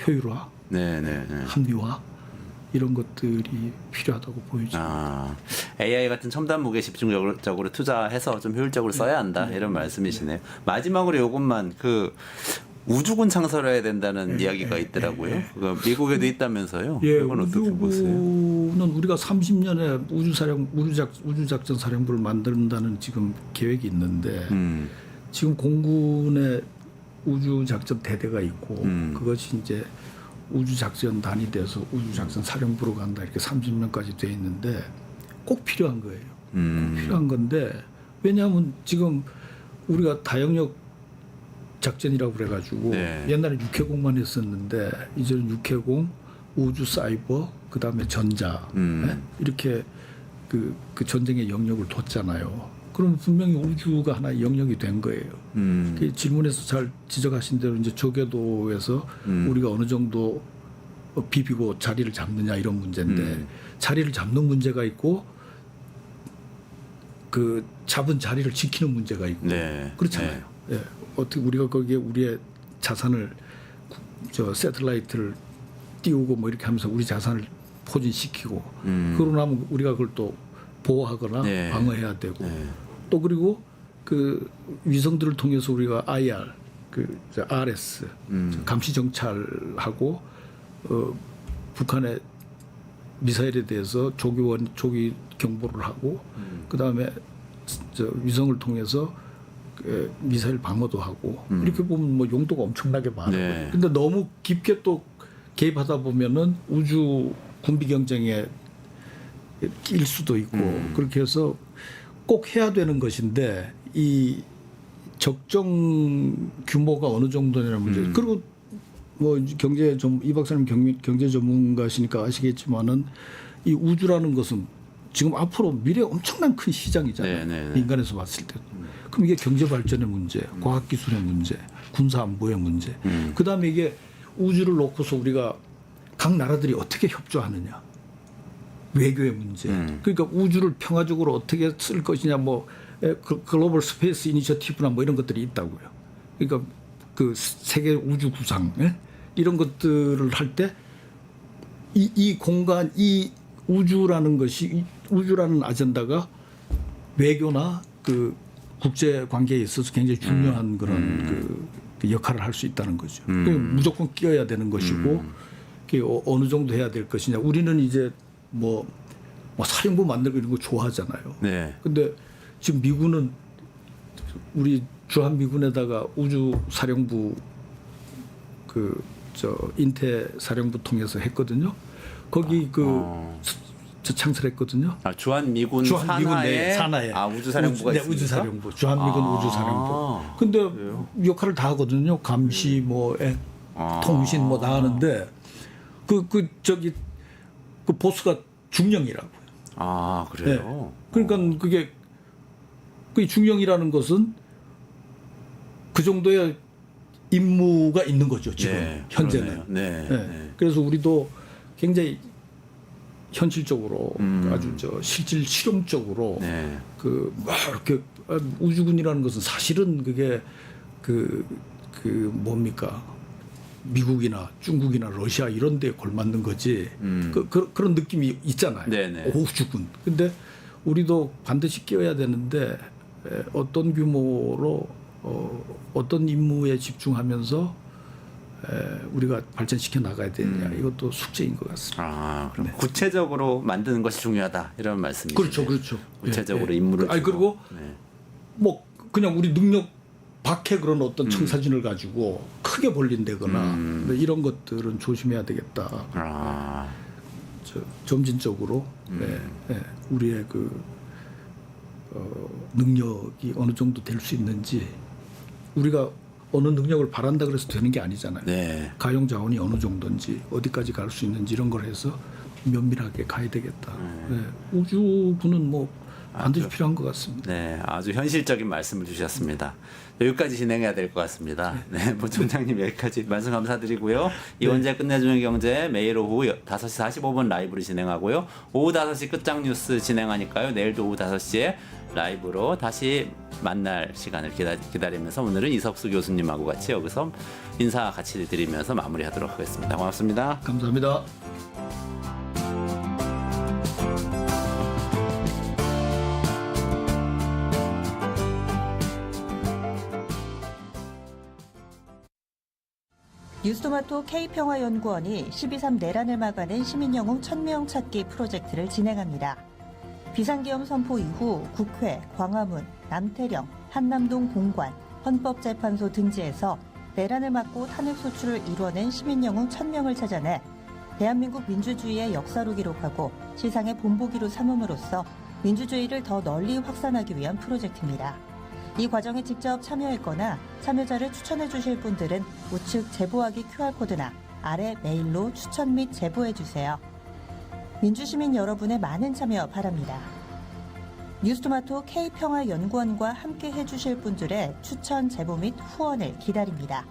효율화, 네. 합리화 이런 것들이 필요하다고 보이죠. AI 같은 첨단 무기에 집중적으로 투자해서 좀 효율적으로 써야 한다 이런 말씀이시네요. 마지막으로 이것만 그 우주군 창설해야 된다는 이야기가 있더라고요. 그거 미국에도 있다면서요? 이건 어떻게 보세요? 우주는 우리가 30년에 우주작전 사령부를 만든다는 지금 계획이 있는데 지금 공군의 우주작전 대대가 있고 그것이 이제 우주작전단이 돼서 우주작전 사령부로 간다 이렇게 30년까지 돼 있는데 꼭 필요한 거예요. 꼭 필요한 건데 왜냐하면 지금 우리가 다영역 작전이라고 그래가지고 옛날에 육해공만 했었는데 이제는 육해공, 우주 사이버, 그 다음에 전자 이렇게 그 전쟁의 영역을 뒀잖아요. 그럼 분명히 우주가 하나의 영역이 된 거예요. 그 질문에서 잘 지적하신 대로 이제 조궤도에서 우리가 어느 정도 비비고 자리를 잡느냐 이런 문제인데 자리를 잡는 문제가 있고 그 잡은 자리를 지키는 문제가 있고 그렇잖아요. 예. 어떻게 우리가 거기에 우리의 자산을 새틀라이트를 띄우고 뭐 이렇게 하면서 우리 자산을 포진시키고 그러고 나면 우리가 그걸 또 보호하거나 방어해야 되고 또 그리고 그 위성들을 통해서 우리가 IR 그 RS 감시 정찰하고 북한의 미사일에 대해서 조기 경보를 하고 그 다음에 위성을 통해서 미사일 방어도 하고 이렇게 보면 뭐 용도가 엄청나게 많아요. 근데 너무 깊게 또 개입하다 보면은 우주 군비 경쟁에 낄 수도 있고 그렇게 해서 꼭 해야 되는 것인데 이 적정 규모가 어느 정도냐는 문제. 그리고 뭐 이 박사님 경제 전문가시니까 아시겠지만은 이 우주라는 것은 지금 앞으로 미래 엄청난 큰 시장이잖아요. 인간에서 봤을 때. 그럼 이게 경제 발전의 문제, 과학 기술의 문제, 군사 안보의 문제. 그다음에 이게 우주를 놓고서 우리가 각 나라들이 어떻게 협조하느냐. 외교의 문제. 그러니까 우주를 평화적으로 어떻게 쓸 것이냐 뭐 글로벌 스페이스 이니셔티브나 뭐 이런 것들이 있다고요. 그러니까 그 세계 우주 구상 이런 것들을 할 때 이 공간 이 우주라는 것이 우주라는 아젠다가 외교나 그 국제 관계에 있어서 굉장히 중요한 그런 그 역할을 할 수 있다는 거죠. 무조건 끼어야 되는 것이고 그게 어느 정도 해야 될 것이냐. 우리는 이제 뭐 사령부 만들고 이런 거 좋아하잖아요. 근데 지금 미군은 우리 주한 미군에다가 우주 사령부 그 저 인태 사령부 통해서 했거든요. 거기 저 창설했거든요. 주한미군 주한미군 산하에 산하에 우주사령부가 네, 있습니까? 우주사령부, 주한미군 아. 우주사령부. 근데 역할을 다 하거든요. 감시, 뭐 통신 뭐 다 하는데 저기 그 보스가 중령이라고요. 아 그래요? 그러니까 그게 중령이라는 것은 그 정도의 임무가 있는 거죠. 지금 네, 현재는. 그러네요. 네, 네. 네. 그래서 우리도 굉장히 현실적으로 아주 저 실질적으로 네. 막 이렇게 우주군이라는 것은 사실은 그게 뭡니까 미국이나 중국이나 러시아 이런 데에 걸맞는 거지 그런 느낌이 있잖아요. 네네. 우주군. 근데 우리도 반드시 끼워야 되는데 어떤 규모로 어떤 임무에 집중하면서 우리가 발전시켜 나가야 되느냐 이것도 숙제인 것 같습니다. 아 그럼 구체적으로 만드는 것이 중요하다 이런 말씀이시죠? 그렇죠. 구체적으로 예. 임무를 아니 주고. 그리고 네. 뭐 그냥 우리 능력 밖에 그런 어떤 청사진을 가지고 크게 벌린다거나 뭐 이런 것들은 조심해야 되겠다. 아 점진적으로 우리의 능력이 어느 정도 될 수 있는지 우리가 어느 능력을 바란다 그래서 되는 게 아니잖아요. 네. 가용 자원이 어느 정도인지 어디까지 갈 수 있는지 이런 걸 해서 면밀하게 가야 되겠다. 네. 우주부는 뭐 반드시 필요한 것 같습니다. 네, 아주 현실적인 말씀을 주셨습니다. 여기까지 진행해야 될 것 같습니다. 네, 부총장님 여기까지 말씀 감사드리고요. 이원재 끝내주는 경제 매일 오후 5시 45분 라이브로 진행하고요. 오후 5시 끝장 뉴스 진행하니까요. 내일도 오후 5시에 라이브로 다시 만날 시간을 기다리면서 오늘은 이석수 교수님하고 같이 여기서 인사 같이 드리면서 마무리하도록 하겠습니다. 고맙습니다. 감사합니다. 뉴스토마토 K평화연구원이 12.3 내란을 막아낸 시민영웅 1000명 찾기 프로젝트를 진행합니다. 비상계엄 선포 이후 국회, 광화문, 남태령, 한남동 본관, 헌법재판소 등지에서 내란을 막고 탄핵 소추를 이뤄낸 시민영웅 1000명을 찾아내 대한민국 민주주의의 역사로 기록하고 시상의 본보기로 삼음으로써 민주주의를 더 널리 확산하기 위한 프로젝트입니다. 이 과정에 직접 참여했거나 참여자를 추천해 주실 분들은 우측 제보하기 QR코드나 아래 메일로 추천 및 제보해 주세요. 민주시민 여러분의 많은 참여 바랍니다. 뉴스토마토 K평화연구원과 함께 해주실 분들의 추천 제보 및 후원을 기다립니다.